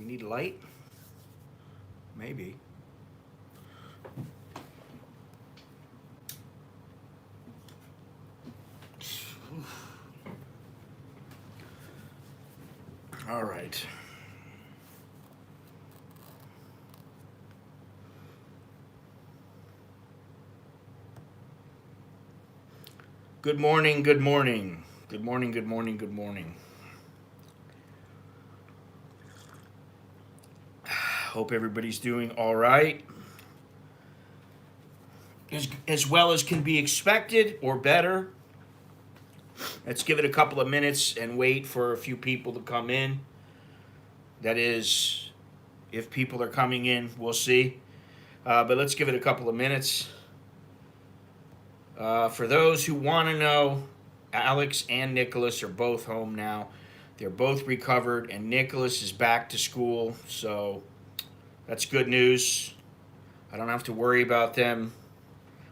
We need light? Maybe. All right. Good morning, good morning. Good morning, good morning, good morning. Hope everybody's doing all right. As well as can be expected or better. Let's give it a couple of minutes and wait for a few people to come in. That is, if people are coming in, we'll see. But let's give it a couple of minutes. For those who want to know, Alex and Nicholas are both home now. They're both recovered, and Nicholas is back to school, so that's good news. I don't have to worry about them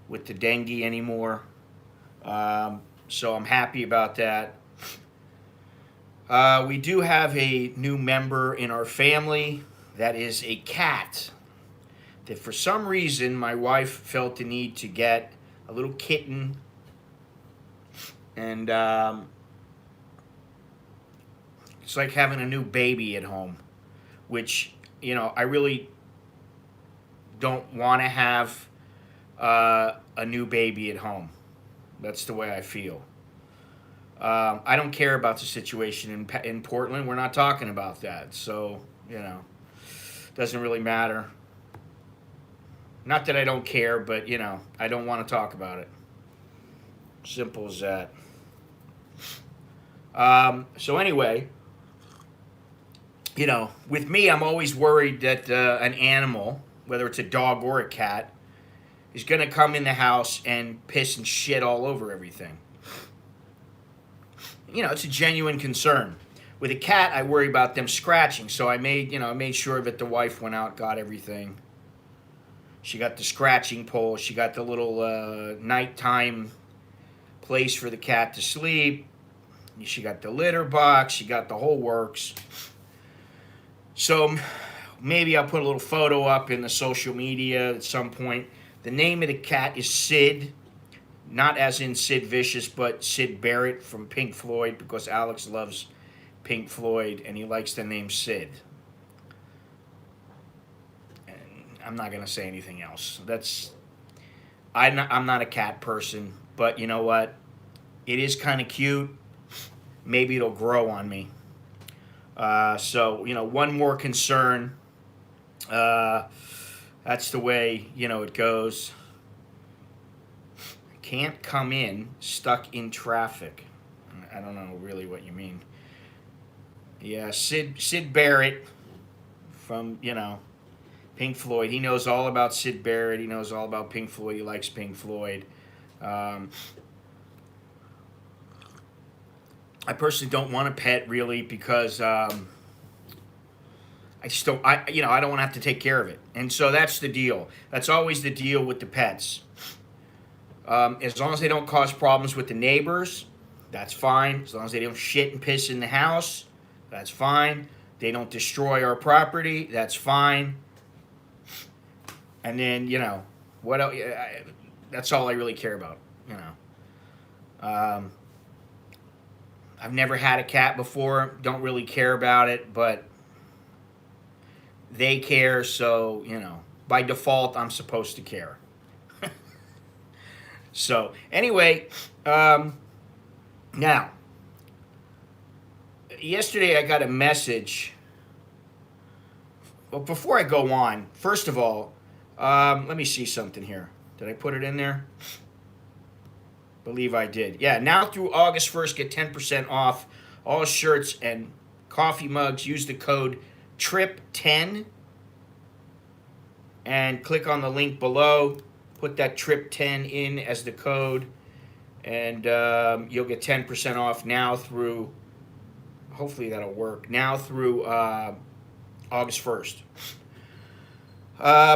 with the dengue anymore. So I'm happy about that. We do have a new member in our family that is a cat. That for some reason my wife felt the need to get a little kitten, and it's like having a new baby at home, which, you know, I really don't want to have a new baby at home. That's the way I feel. I don't care about the situation in Portland. We're not talking about that, so, you know, doesn't really matter. Not that I don't care, but, you know, I don't want to talk about it. Simple as that. So anyway, you know, with me, I'm always worried that an animal, whether it's a dog or a cat, is going to come in the house and piss and shit all over everything. You know, it's a genuine concern. With a cat, I worry about them scratching, so I made sure that the wife went out, got everything. She got the scratching pole. She got the little nighttime place for the cat to sleep. She got the litter box. She got the whole works. So maybe I'll put a little photo up in the social media at some point. The name of the cat is Sid. Not as in Sid Vicious, but Sid Barrett from Pink Floyd, because Alex loves Pink Floyd and he likes the name Sid. I'm not going to say anything else. I'm not a cat person, but you know what? It is kind of cute. Maybe it'll grow on me. So, you know, one more concern. That's the way, you know, it goes. Can't come in, stuck in traffic. I don't know really what you mean. Yeah, Sid Barrett from, you know, Pink Floyd. He knows all about Sid Barrett. He knows all about Pink Floyd. He likes Pink Floyd. I personally don't want a pet really because I just don't. I don't want to have to take care of it, and so that's the deal. That's always the deal with the pets. As long as they don't cause problems with the neighbors, that's fine. As long as they don't shit and piss in the house, that's fine. They don't destroy our property, that's fine. And then, you know, what else? That's all I really care about, you know. I've never had a cat before, don't really care about it, but they care, so, you know, by default, I'm supposed to care. So, anyway, now, yesterday I got a message. Well, before I go on, first of all, let me see something here. Did I put it in there? Believe I did. Yeah, now through August 1st, get 10% off all shirts and coffee mugs. Use the code TRIP10 and click on the link below. Put that TRIP10 in as the code, and you'll get 10% off now through, hopefully that'll work, now through August 1st.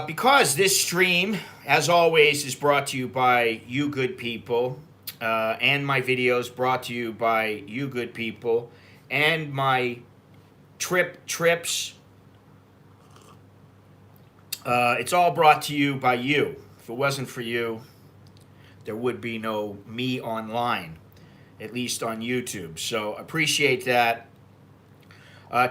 Because this stream, as always, is brought to you by you good people, and my videos brought to you by you good people, and my trips It's all brought to you by you. If it wasn't for you, there would be no me online, at least on YouTube. So appreciate that.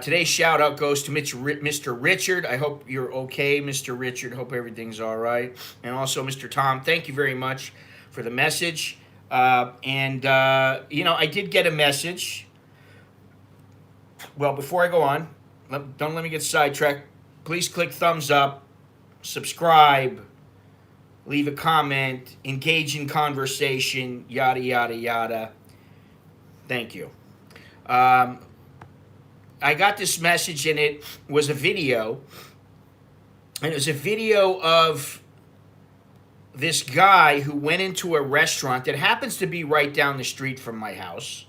Today's shout out goes to Mr. Richard. I hope you're okay, Mr. Richard. Hope everything's all right. And also, Mr. Tom, thank you very much for the message. I did get a message. Well, before I go on, don't let me get sidetracked. Please click thumbs up, subscribe, leave a comment, engage in conversation, yada, yada, yada. Thank you. I got this message, and it was a video. And it was a video of this guy who went into a restaurant that happens to be right down the street from my house.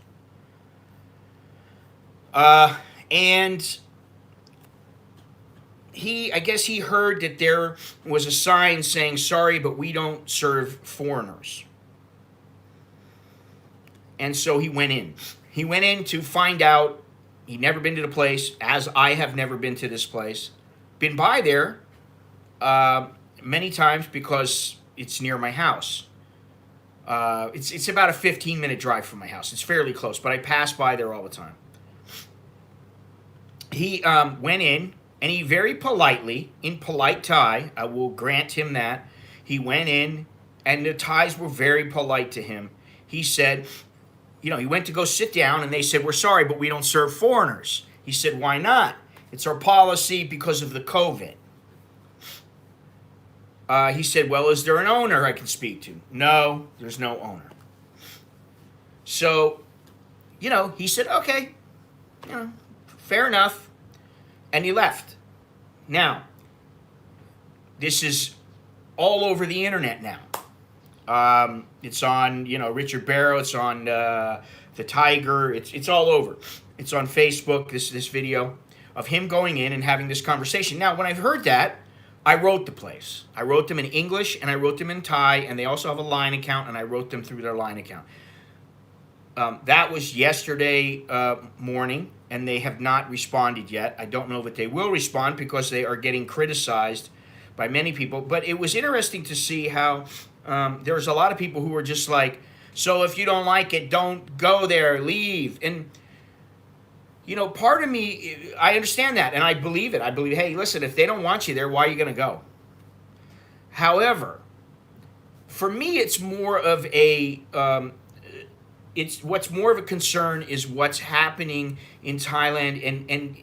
And I guess he heard that there was a sign saying, sorry, but we don't serve foreigners. And so he went in. He went in to find out. He'd never been to the place, as I have never been to this place. Been by there many times because it's near my house. It's about a 15-minute drive from my house. It's fairly close, but I pass by there all the time. He went in, and he very politely, in polite Thai, I will grant him that, he went in, and the Thais were very polite to him. He said, he went to go sit down, and they said, we're sorry, but we don't serve foreigners. He said, why not? It's our policy because of the COVID. He said, well, is there an owner I can speak to? No, there's no owner. So, he said, okay, fair enough. And he left. Now, this is all over the internet now. It's on, Richard Barrow. It's on the Tiger. It's all over. It's on Facebook. This video of him going in and having this conversation. Now, when I've heard that, I wrote the place. I wrote them in English and I wrote them in Thai, and they also have a Line account, and I wrote them through their Line account. That was yesterday morning, and they have not responded yet. I don't know that they will respond because they are getting criticized by many people. But it was interesting to see how there's a lot of people who were just like, so if you don't like it, don't go there, leave. And, part of me, I understand that, and I believe it. I believe, hey, listen, if they don't want you there, why are you going to go? However, for me, it's more of a, what's more of a concern is what's happening in Thailand. And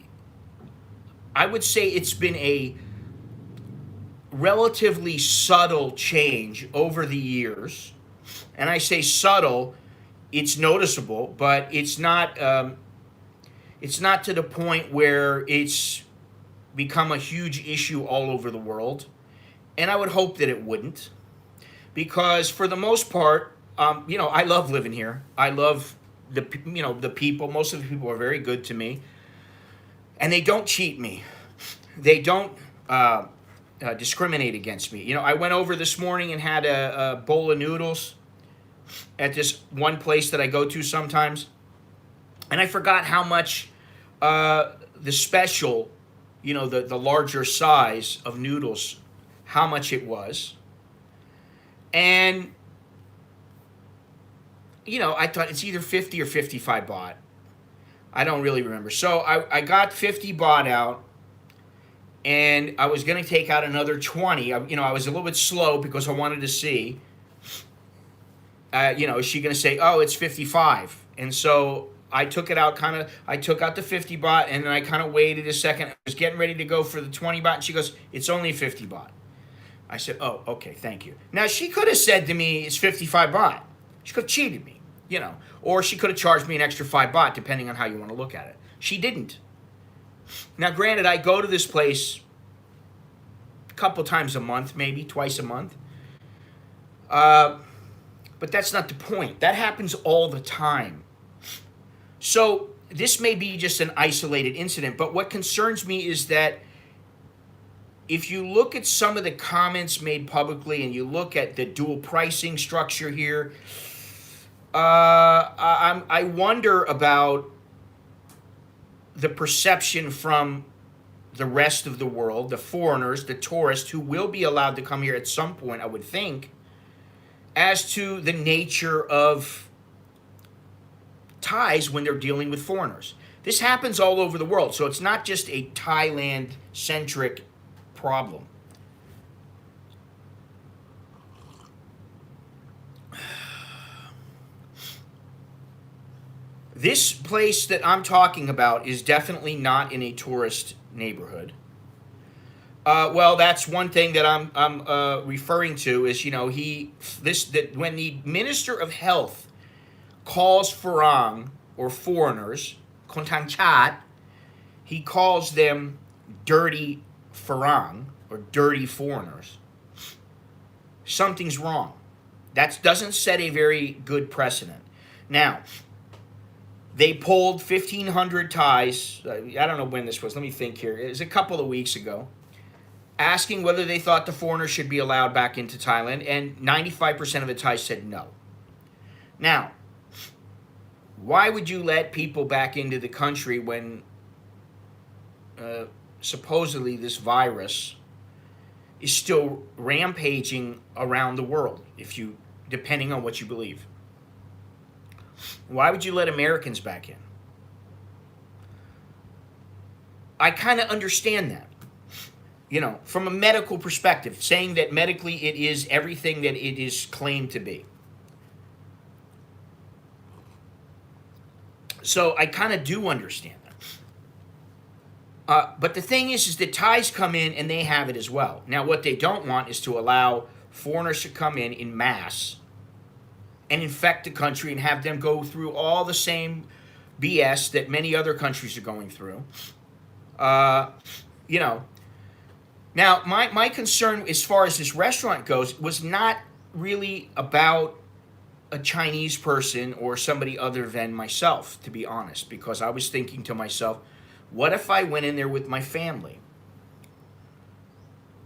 I would say it's been a relatively subtle change over the years. And I say subtle, it's noticeable, but it's not to the point where it's become a huge issue all over the world. And I would hope that it wouldn't, because for the most part, I love living here. I love the people. Most of the people are very good to me, and they don't cheat me. They don't discriminate against me. I went over this morning and had a bowl of noodles at this one place that I go to sometimes, and I forgot how much the special, the larger size of noodles, how much it was. And, I thought it's either 50 or 55 baht. I don't really remember. So I got 50 baht out, and I was going to take out another 20. I was a little bit slow because I wanted to see, is she going to say, oh, it's 55? And so I took it out I took out the 50 baht, and then I kind of waited a second. I was getting ready to go for the 20 baht, and she goes, it's only 50 baht. I said, oh, okay, thank you. Now, she could have said to me, it's 55 baht. She could have cheated me, or she could have charged me an extra 5 baht, depending on how you want to look at it. She didn't. Now, granted, I go to this place a couple times a month, maybe twice a month. But that's not the point. That happens all the time. So this may be just an isolated incident, but what concerns me is that if you look at some of the comments made publicly and you look at the dual pricing structure here, I wonder about the perception from the rest of the world, the foreigners, the tourists who will be allowed to come here at some point, I would think, as to the nature of ties when they're dealing with foreigners. This happens all over the world, so it's not just a Thailand-centric problem. This place that I'm talking about is definitely not in a tourist neighborhood. Well, that's one thing that I'm referring to is, you know, that when the Minister of Health calls Farang or foreigners, Kontang Chat, he calls them dirty Farang or dirty foreigners. Something's wrong. That doesn't set a very good precedent. Now, they pulled 1,500 Thais. I don't know when this was. Let me think here. It was a couple of weeks ago, asking whether they thought the foreigners should be allowed back into Thailand, and 95% of the Thais said no. Now, why would you let people back into the country when supposedly this virus is still rampaging around the world, depending on what you believe? Why would you let Americans back in? I kind of understand that. You know, from a medical perspective, saying that medically it is everything that it is claimed to be. So I kind of do understand that. But the thing is that Thais come in and they have it as well. Now, what they don't want is to allow foreigners to come in mass and infect the country and have them go through all the same BS that many other countries are going through. You know, now my concern as far as this restaurant goes was not really about a Chinese person or somebody other than myself, to be honest, because I was thinking to myself, what if I went in there with my family?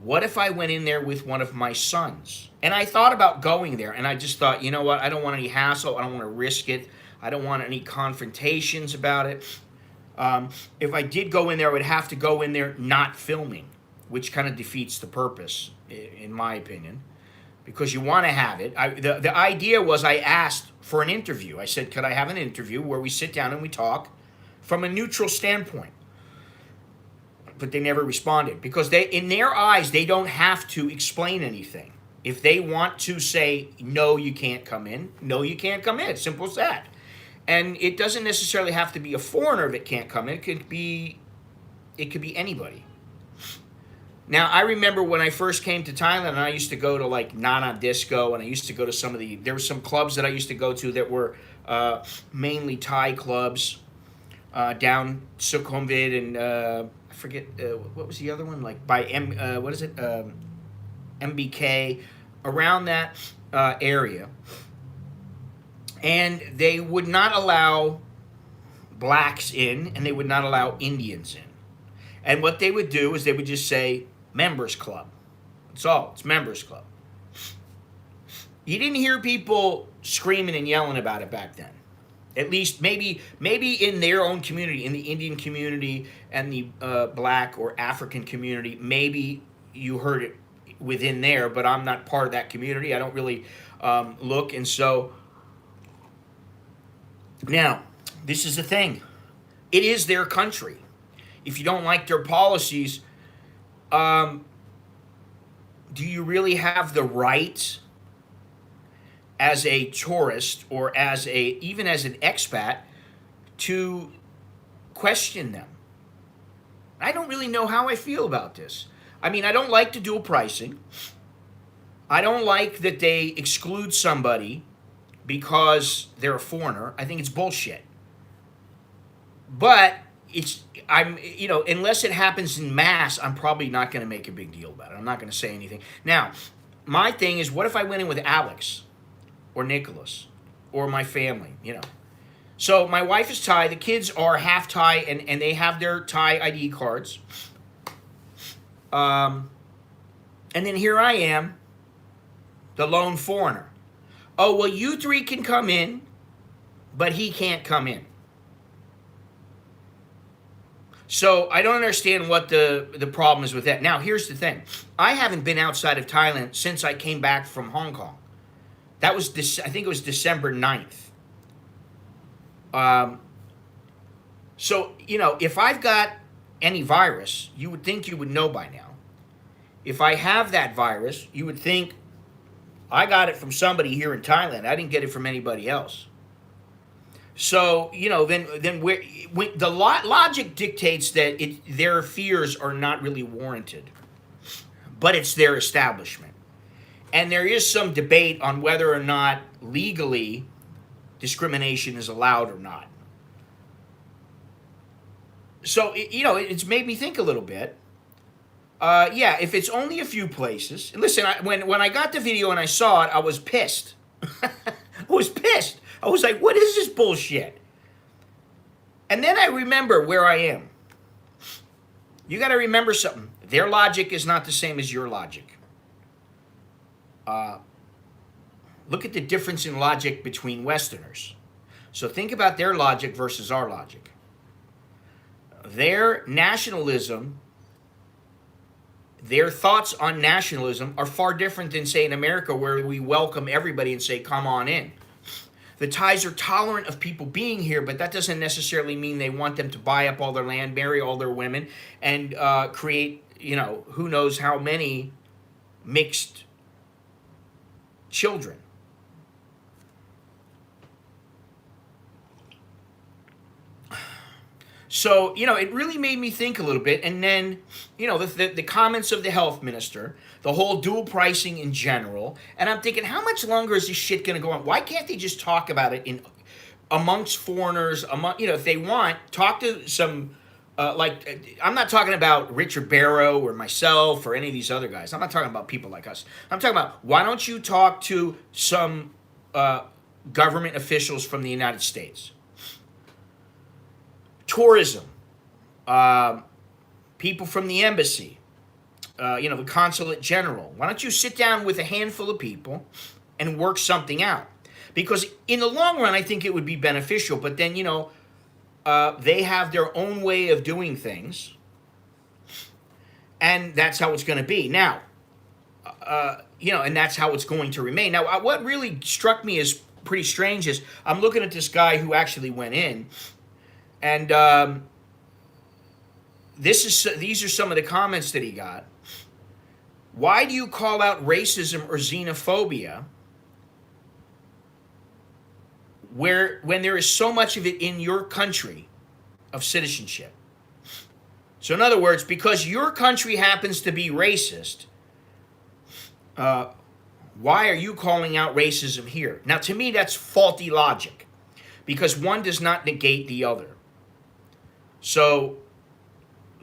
What if I went in there with one of my sons? And I thought about going there, and I just thought, you know what? I don't want any hassle. I don't want to risk it. I don't want any confrontations about it. If I did go in there, I would have to go in there not filming, which kind of defeats the purpose, in my opinion, because you want to have it. The idea was I asked for an interview. I said, could I have an interview where we sit down and we talk from a neutral standpoint? But they never responded because in their eyes, they don't have to explain anything. If they want to say, no, you can't come in, no, you can't come in. It's simple as that. And it doesn't necessarily have to be a foreigner that can't come in. It could be anybody. Now, I remember when I first came to Thailand, and I used to go to like Nana Disco, and I used to go to there were some clubs that I used to go to that were mainly Thai clubs down Sukhumvit and I forget what was the other one, like by MBK, around that area. And they would not allow blacks in, and they would not allow Indians in. And what they would do is they would just say, members club. That's all. It's members club. You didn't hear people screaming and yelling about it back then. At least maybe in their own community, in the Indian community and the black or African community, maybe you heard it within there, but I'm not part of that community. I don't really look. And so now, this is the thing. It is their country. If you don't like their policies, do you really have the right as a tourist or even as an expat to question them? I don't really know how I feel about this. I mean, I don't like the dual pricing. I don't like that they exclude somebody because they're a foreigner. I think it's bullshit. But unless it happens in mass, I'm probably not going to make a big deal about it. I'm not going to say anything. Now, my thing is, what if I went in with Alex or Nicholas or my family, So my wife is Thai. The kids are half Thai, and they have their Thai ID cards. And then here I am, the lone foreigner. Oh, well, you three can come in, but he can't come in. So I don't understand what the problem is with that. Now, here's the thing. I haven't been outside of Thailand since I came back from Hong Kong. That was this. I think it was December 9th. Um, so, if I've got any virus, you would think you would know by now. If I have that virus, you would think I got it from somebody here in Thailand. I didn't get it from anybody else. So, then when the logic dictates that their fears are not really warranted, but it's their establishment. And there is some debate on whether or not legally discrimination is allowed or not. So, it's made me think a little bit. Yeah, if it's only a few places. Listen, when I got the video and I saw it, I was pissed. I was pissed. I was like, what is this bullshit? And then I remember where I am. You got to remember something. Their logic is not the same as your logic. Look at the difference in logic between Westerners. So think about their logic versus our logic. Their nationalism, their thoughts on nationalism are far different than, say, in America, where we welcome everybody and say, come on in. The Thais are tolerant of people being here, but that doesn't necessarily mean they want them to buy up all their land, marry all their women, and create, who knows how many mixed children. So, it really made me think a little bit. And then, the comments of the health minister, the whole dual pricing in general. And I'm thinking, how much longer is this shit going to go on? Why can't they just talk about it amongst foreigners, if they want, talk to some, I'm not talking about Richard Barrow or myself or any of these other guys. I'm not talking about people like us. I'm talking about, why don't you talk to some government officials from the United States? Tourism, people from the embassy, the consulate general. Why don't you sit down with a handful of people and work something out? Because in the long run, I think it would be beneficial. But then, they have their own way of doing things. And that's how it's going to be. Now, and that's how it's going to remain. Now, what really struck me as pretty strange is I'm looking at this guy who actually went in. And these are some of the comments that he got. Why do you call out racism or xenophobia when there is so much of it in your country of citizenship? So in other words, because your country happens to be racist, why are you calling out racism here? Now, to me, that's faulty logic, because one does not negate the other. So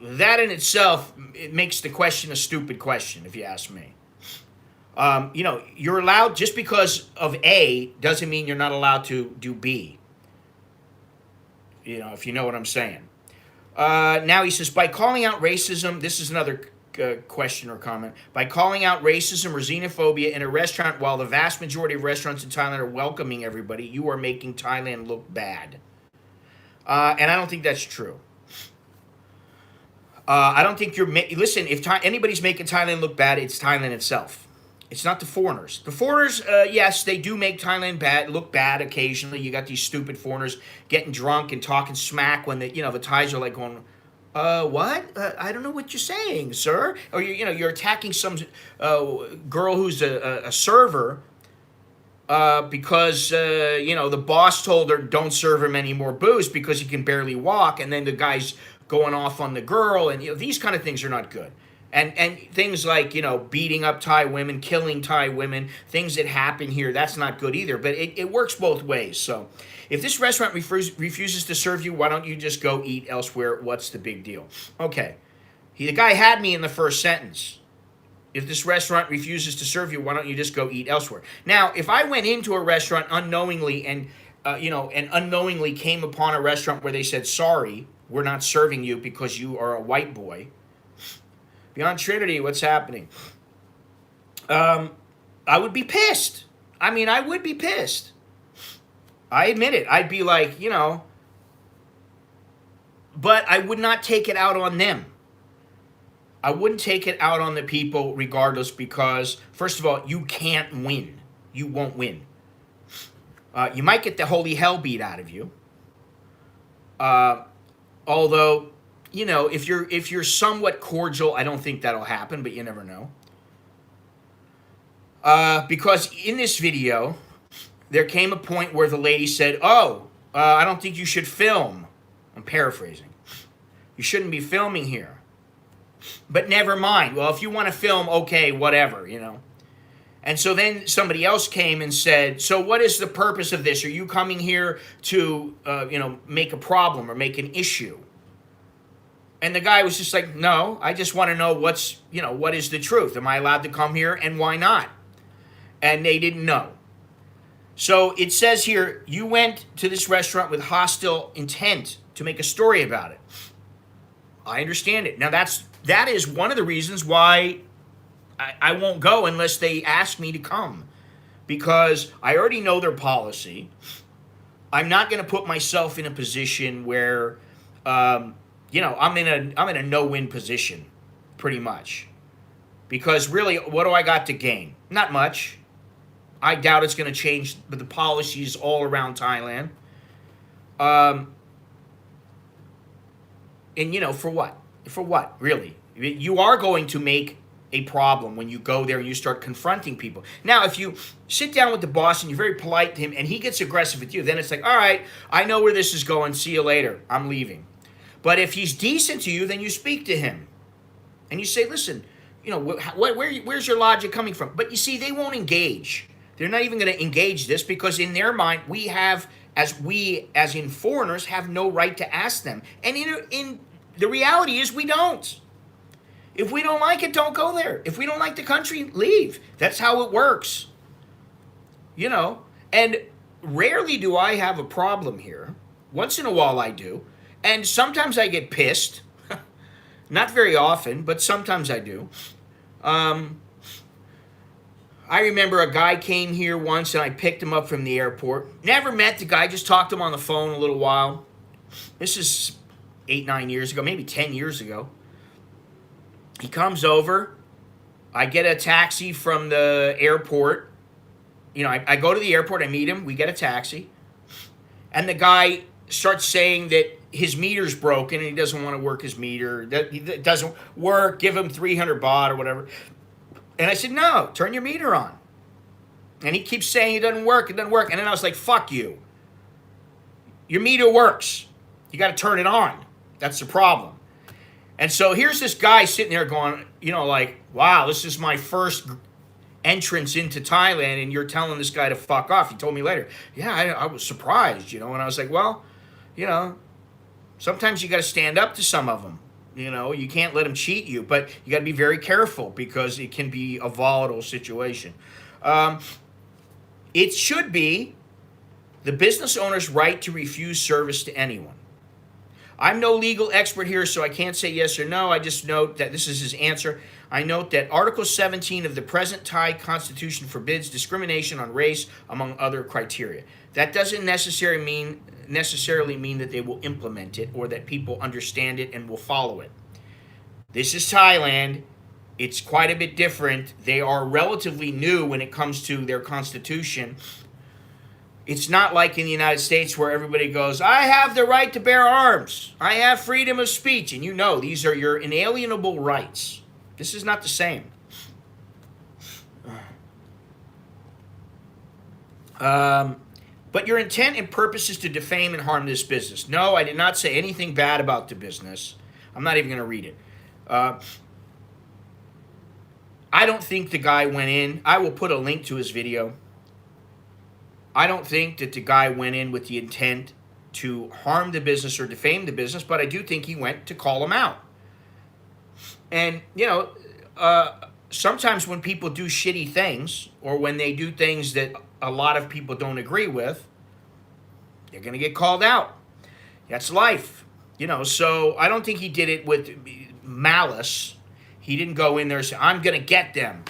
that in itself, it makes the question a stupid question, if you ask me. You're allowed, just because of A doesn't mean you're not allowed to do B. If you know what I'm saying. Now he says, by calling out racism, this is another question or comment. By calling out racism or xenophobia in a restaurant while the vast majority of restaurants in Thailand are welcoming everybody, you are making Thailand look bad. And I don't think that's true. I don't think listen, if anybody's making Thailand look bad, it's Thailand itself. It's not the foreigners. The foreigners, yes, they do make Thailand look bad occasionally. You got these stupid foreigners getting drunk and talking smack when the Thais are like going, what? I don't know what you're saying, sir. Or you're attacking some girl who's a server because the boss told her don't serve him any more booze because he can barely walk, and then the guy's going off on the girl, and these kind of things are not good. And things like beating up Thai women, killing Thai women, things that happen here, that's not good either. But it works both ways. So if this restaurant refuses to serve you, why don't you just go eat elsewhere? What's the big deal? Okay, the guy had me in the first sentence. If this restaurant refuses to serve you, why don't you just go eat elsewhere? Now, if I went into a restaurant unknowingly and unknowingly came upon a restaurant where they said, sorry, we're not serving you because you are a white boy. Beyond Trinity, what's happening? I would be pissed. I would be pissed. I admit it. I'd be like, But I would not take it out on them. I wouldn't take it out on the people regardless because, first of all, you can't win. You won't win. You might get the holy hell beat out of you. Although, you know, if you're somewhat cordial, I don't think that'll happen, but you never know. Because in this video, there came a point where the lady said, "Oh, I don't think you should film." I'm paraphrasing. "You shouldn't be filming here." But never mind. Well, if you want to film, okay, whatever, you know. And so then somebody else came and said, "So what is the purpose of this? Are you coming here to, you know, make a problem or make an issue?" And the guy was just like, "No, I just want to know what's, you know, what is the truth? Am I allowed to come here and why not?" And they didn't know. So it says here, you went to this restaurant with hostile intent to make a story about it. I understand it. Now that is one of the reasons why I won't go unless they ask me to come, because I already know their policy. I'm not going to put myself in a position where, you know, I'm in a no-win position, pretty much, because really, what do I got to gain? Not much. I doubt it's going to change the policies all around Thailand. And you know, for what? For what, really? You are going to make a problem when you go there and you start confronting people. Now, if you sit down with the boss and you're very polite to him and he gets aggressive with you, then it's like, all right, I know where this is going. See you later. I'm leaving. But if he's decent to you, then you speak to him. And you say, listen, you know, where's your logic coming from? But you see, they won't engage. They're not even going to engage this because in their mind, we have, as in foreigners, have no right to ask them. And in the reality is we don't. If we don't like it, don't go there. If we don't like the country, leave. That's how it works. You know, and rarely do I have a problem here. Once in a while I do. And sometimes I get pissed. Not very often, but sometimes I do. I remember a guy came here once and I picked him up from the airport. Never met the guy, just talked to him on the phone a little while. This is 8, 9 years ago, maybe 10 years ago. He comes over. I get a taxi from the airport. You know, I go to the airport, I meet him, we get a taxi. And the guy starts saying that his meter's broken and he doesn't want to work his meter. That it doesn't work, give him 300 baht or whatever. And I said, no, turn your meter on. And he keeps saying it doesn't work, it doesn't work. And then I was like, fuck you. Your meter works. You got to turn it on. That's the problem. And so here's this guy sitting there going, you know, like, wow, this is my first entrance into Thailand and you're telling this guy to fuck off. He told me later, yeah, I was surprised, you know. And I was like, well, you know, sometimes you got to stand up to some of them. You know, you can't let them cheat you, but you got to be very careful because it can be a volatile situation. It should be the business owner's right to refuse service to anyone. I'm no legal expert here, so I can't say yes or no. I just note that this is his answer. I note that Article 17 of the present Thai Constitution forbids discrimination on race, among other criteria. That doesn't necessarily mean that they will implement it or that people understand it and will follow it. This is Thailand. It's quite a bit different. They are relatively new when it comes to their constitution. It's not like in the United States where everybody goes, I have the right to bear arms. I have freedom of speech. And you know, these are your inalienable rights. This is not the same. But your intent and purpose is to defame and harm this business. No, I did not say anything bad about the business. I'm not even going to read it. I don't think the guy went in. I will put a link to his video. I don't think that the guy went in with the intent to harm the business or defame the business, but I do think he went to call him out. And, you know, sometimes when people do shitty things or when they do things that a lot of people don't agree with, they're going to get called out. That's life. You know, so I don't think he did it with malice. He didn't go in there and say, I'm going to get them.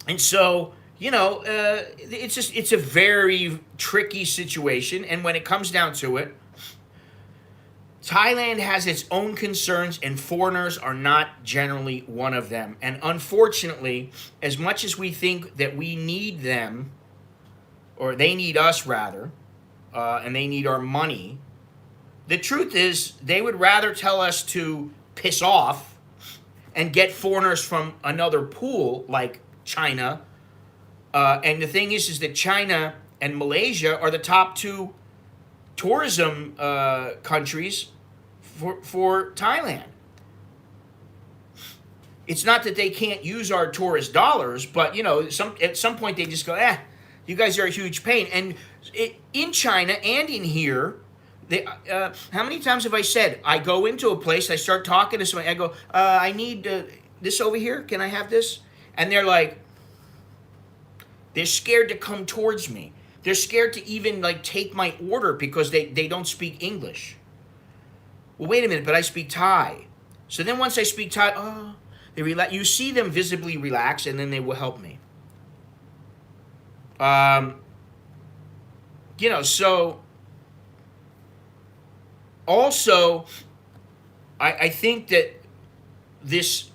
And so, you know, it's a very tricky situation. And when it comes down to it, Thailand has its own concerns, and foreigners are not generally one of them. And unfortunately, as much as we think that we need them, or they need us rather, and they need our money, the truth is they would rather tell us to piss off and get foreigners from another pool like China. And the thing is that China and Malaysia are the top two tourism countries for Thailand. It's not that they can't use our tourist dollars, but at some point they just go, you guys are a huge pain. And in China and in here, how many times have I said, I go into a place, I start talking to somebody, I go, I need this over here, can I have this? And they're like, they're scared to come towards me. They're scared to even take my order because they don't speak English. Well, wait a minute, but I speak Thai. So then once I speak Thai, they relax. You see them visibly relax, and then they will help me. So also, I think that this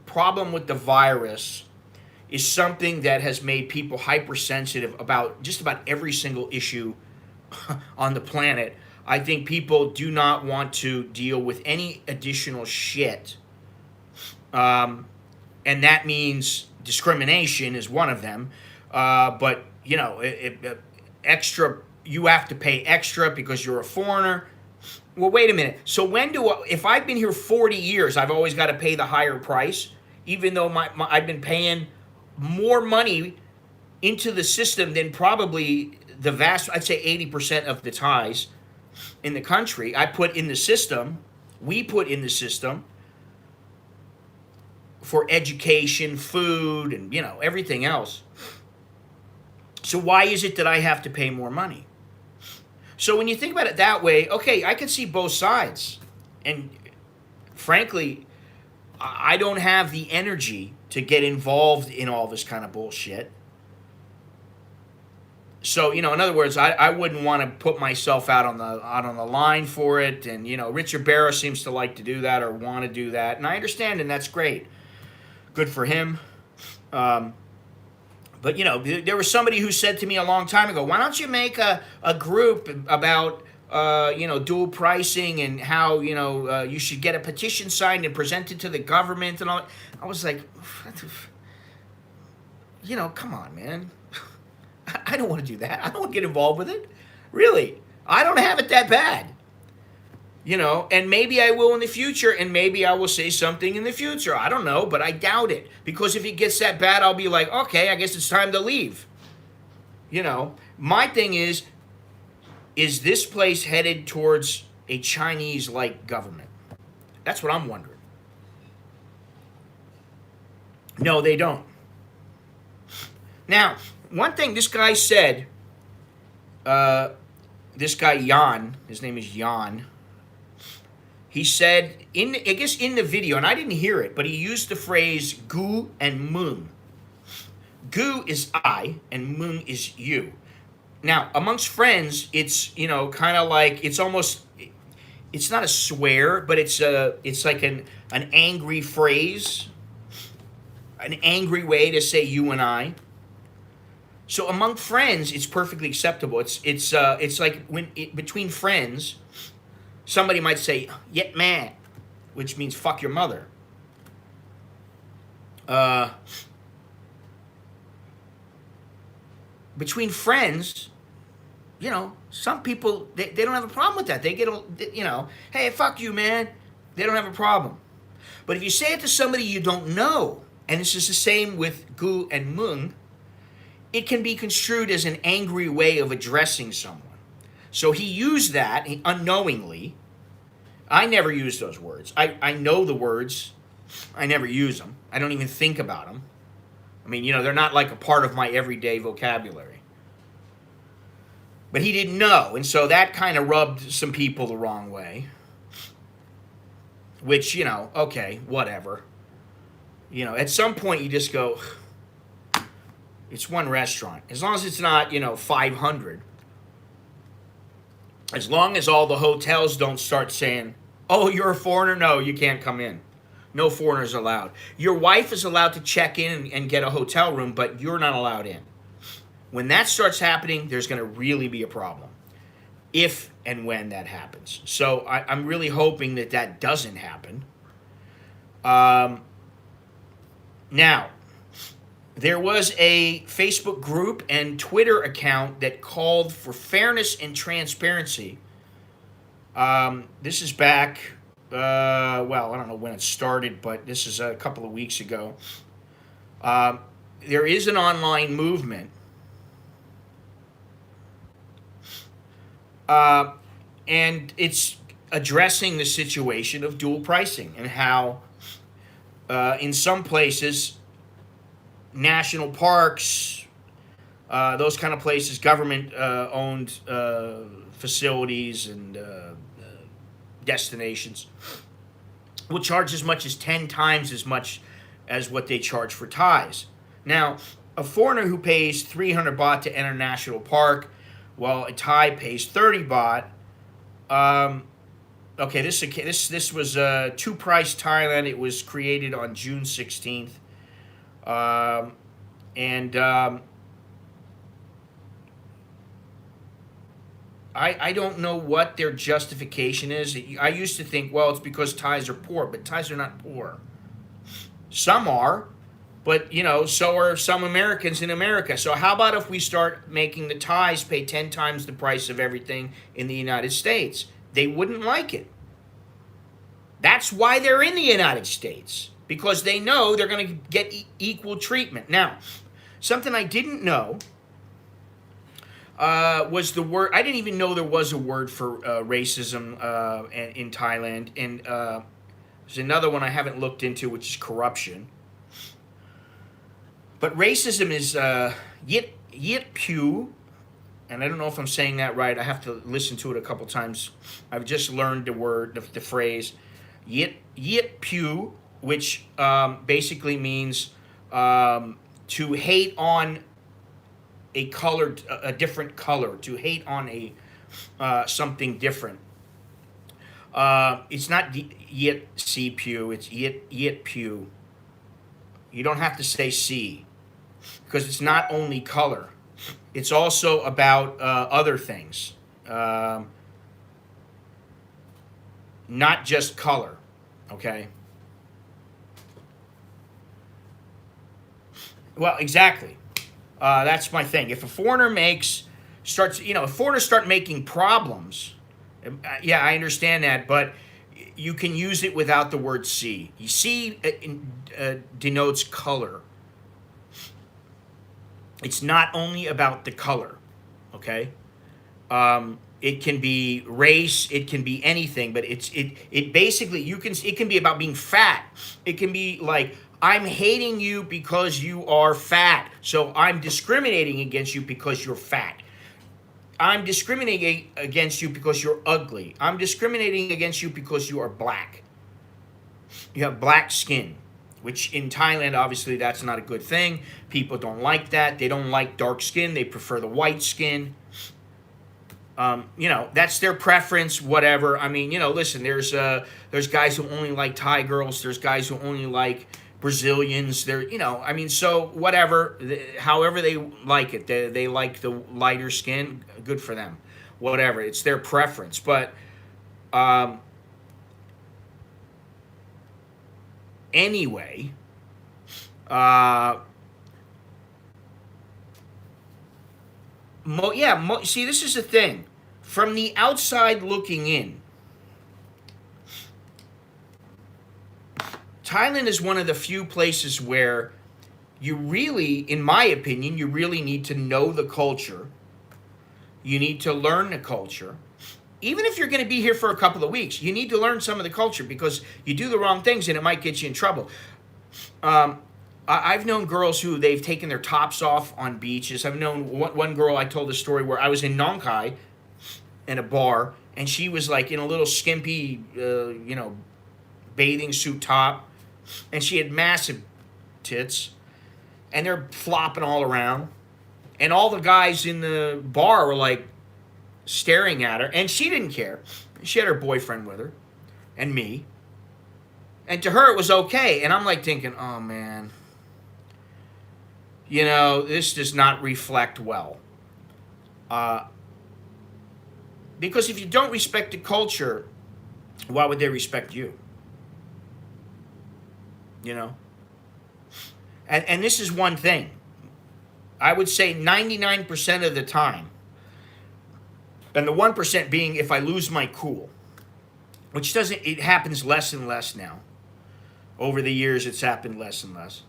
problem with the virus is something that has made people hypersensitive about just about every single issue on the planet. I think people do not want to deal with any additional shit. And that means discrimination is one of them. But, extra, you have to pay extra because you're a foreigner. Well, wait a minute. So if I've been here 40 years, I've always got to pay the higher price, even though I've been paying more money into the system than probably I'd say 80% of the Thais in the country. We put in the system for education, food, and everything else. So why is it that I have to pay more money? So when you think about it that way, okay, I can see both sides. And frankly, I don't have the energy to get involved in all this kind of bullshit. So, in other words, I wouldn't want to put myself out on the line for it. And, Richard Barra seems to like to do that or want to do that. And I understand, and that's great. Good for him. But, there was somebody who said to me a long time ago, why don't you make a group about, dual pricing and how, you should get a petition signed and presented to the government and all. I was like, come on, man. I don't want to do that. I don't want to get involved with it. Really. I don't have it that bad. And maybe I will in the future, and maybe I will say something in the future. I don't know, but I doubt it. Because if it gets that bad, I'll be like, okay, I guess it's time to leave. My thing is this place headed towards a Chinese-like government? That's what I'm wondering. No, they don't. Now, one thing this guy said, this guy Jan, his name is Jan, he said, in the video, and I didn't hear it, but he used the phrase gu and mung. Gu is I, and mung is you. Now, amongst friends, it's, kind of like, it's not a swear, but it's like an angry phrase, an angry way to say you and I. So among friends, it's perfectly acceptable. It's like between friends, somebody might say "yet man," which means "fuck your mother." Between friends, some people they don't have a problem with that. They get hey, fuck you, man. They don't have a problem. But if you say it to somebody you don't know, and this is the same with gu and mung, it can be construed as an angry way of addressing someone. So he used that unknowingly. I never use those words. I know the words. I never use them. I don't even think about them. I mean, they're not like a part of my everyday vocabulary. But he didn't know, and so that kind of rubbed some people the wrong way. Which, okay, whatever. At some point you just go, it's one restaurant. As long as it's not, 500. As long as all the hotels don't start saying, "Oh, you're a foreigner? No, you can't come in." No foreigners allowed. Your wife is allowed to check in and get a hotel room, but you're not allowed in. When that starts happening, there's going to really be a problem if and when that happens. So I'm really hoping that that doesn't happen. Now, there was a Facebook group and Twitter account that called for fairness and transparency. This is back, well, I don't know when it started, but this is a couple of weeks ago. There is an online movement, and it's addressing the situation of dual pricing and how, in some places, national parks, those kind of places, government owned facilities and destinations will charge as much as 10 times as much as what they charge for Thais. Now, a foreigner who pays 300 baht to enter a national park, while a Thai pays 30 baht. Okay, this was Two Price Thailand. It was created on June 16th. I don't know what their justification is. I used to think, well, it's because Thais are poor, but Thais are not poor. Some are, but so are some Americans in America. So how about if we start making the Thais pay 10 times the price of everything in the United States? They wouldn't like it. That's why they're in the United States, because they know they're going to get equal treatment. Now, something I didn't know was the word. I didn't even know there was a word for racism in Thailand. And there's another one I haven't looked into, which is corruption. But racism is yit pew, and I don't know if I'm saying that right. I have to listen to it a couple times. I've just learned the word, the phrase yit pew, which basically means to hate on a different color, to hate on something different. It's not yit C pew, it's yit pew. You don't have to say C, because it's not only color. It's also about other things, not just color, okay? Well, exactly. That's my thing. If a foreigner if foreigners start making problems, yeah, I understand that, but you can use it without the word C. C denotes color. It's not only about the color, okay? It can be race, it can be anything, but it basically it can be about being fat. It can be like, I'm hating you because you are fat, so I'm discriminating against you because you're fat. I'm discriminating against you because you're ugly. I'm discriminating against you because you are black. You have black skin, which in Thailand, obviously, that's not a good thing. People don't like that. They don't like dark skin. They prefer the white skin. That's their preference, whatever. I mean, listen, there's guys who only like Thai girls. There's guys who only like Brazilians. So whatever, however they like it. They like the lighter skin, good for them. Whatever, it's their preference. But anyway, see, this is the thing. From the outside looking in, Thailand is one of the few places where you really, in my opinion, you really need to know the culture. You need to learn the culture. Even if you're going to be here for a couple of weeks, you need to learn some of the culture, because you do the wrong things and it might get you in trouble. I've known girls who they've taken their tops off on beaches. I've known one girl, I told a story where I was in Nong Khai in a bar, and she was like in a little skimpy, bathing suit top, and she had massive tits, and they're flopping all around, and all the guys in the bar were like staring at her, and she didn't care. She had her boyfriend with her, and me. And to her, it was okay. And I'm like thinking, oh man, this does not reflect well. Because if you don't respect the culture, why would they respect you? And this is one thing. I would say 99% of the time, and the 1% being if I lose my cool, which it happens less and less now. Over the years, it's happened less and less.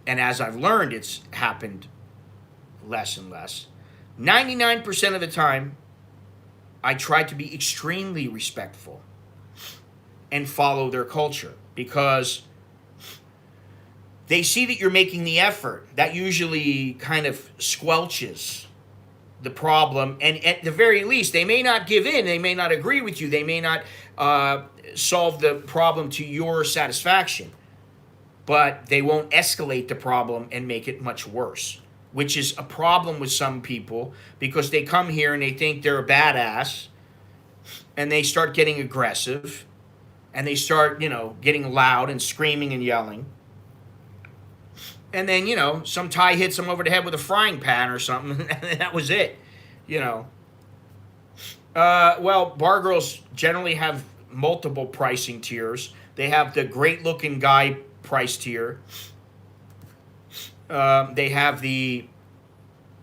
And as I've learned, it's happened less and less. 99% of the time, I try to be extremely respectful and follow their culture because they see that you're making the effort. That usually kind of squelches the problem. And at the very least, they may not give in. They may not agree with you. They may not solve the problem to your satisfaction. But they won't escalate the problem and make it much worse, which is a problem with some people because they come here and they think they're a badass and they start getting aggressive and they start, getting loud and screaming and yelling. And then, some Thai hits them over the head with a frying pan or something, and that was it, Well, bar girls generally have multiple pricing tiers. They have the great-looking guy price tier. They have the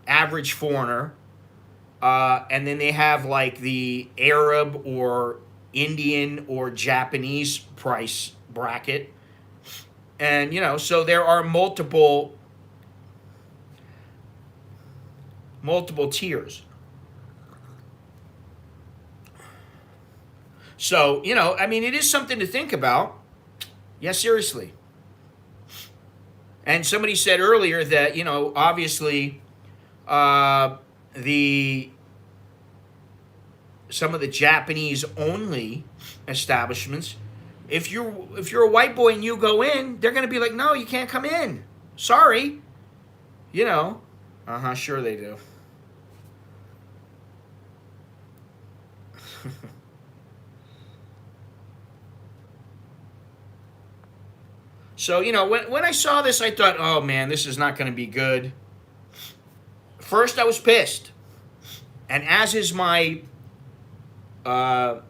average foreigner. And then they have, like, the Arab or Indian or Japanese price bracket. And, so there are multiple tiers. So, it is something to think about. Yeah, seriously. And somebody said earlier that, obviously, some of the Japanese-only establishments, if you're a white boy and you go in, they're going to be like, no, you can't come in. Sorry. Sure they do. So, when I saw this, I thought, oh man, this is not going to be good. First, I was pissed. And as is my as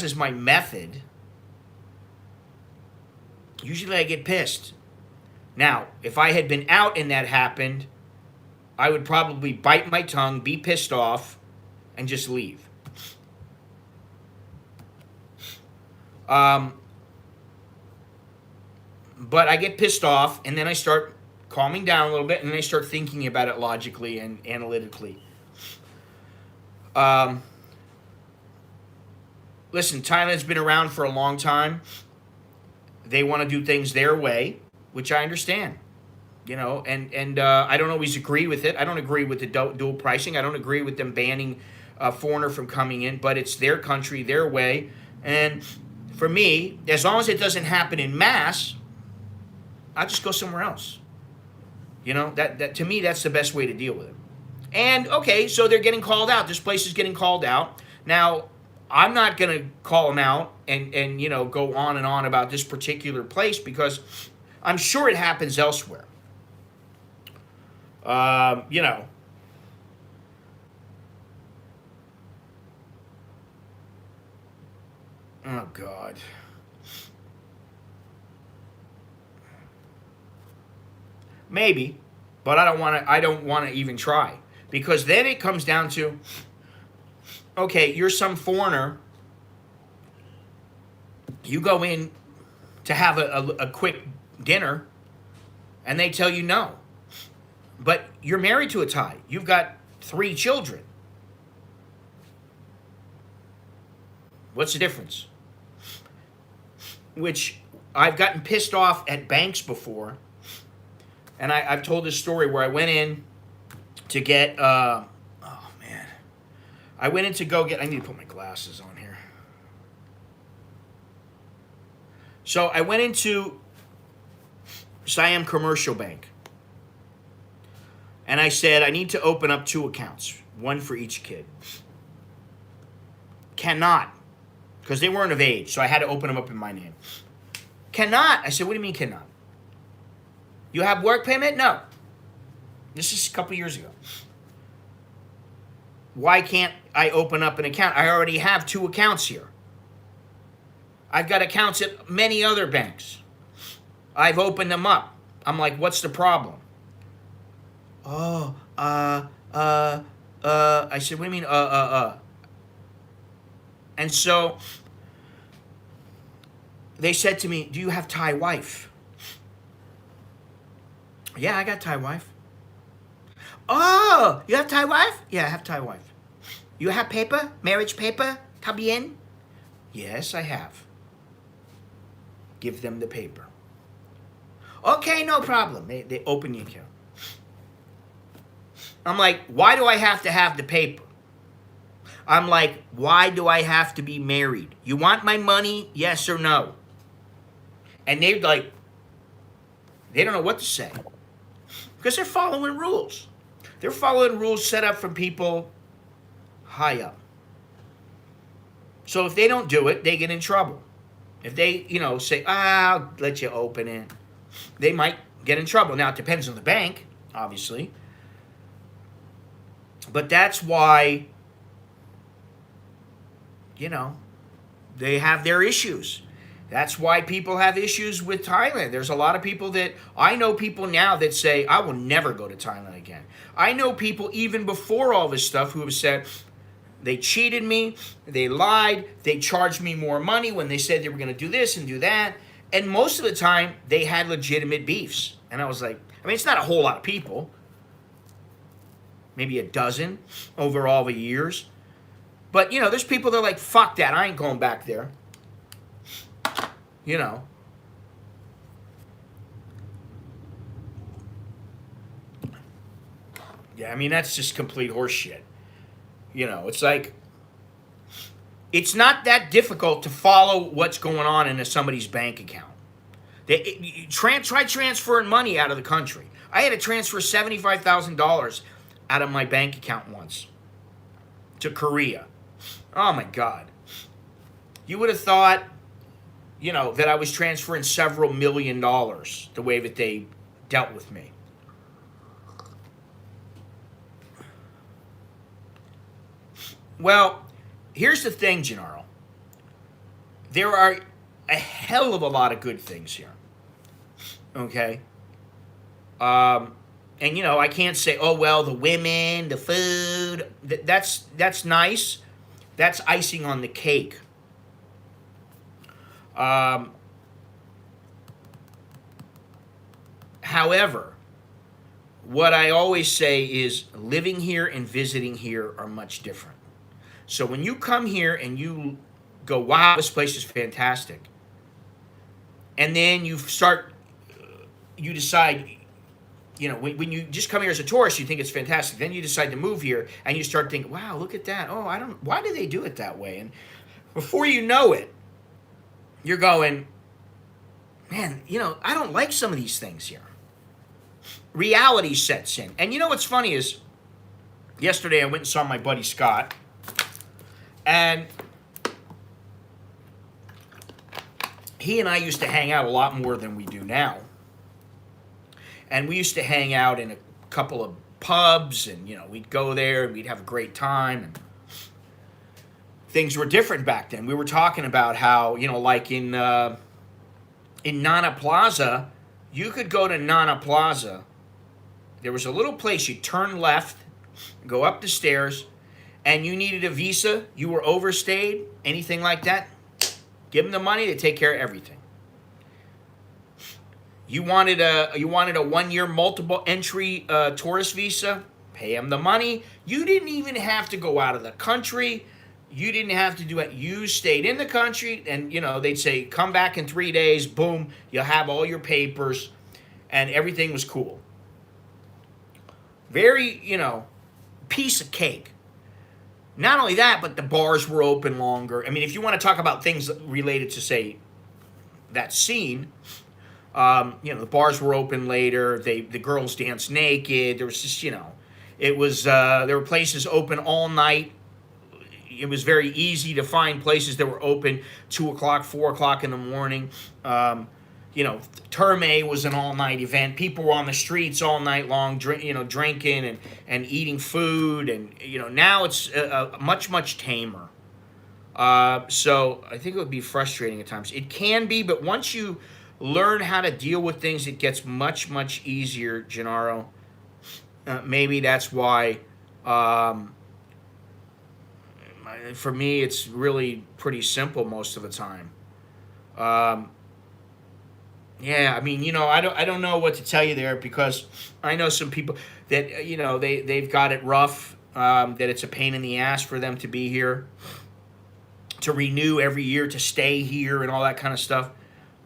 is my method, usually I get pissed. Now, if I had been out and that happened, I would probably bite my tongue, be pissed off, and just leave. But I get pissed off, and then I start calming down a little bit, and then I start thinking about it logically and analytically. Listen, Thailand's been around for a long time. They want to do things their way, which I understand. And I don't always agree with it. I don't agree with the dual pricing. I don't agree with them banning a foreigner from coming in, but it's their country, their way. And for me, as long as it doesn't happen in mass, I'll just go somewhere else. That to me, that's the best way to deal with it. And, okay, so they're getting called out. This place is getting called out. Now, I'm not going to call them out and go on and on about this particular place because I'm sure it happens elsewhere. Oh, God. Maybe, but I don't want to even try. Because then it comes down to, okay, you're some foreigner. You go in to have a quick dinner, and they tell you no. But you're married to a Thai. You've got 3 children. What's the difference? Which I've gotten pissed off at banks before. And I've told this story where I went in to get, I went in to go get, I need to put my glasses on here. So I went into Siam Commercial Bank. And I said, I need to open up 2 accounts. one for each kid. Cannot, because they weren't of age, so I had to open them up in my name. Cannot. I said, what do you mean cannot? You have work permit? No. This is a couple years ago. Why can't I open up an account? I already have 2 accounts here. I've got accounts at many other banks. I've opened them up. I'm like, what's the problem? Oh, I said, what do you mean, And so they said to me, do you have Thai wife? Yeah, I got Thai wife. Oh, you have Thai wife? Yeah, I have Thai wife. You have paper? Marriage paper? Tha bien? Yes, I have. Give them the paper. Okay, no problem. They open the account. I'm like, why do I have to have the paper? I'm like, why do I have to be married? You want my money? Yes or no? And they're like, they don't know what to say. Because they're following rules. They're following rules set up from people high up. So if they don't do it, they get in trouble. If they, say, I'll let you open it, they might get in trouble. Now, it depends on the bank, obviously. But that's why, they have their issues. That's why people have issues with Thailand. There's a lot of people I know people now that say, I will never go to Thailand again. I know people even before all this stuff who have said, they cheated me, they lied, they charged me more money when they said they were going to do this and do that. And most of the time, they had legitimate beefs. And I was like, it's not a whole lot of people. Maybe a dozen over all the years. But, there's people that are like, fuck that, I ain't going back there. Yeah, that's just complete horseshit. It's like, it's not that difficult to follow what's going on in somebody's bank account. Try transferring money out of the country. I had to transfer $75,000 out of my bank account once to Korea. Oh my God. You would have thought, that I was transferring several $1 million the way that they dealt with me. Well, here's the thing, Gennaro. There are a hell of a lot of good things here. Okay? And, I can't say, oh, well, the women, the food, that's nice. That's icing on the cake. However, what I always say is living here and visiting here are much different. So when you come here and you go, wow, this place is fantastic. And then you decide, when you just come here as a tourist, you think it's fantastic. Then you decide to move here and you start thinking, wow, look at that. Oh, why do they do it that way? And before you know it, you're going, man, I don't like some of these things here. Reality sets in. And what's funny is, yesterday I went and saw my buddy Scott, and he and I used to hang out a lot more than we do now. And we used to hang out in a couple of pubs, and, we'd go there and we'd have a great time. And things were different back then. We were talking about how, like in Nana Plaza, you could go to Nana Plaza. There was a little place, you turn left, go up the stairs, and you needed a visa, you were overstayed, anything like that, give them the money, they take care of everything. You wanted a 1-year multiple entry tourist visa, pay them the money. You didn't even have to go out of the country. You didn't have to do it. You stayed in the country, and they'd say, come back in 3 days, boom, you'll have all your papers, and everything was cool. Very, piece of cake. Not only that, but the bars were open longer. If you want to talk about things related to, say, that scene, the bars were open later. The girls danced naked. There was just, it It was there were places open all night. It was very easy to find places that were open 2 o'clock, 4 o'clock in the morning. You know, Terme was an all-night event. People were on the streets all night long, drinking and eating food. And, you know, now it's much tamer. So I think it would be frustrating at times. It can be, but once you learn how to deal with things, it gets much easier, Gennaro. Maybe that's why, for me, it's really pretty simple most of the time. Yeah, I mean, you know, I don't know what to tell you there, because I know some people that, you know, they've got it rough, that it's a pain in the ass for them to be here, to renew every year, to stay here and all that kind of stuff.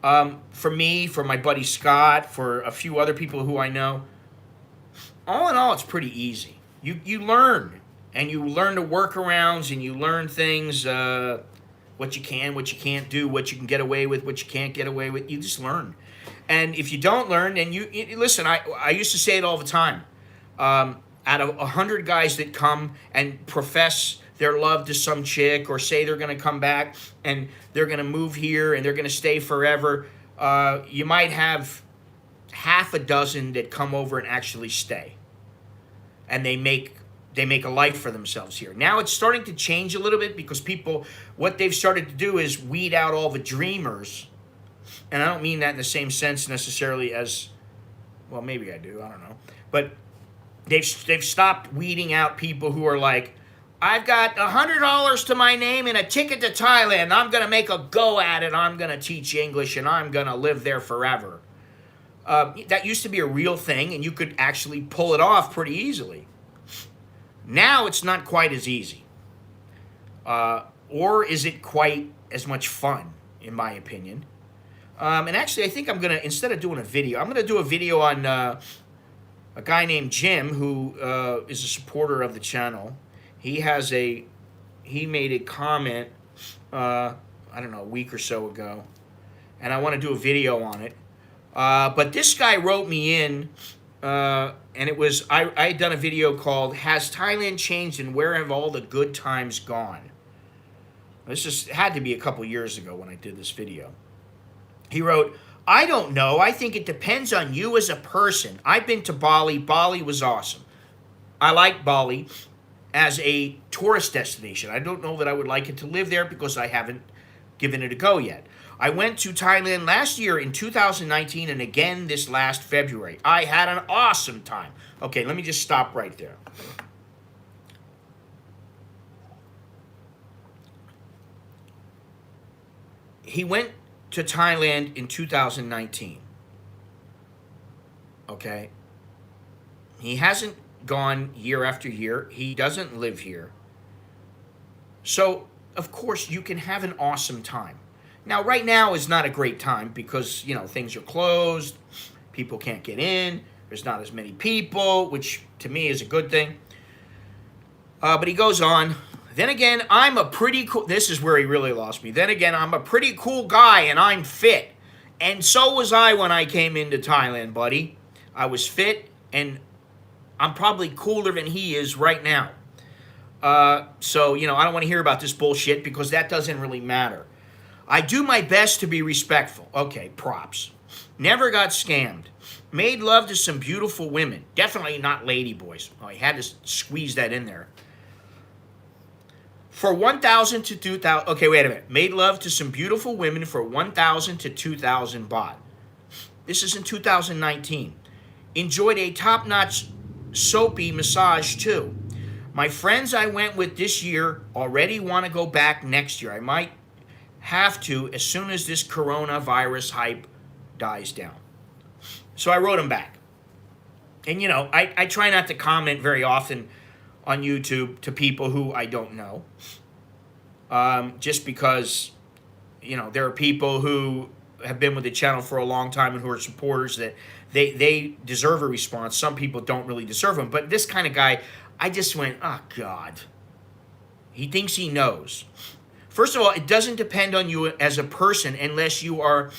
For me, for my buddy Scott, for a few other people who I know, all in all, it's pretty easy. You learn, and you learn the workarounds, and you learn things, what you can, what you can't do, what you can get away with, what you can't get away with. You just learn. And if you don't learn, then you listen, I used to say it all the time. Out of 100 guys that come and profess their love to some chick, or say they're going to come back and they're going to move here and they're going to stay forever, you might have half a dozen that come over and actually stay. And they make a life for themselves here. Now it's starting to change a little bit, because people, what they've started to do is weed out all the dreamers. And I don't mean that in the same sense necessarily as, well, maybe I do, I don't know. But they've stopped weeding out people who are like, I've got $100 to my name and a ticket to Thailand. I'm going to make a go at it. I'm going to teach English, and I'm going to live there forever. That used to be a real thing, and you could actually pull it off pretty easily. Now it's not quite as easy. Or is it quite as much fun, in my opinion? And actually, I think I'm going to, instead of doing a video, I'm going to do a video on a guy named Jim, who is a supporter of the channel. He made a comment, I don't know, a week or so ago, and I want to do a video on it. But this guy wrote me in, and it was, I had done a video called, Has Thailand Changed, and Where Have All the Good Times Gone? This had to be a couple years ago when I did this video. He wrote, I don't know. I think it depends on you as a person. I've been to Bali. Bali was awesome. I like Bali as a tourist destination. I don't know that I would like it to live there, because I haven't given it a go yet. I went to Thailand last year in 2019 and again this last February. I had an awesome time. Okay, let me just stop right there. He went to Thailand in 2019. Okay? He hasn't gone year after year. He doesn't live here. So, of course, you can have an awesome time. Now, right now is not a great time, because, you know, things are closed. People can't get in. There's not as many people, which to me is a good thing. But he goes on. Then again, I'm a pretty cool... This is where he really lost me. Then again, I'm a pretty cool guy, and I'm fit. And so was I when I came into Thailand, buddy. I was fit, and I'm probably cooler than he is right now. So, you know, I don't want to hear about this bullshit, because that doesn't really matter. I do my best to be respectful. Okay, props. Never got scammed. Made love to some beautiful women. Definitely not ladyboys. Oh, he had to squeeze that in there. For 1,000 to 2,000... Okay, wait a minute. Made love to some beautiful women for 1,000 to 2,000 baht. This is in 2019. Enjoyed a top-notch soapy massage, too. My friends I went with this year already want to go back next year. I might have to as soon as this coronavirus hype dies down. So I wrote him back. And, you know, I try not to comment very often on YouTube to people who I don't know. Just because, you know, there are people who have been with the channel for a long time and who are supporters that they deserve a response. Some people don't really deserve them. But this kind of guy, I just went, oh, God. He thinks he knows. First of all, it doesn't depend on you as a person unless you are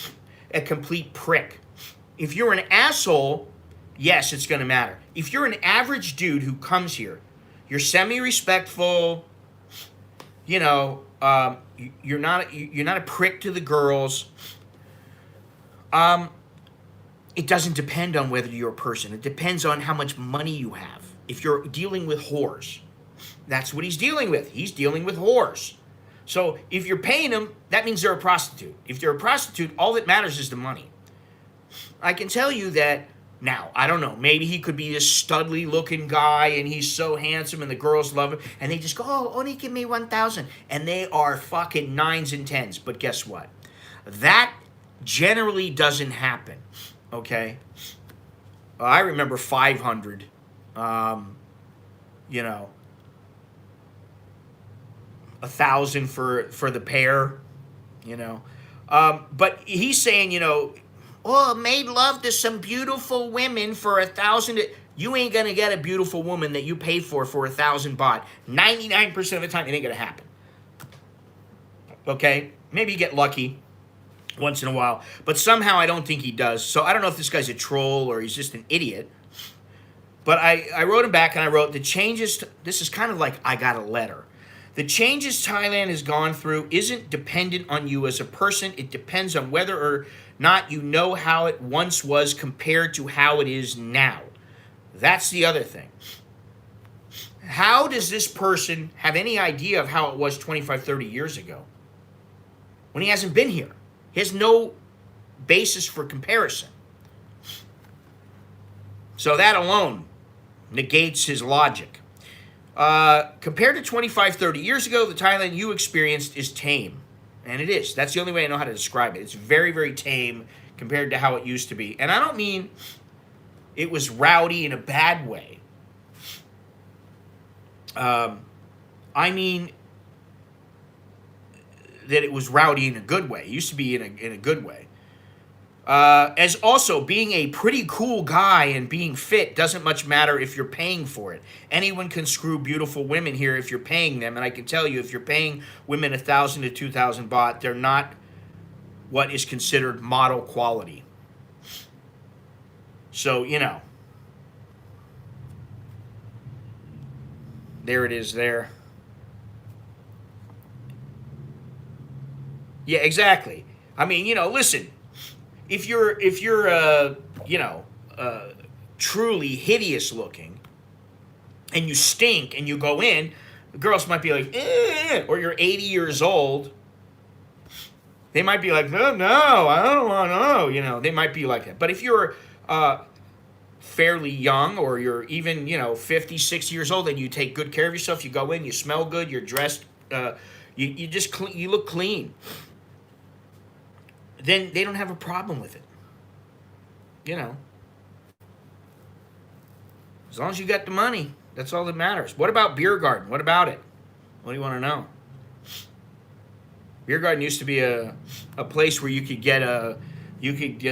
a complete prick. If you're an asshole yes, it's going to matter. If you're an average dude who comes here, you're semi-respectful, you know, you're not a prick to the girls. It doesn't depend on whether you're a person. It depends on how much money you have. If you're dealing with whores, that's what he's dealing with. He's dealing with whores. So if you're paying them, that means they're a prostitute. If they're a prostitute, all that matters is the money. I can tell you that now, I don't know, maybe he could be this studly looking guy and he's so handsome and the girls love him and they just go, oh, only give me 1,000. And they are fucking 9s and 10s. But guess what? That generally doesn't happen, okay? I remember 500, you know, 1,000 for the pair, you know. But he's saying, you know, oh, made love to some beautiful women for 1,000. You ain't gonna get a beautiful woman that you paid for 1,000 baht. 99% of the time, it ain't gonna happen. Okay, maybe you get lucky once in a while, but somehow I don't think he does. So I don't know if this guy's a troll or he's just an idiot. But I wrote him back and I wrote, the changes, this is kind of like I got a letter. The changes Thailand has gone through isn't dependent on you as a person. It depends on whether or not you know how it once was compared to how it is now. That's the other thing. How does this person have any idea of how it was 25, 30 years ago when he hasn't been here? He has no basis for comparison. So that alone negates his logic. Compared to 25, 30 years ago, the Thailand you experienced is tame. And it is. That's the only way I know how to describe it. It's very, very tame compared to how it used to be. And I don't mean it was rowdy in a bad way. I mean that it was rowdy in a good way. It used to be in a good way. As also being a pretty cool guy and being fit doesn't much matter if you're paying for it. Anyone can screw beautiful women here if you're paying them. And I can tell you, if you're paying women 1,000 to 2,000 baht, they're not what is considered model quality. So, you know, there it is there. Yeah, exactly. I mean, you know, listen. If you're you know, truly hideous looking, and you stink, and you go in, the girls might be like, or you're 80 years old, they might be like, no, I don't want to, you know, they might be like that. But if you're fairly young, or you're even, you know, 50, 60 years old, and you take good care of yourself, you go in, you smell good, you're dressed, you just you look clean, then they don't have a problem with it. You know. As long as you got the money, that's all that matters. What about beer garden? What about it? What do you want to know? Beer garden used to be a place where you could get you could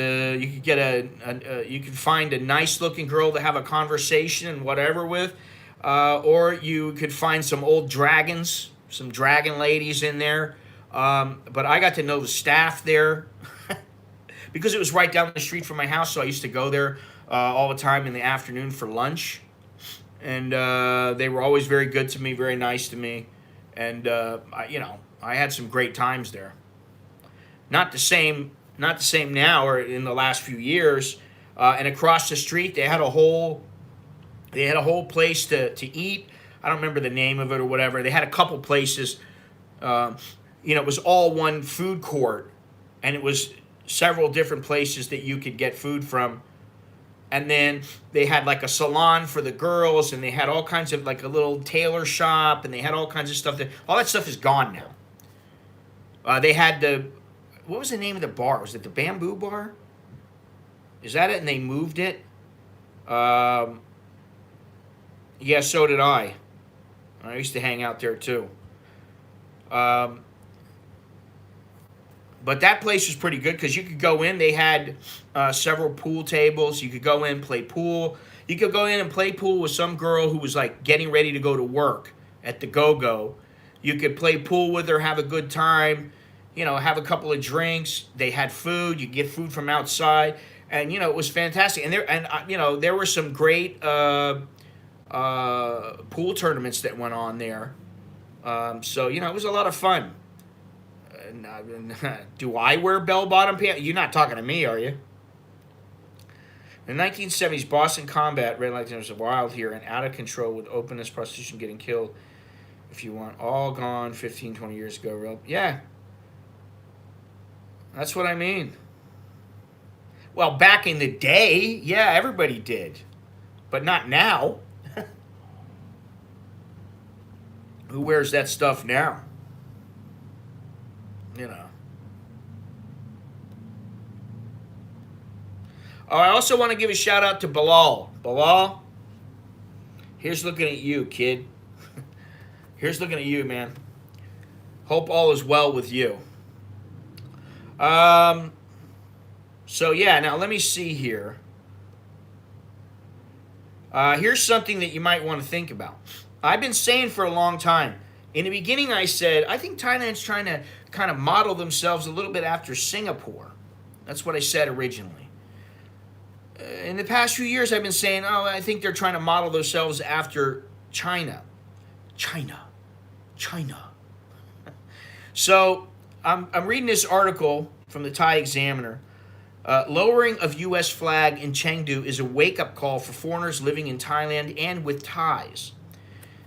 find a nice looking girl to have a conversation and whatever with, or you could find some old dragons, some dragon ladies in there. But I got to know the staff there because it was right down the street from my house. So I used to go there all the time in the afternoon for lunch. And they were always very good to me, very nice to me. And, you know, I had some great times there. Not the same now or in the last few years. And across the street, they had a whole place to eat. I don't remember the name of it or whatever. They had a couple places. You know, it was all one food court, and it was several different places that you could get food from. And then they had like a salon for the girls, and they had all kinds of like a little tailor shop, and they had all kinds of stuff. All that stuff is gone now. They had what was the name of the bar? Was it the Bamboo Bar? Is that it? And they moved it? Yeah, so did I. I used to hang out there too. But that place was pretty good because you could go in. They had several pool tables. You could go in, play pool. You could go in and play pool with some girl who was like getting ready to go to work at the Go-Go. You could play pool with her, have a good time, you know, have a couple of drinks. They had food. You get food from outside. And it was fantastic. And there were some great pool tournaments that went on there. So it was a lot of fun. Do I wear bell-bottom pants? You're not talking to me, are you? In the 1970s, Boston combat red light was wild here and out of control with openness, prostitution, getting killed. If you want, all gone 15, 20 years ago. Yeah. That's what I mean. Well, back in the day, yeah, everybody did. But not now. Who wears that stuff now? Oh, I also want to give a shout out to Bilal. Bilal, here's looking at you, kid. Here's looking at you, man. Hope all is well with you. So yeah, now let me see here. Here's something that you might want to think about. I've been saying for a long time. In the beginning, I said, I think Thailand's trying to kind of model themselves a little bit after Singapore. That's what I said originally. In the past few years, I've been saying, I think they're trying to model themselves after China. China. So I'm reading this article from the Thai Examiner. Lowering of U.S. flag in Chengdu is a wake-up call for foreigners living in Thailand and with Thais.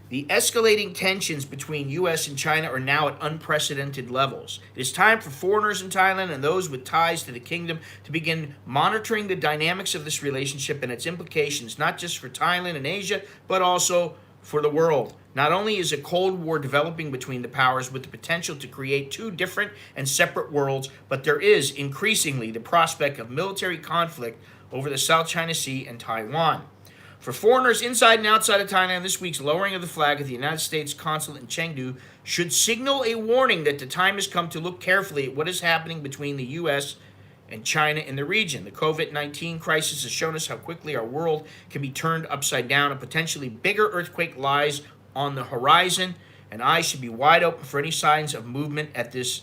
The escalating tensions between U.S. and China are now at unprecedented levels. It is time for foreigners in Thailand and those with ties to the kingdom to begin monitoring the dynamics of this relationship and its implications, not just for Thailand and Asia, but also for the world. Not only is a Cold War developing between the powers with the potential to create two different and separate worlds, but there is increasingly the prospect of military conflict over the South China Sea and Taiwan. For foreigners inside and outside of Thailand, this week's lowering of the flag at the United States consulate in Chengdu should signal a warning that the time has come to look carefully at what is happening between the U.S. and China in the region. The COVID-19 crisis has shown us how quickly our world can be turned upside down. A potentially bigger earthquake lies on the horizon, and eyes should be wide open for any signs of movement at this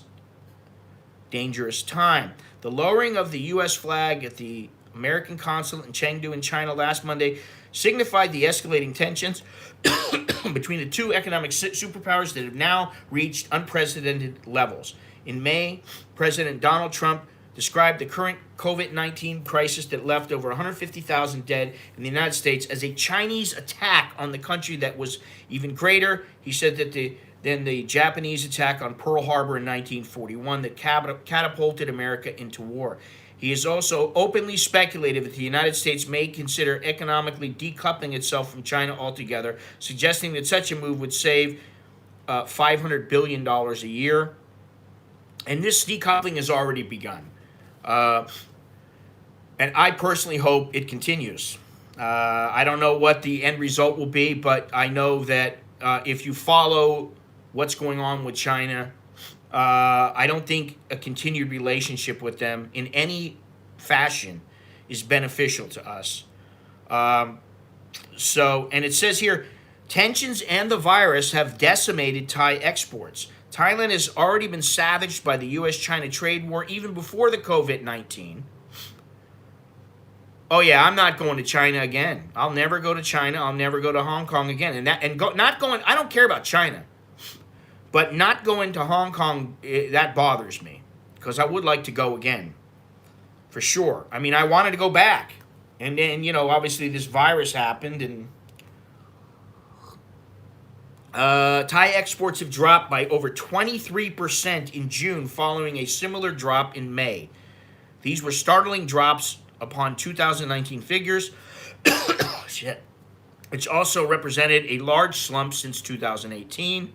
dangerous time. The lowering of the U.S. flag at the American consulate in Chengdu in China last Monday signified the escalating tensions between the two economic superpowers that have now reached unprecedented levels. In May, President Donald Trump described the current COVID-19 crisis that left over 150,000 dead in the United States as a Chinese attack on the country that was even greater. He said that than the Japanese attack on Pearl Harbor in 1941 that catapulted America into war. He has also openly speculated that the United States may consider economically decoupling itself from China altogether, suggesting that such a move would save $500 billion a year. And this decoupling has already begun. And I personally hope it continues. I don't know what the end result will be, but I know that if you follow what's going on with China, I don't think a continued relationship with them in any fashion is beneficial to us. And it says here, tensions and the virus have decimated Thai exports. Thailand has already been savaged by the U.S.-China trade war even before the COVID-19. Oh yeah, I'm not going to China again. I'll never go to China. I'll never go to Hong Kong again. I don't care about China. But not going to Hong Kong, that bothers me. Because I would like to go again. For sure. I mean, I wanted to go back. And then, obviously this virus happened. And Thai exports have dropped by over 23% in June following a similar drop in May. These were startling drops upon 2019 figures. Shit. Which also represented a large slump since 2018.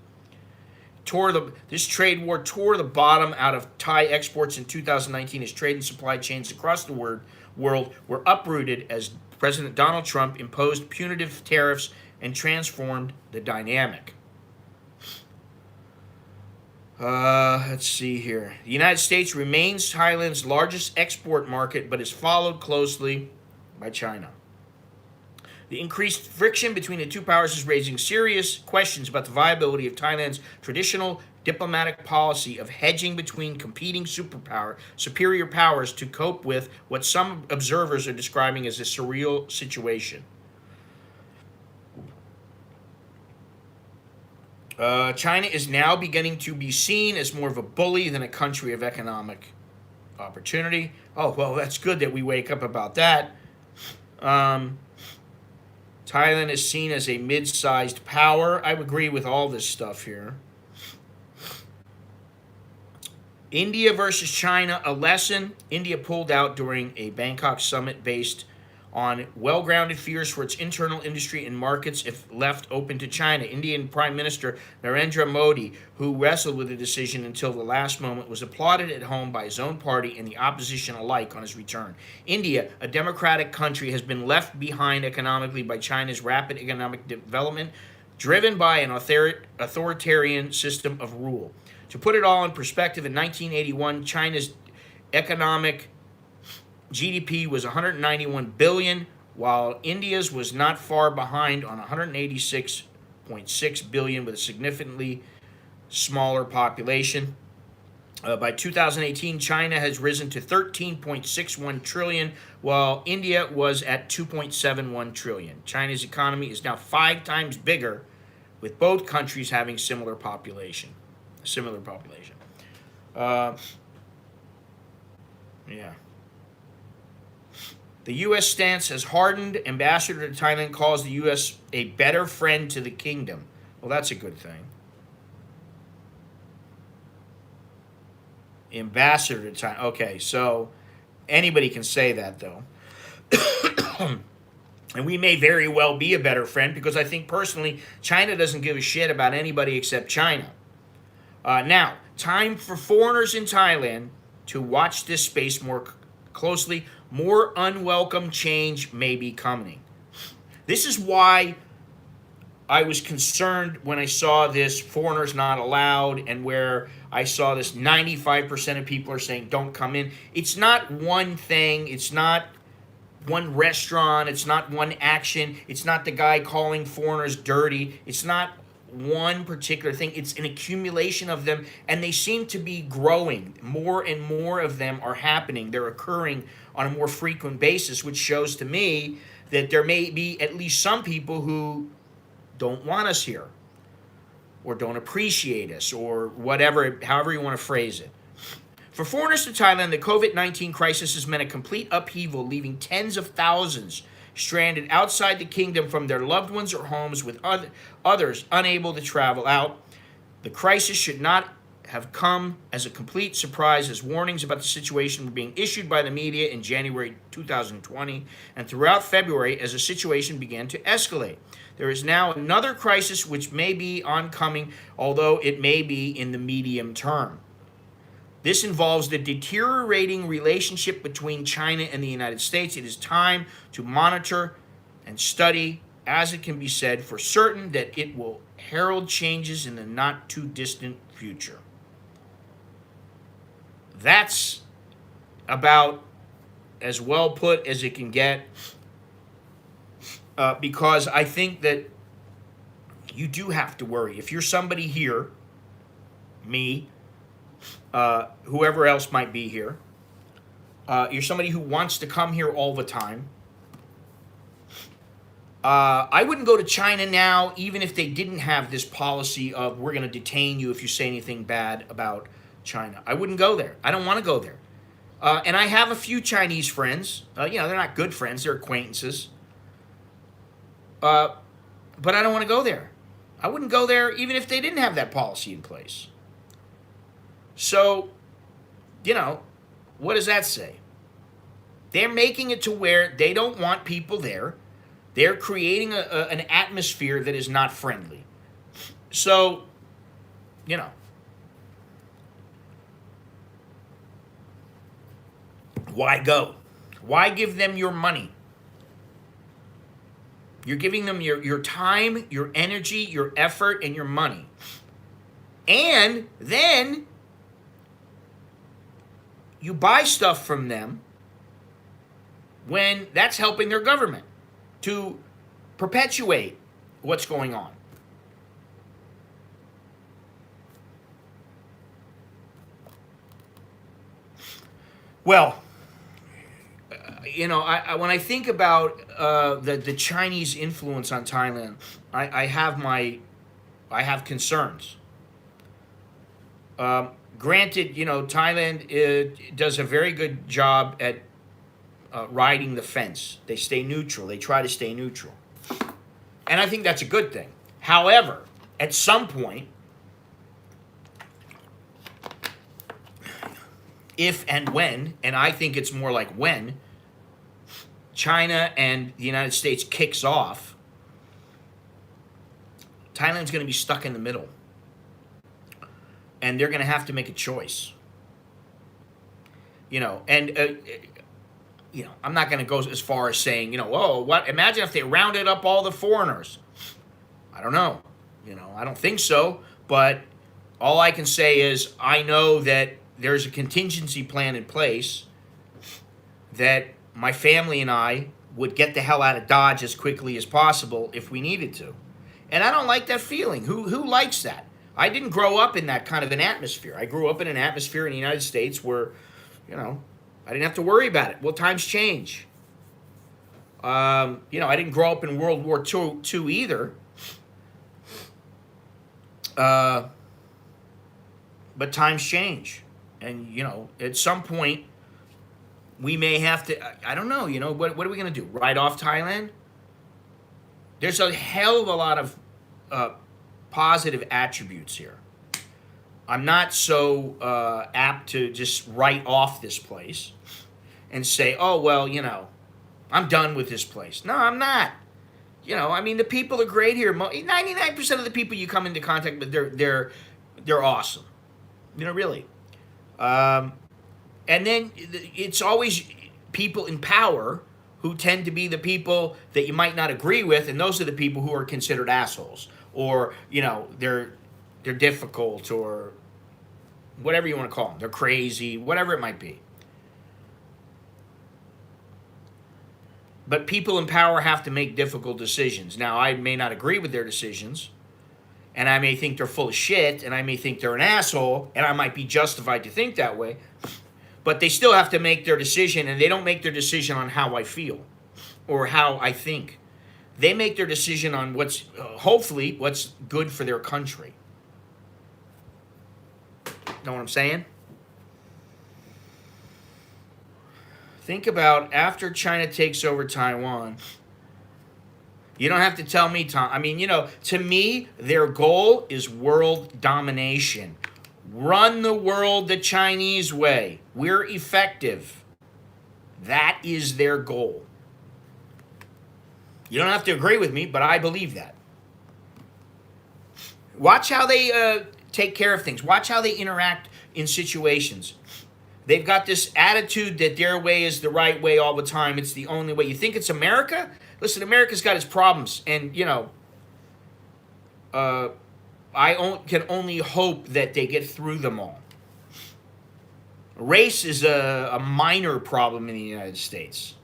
This trade war tore the bottom out of Thai exports in 2019 as trade and supply chains across the world were uprooted as President Donald Trump imposed punitive tariffs and transformed the dynamic. Let's see here. The United States remains Thailand's largest export market, but is followed closely by China. The increased friction between the two powers is raising serious questions about the viability of Thailand's traditional diplomatic policy of hedging between competing superior powers to cope with what some observers are describing as a surreal situation. China is now beginning to be seen as more of a bully than a country of economic opportunity. Oh, well, that's good that we wake up about that. Thailand is seen as a mid-sized power. I would agree with all this stuff here. India versus China, a lesson. India pulled out during a Bangkok summit based on well-grounded fears for its internal industry and markets if left open to China. Indian Prime Minister Narendra Modi, who wrestled with the decision until the last moment, was applauded at home by his own party and the opposition alike on his return. India, a democratic country, has been left behind economically by China's rapid economic development, driven by an authoritarian system of rule. To put it all in perspective, in 1981, China's economic GDP was 191 billion, while India's was not far behind on 186.6 billion with a significantly smaller population. By 2018, China has risen to 13.61 trillion, while India was at 2.71 trillion. China's economy is now 5 times bigger, with both countries having similar population. Yeah. The U.S. stance has hardened. Ambassador to Thailand calls the U.S. a better friend to the kingdom. Well, that's a good thing. Ambassador to Thailand. Okay, so anybody can say that, though. And we may very well be a better friend because I think personally China doesn't give a shit about anybody except China. Now, time for foreigners in Thailand to watch this space more closely. More unwelcome change may be coming. This is why I was concerned when I saw this foreigners not allowed, and where I saw this 95% of people are saying don't come in. It's not one thing. It's not one restaurant. It's not one action. It's not the guy calling foreigners dirty. It's not one particular thing. It's an accumulation of them, and they seem to be growing. More and more of them are happening. They're occurring on a more frequent basis, which shows to me that there may be at least some people who don't want us here, or don't appreciate us, or whatever, however you want to phrase it. For foreigners to Thailand, the COVID-19 crisis has meant a complete upheaval, leaving tens of thousands stranded outside the kingdom from their loved ones or homes, with others unable to travel out. The crisis should not have come as a complete surprise, as warnings about the situation were being issued by the media in January 2020 and throughout February as the situation began to escalate. There is now another crisis which may be oncoming, although it may be in the medium term. This involves the deteriorating relationship between China and the United States. It is time to monitor and study, as it can be said for certain that it will herald changes in the not too distant future. That's about as well put as it can get, because I think that you do have to worry. If you're somebody here, me, whoever else might be here, you're somebody who wants to come here all the time, I wouldn't go to China now, even if they didn't have this policy of we're going to detain you if you say anything bad about China. I wouldn't go there. I don't want to go there. And I have a few Chinese friends. They're not good friends. They're acquaintances. But I don't want to go there. I wouldn't go there even if they didn't have that policy in place. So, what does that say? They're making it to where they don't want people there. They're creating an atmosphere that is not friendly. So, why go? Why give them your money? You're giving them your time, your energy, your effort, and your money. And then you buy stuff from them when that's helping their government to perpetuate what's going on. Well, when I think about the Chinese influence on Thailand, I have concerns. Granted, Thailand does a very good job at riding the fence. They stay neutral. They try to stay neutral, and I think that's a good thing. However, at some point, if and when, and I think it's more like when, China and the United States kicks off, Thailand's going to be stuck in the middle. And they're going to have to make a choice. I'm not going to go as far as saying, imagine if they rounded up all the foreigners. I don't know. I don't think so. But all I can say is I know that there's a contingency plan in place that my family and I would get the hell out of Dodge as quickly as possible if we needed to. And I don't like that feeling. Who likes that? I didn't grow up in that kind of an atmosphere. I grew up in an atmosphere in the United States where, I didn't have to worry about it. Well, times change. I didn't grow up in World War II either. But times change. And, at some point, we may have to, I don't know, what are we going to do? Write off Thailand? There's a hell of a lot of positive attributes here. I'm not so apt to just write off this place and say, oh, well, I'm done with this place. No, I'm not. The people are great here. 99% of the people you come into contact with, they're awesome. Really. And then it's always people in power who tend to be the people that you might not agree with, and those are the people who are considered assholes, or they're difficult, or whatever you want to call them. They're crazy, whatever it might be. But people in power have to make difficult decisions. Now, I may not agree with their decisions, and I may think they're full of shit, and I may think they're an asshole, and I might be justified to think that way. But they still have to make their decision, and they don't make their decision on how I feel or how I think. They make their decision on hopefully, what's good for their country. Know what I'm saying? Think about after China takes over Taiwan. You don't have to tell me, Tom. To me, their goal is world domination. Run the world the Chinese way. We're effective. That is their goal. You don't have to agree with me, but I believe that. Watch how they take care of things. Watch how they interact in situations. They've got this attitude that their way is the right way all the time. It's the only way. You think it's America? Listen, America's got its problems. And, can only hope that they get through them all. Race is a minor problem in the United States.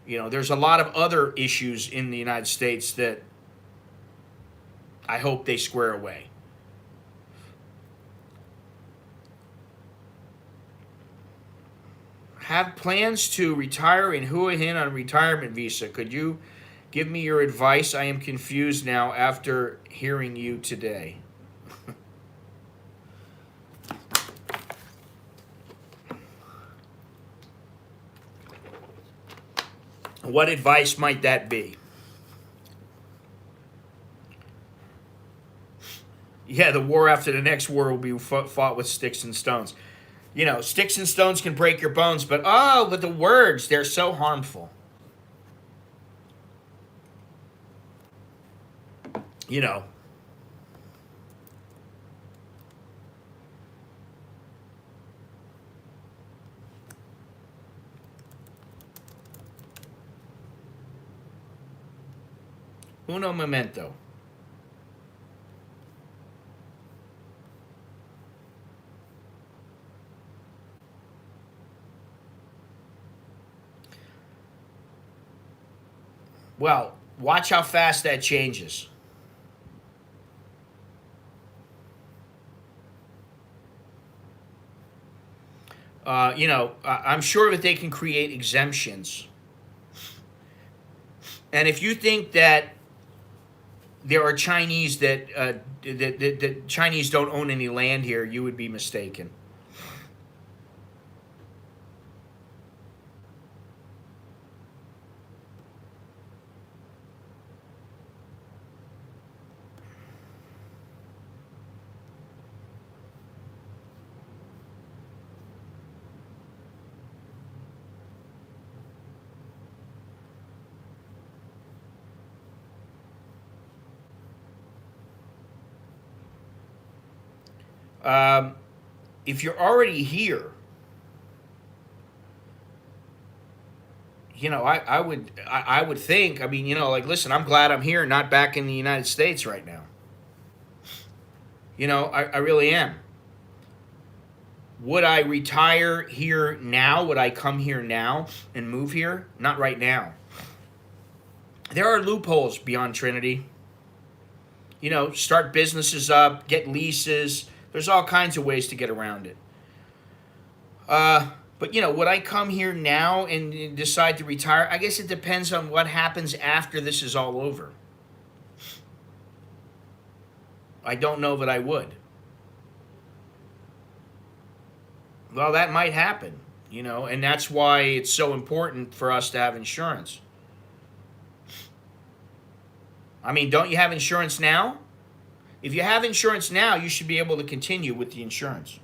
There's a lot of other issues in the United States that I hope they square away. Have plans to retire in Hua Hin on retirement visa. Could you give me your advice? I am confused now after hearing you today. What advice might that be? Yeah, the war after the next war will be fought with sticks and stones. Sticks and stones can break your bones, but the words, they're so harmful. Uno momento. Well, watch how fast that changes. I'm sure that they can create exemptions. And if you think that there are Chinese that Chinese don't own any land here, you would be mistaken. Um, if you're already here, I would think. I mean, like, listen, I'm glad I'm here, not back in the United States right now. I really am. Would I retire here now? Would I come here now and move here? Not right now. There are loopholes beyond Trinity. Start businesses up, get leases. There's all kinds of ways to get around it. But would I come here now and decide to retire? I guess it depends on what happens after this is all over. I don't know that I would. Well, that might happen, and that's why it's so important for us to have insurance. I mean, don't you have insurance now? If you have insurance now, you should be able to continue with the insurance.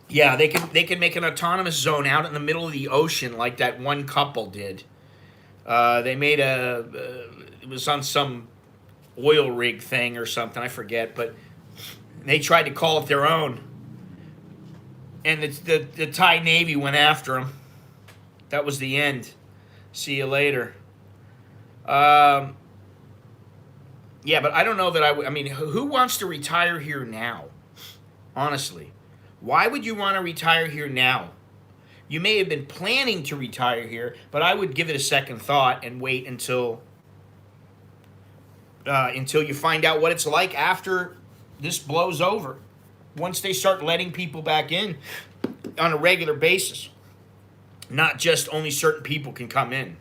Yeah, they can make an autonomous zone out in the middle of the ocean like that one couple did. They made it was on some oil rig thing or something, I forget, but they tried to call it their own. And the Thai Navy went after them. That was the end. See you later. Yeah, but I don't know that I mean, who wants to retire here now? Honestly. Why would you want to retire here now? You may have been planning to retire here, but I would give it a second thought and wait until you find out what it's like after this blows over. Once they start letting people back in on a regular basis, not just only certain people can come in.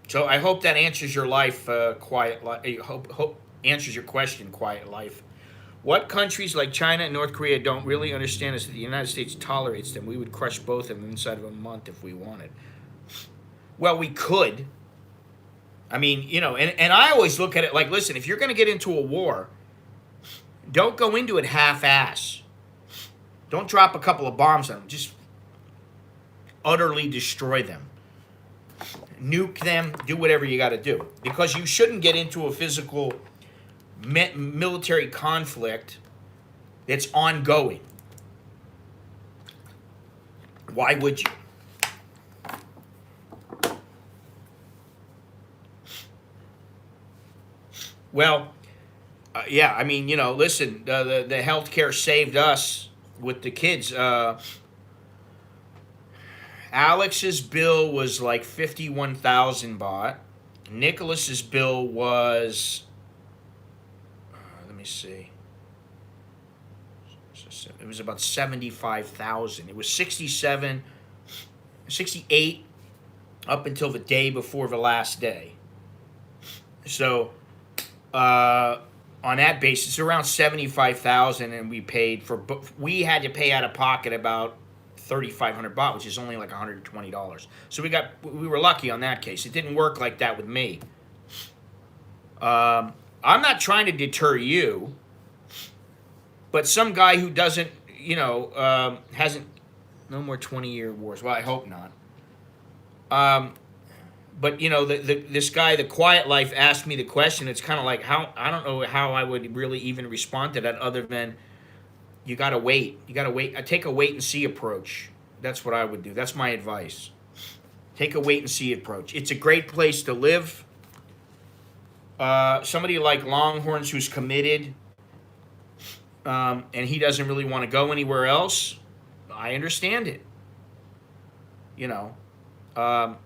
So I hope that answers your life, quiet life. Hope answers your question, quiet life. What countries like China and North Korea don't really understand is that the United States tolerates them. We would crush both of them inside of a month if we wanted. Well, we could. I mean, and I always look at it like, listen, if you're going to get into a war, don't go into it half-ass. Don't drop a couple of bombs on them. Just utterly destroy them. Nuke them. Do whatever you got to do. Because you shouldn't get into a physical military conflict that's ongoing. Why would you? Well, yeah, I mean, listen, the healthcare saved us with the kids. Alex's bill was like 51,000 baht. Nicholas's bill was, let me see. It was about 75,000. It was 68 up until the day before the last day. So, on that basis, around 75,000, and we had to pay out of pocket about 3,500 baht, which is only like $120. So we were lucky on that case. It didn't work like that with me. I'm not trying to deter you, but some guy who doesn't, hasn't, no more 20-year wars. Well, I hope not. But this guy, the Quiet Life, asked me the question. It's kind of like I don't know how I would really even respond to that other than you gotta wait. You gotta wait. I take a wait and see approach. That's what I would do. That's my advice. Take a wait and see approach. It's a great place to live. Somebody like Longhorns who's committed, and he doesn't really want to go anywhere else, I understand it. You know, um,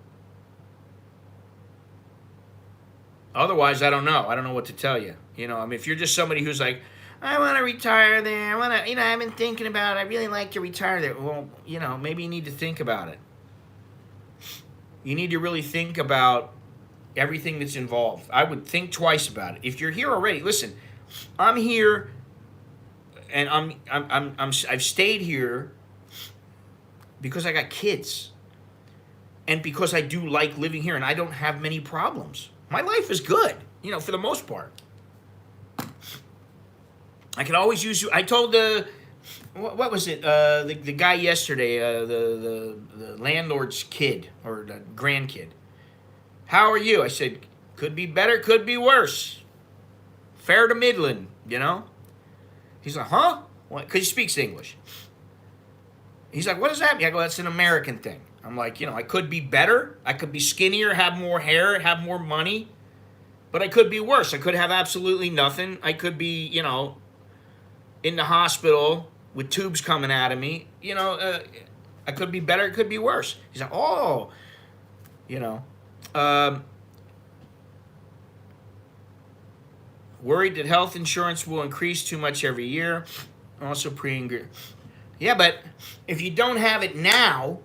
otherwise, I don't know. I don't know what to tell you. You know, I mean, if you're just somebody who's like, I want to retire there. I want to, I've been thinking about it. I really like to retire there. Well, maybe you need to think about it. You need to really think about everything that's involved. I would think twice about it. If you're here already, listen, I'm here, and I've stayed here because I got kids, and because I do like living here, and I don't have many problems. My life is good, for the most part. I could always use you. I told what was it? The guy yesterday, the landlord's kid or the grandkid. How are you? I said, could be better, could be worse. Fair to middling, He's like, huh? Because he speaks English. He's like, what does that mean? I go, that's an American thing. I'm like, I could be better. I could be skinnier, have more hair, have more money. But I could be worse. I could have absolutely nothing. I could be, in the hospital with tubes coming out of me. I could be better. It could be worse. He's like, oh, worried that health insurance will increase too much every year. Also yeah, but if you don't have it now,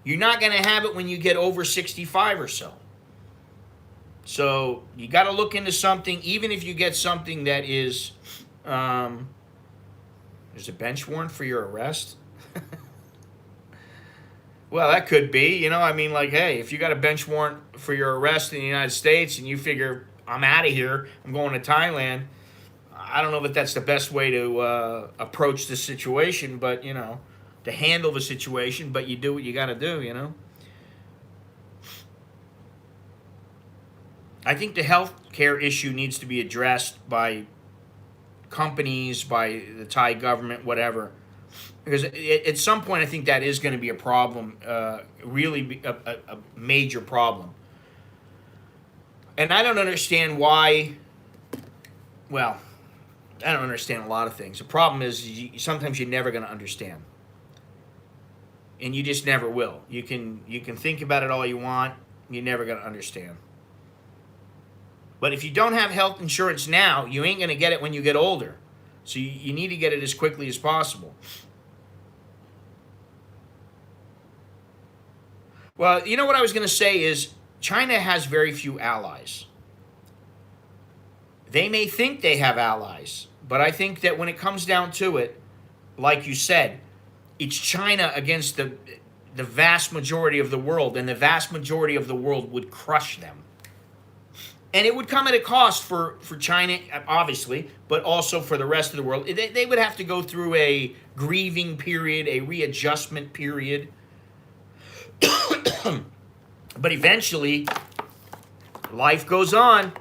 you're not going to have it when you get over 65 or so. So you got to look into something, even if you get something that is, there's a bench warrant for your arrest. Well, that could be, hey, if you got a bench warrant for your arrest in the United States and you figure, I'm out of here, I'm going to Thailand, I don't know if that's the best way to approach the situation, but, to handle the situation, but you do what you got to do, I think the healthcare issue needs to be addressed by companies, by the Thai government, whatever. Because at some point, I think that is going to be a problem, really a major problem. And I don't understand why, well, I don't understand a lot of things. The problem is sometimes you're never going to understand. And you just never will. You can think about it all you want, you're never going to understand. But if you don't have health insurance now, you ain't going to get it when you get older. So you need to get it as quickly as possible. Well, what I was going to say is China has very few allies. They may think they have allies, but I think that when it comes down to it, like you said, it's China against the vast majority of the world, and the vast majority of the world would crush them. And it would come at a cost for China, obviously, but also for the rest of the world. They would have to go through a grieving period, a readjustment period. But eventually, life goes on.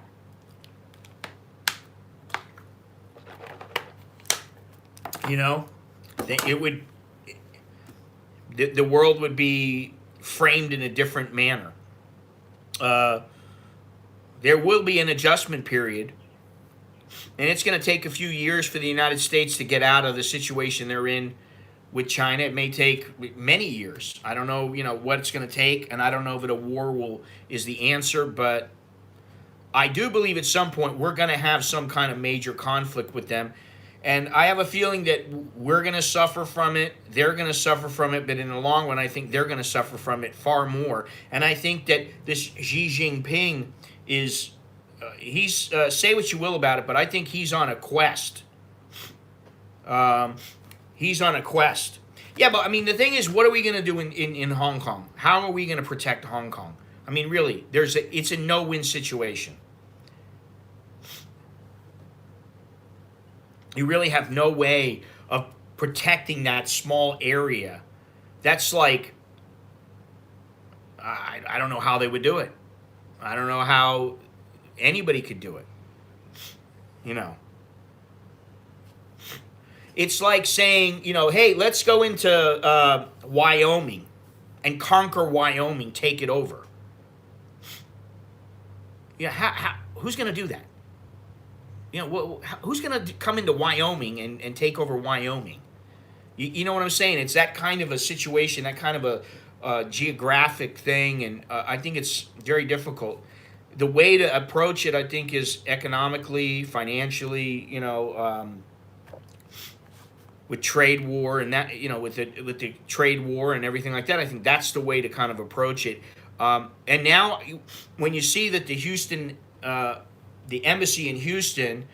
It would, the world would be framed in a different manner. There will be an adjustment period, and it's going to take a few years for the United States to get out of the situation they're in with China. It may take many years. I don't know, what it's going to take, and I don't know if a war is the answer, but I do believe at some point we're going to have some kind of major conflict with them. And I have a feeling that we're going to suffer from it. They're going to suffer from it. But in the long run, I think they're going to suffer from it far more. And I think that this Xi Jinping is, he's, say what you will about it, but I think he's on a quest. He's on a quest. Yeah, but the thing is, what are we going to do in Hong Kong? How are we going to protect Hong Kong? Really, it's a no-win situation. You really have no way of protecting that small area. That's like, I don't know how they would do it. I don't know how anybody could do it. It's like saying, hey, let's go into Wyoming and conquer Wyoming, take it over. Who's going to do that? You know, who's going to come into Wyoming and take over Wyoming? You know what I'm saying? It's that kind of a situation, that kind of a geographic thing, and I think it's very difficult. The way to approach it, I think, is economically, financially, with trade war and that, with the trade war and everything like that. I think that's the way to kind of approach it. And now, when you see that the embassy in Houston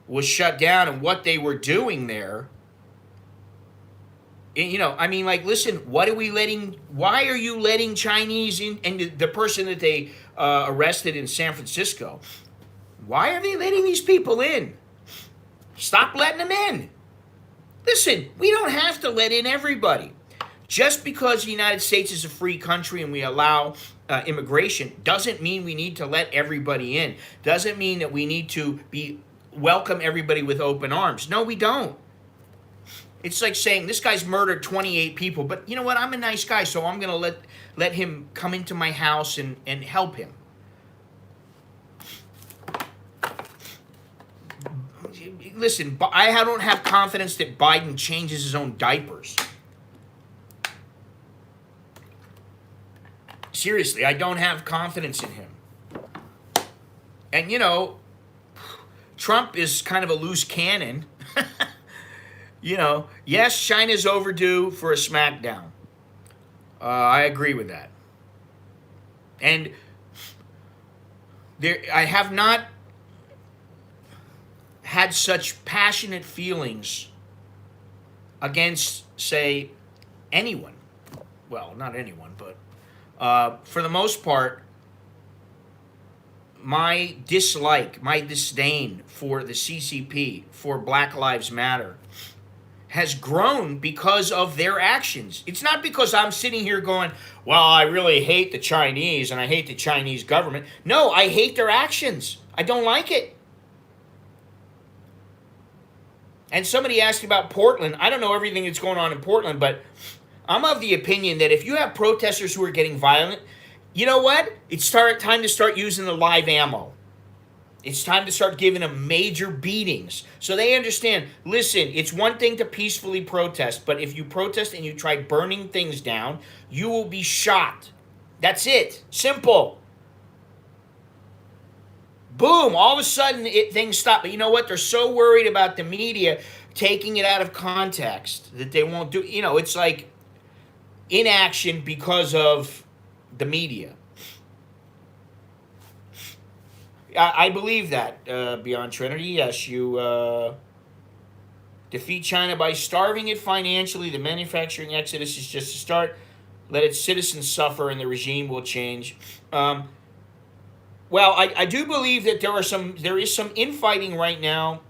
was shut down and what they were doing there, I mean, like, listen, why are you letting Chinese in? And the person that they arrested in San Francisco, why are they letting these people in? Stop letting them in. Listen, we don't have to let in everybody. Just because the United States is a free country and we allow immigration doesn't mean we need to let everybody in. Doesn't mean that we need to welcome everybody with open arms. No, we don't. It's like saying, this guy's murdered 28 people, but you know what? I'm a nice guy, so I'm going to let him come into my house and help him. Listen, I don't have confidence that Biden changes his own diapers. Seriously, I don't have confidence in him. And, Trump is kind of a loose cannon. Yes, China's overdue for a smackdown. I agree with that. And I have not had such passionate feelings against, say, anyone. Well, not anyone, but for the most part, my dislike, my disdain for the CCP, for Black Lives Matter, has grown because of their actions. It's not because I'm sitting here going, well, I really hate the Chinese and I hate the Chinese government. No, I hate their actions. I don't like it. And somebody asked about Portland. I don't know everything that's going on in Portland, but I'm of the opinion that if you have protesters who are getting violent, you know what? It's time to start using the live ammo. It's time to start giving them major beatings so they understand, listen, it's one thing to peacefully protest, but if you protest and you try burning things down, you will be shot. That's it. Simple. Boom. All of a sudden, things stop. But you know what? They're so worried about the media taking it out of context that they won't do. It's like inaction because of the media. I believe that, Beyond Trinity. Yes, you defeat China by starving it financially. The manufacturing exodus is just a start. Let its citizens suffer and the regime will change. Well, I do believe that there is some infighting right now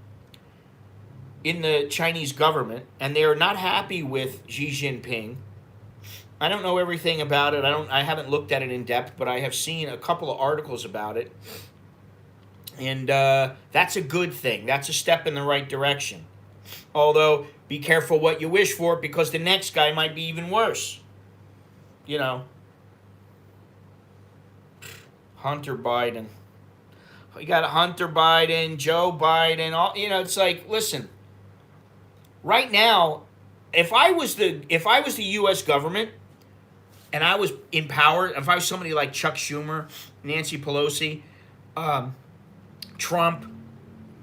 in the Chinese government, and they are not happy with Xi Jinping. I don't know everything about it. I haven't looked at it in depth, but I have seen a couple of articles about it. And that's a good thing. That's a step in the right direction. Although, be careful what you wish for, because the next guy might be even worse. Hunter Biden. You got Hunter Biden, Joe Biden, it's like, listen. Right now, if I was the US government and I was in power, if I was somebody like Chuck Schumer, Nancy Pelosi, Trump,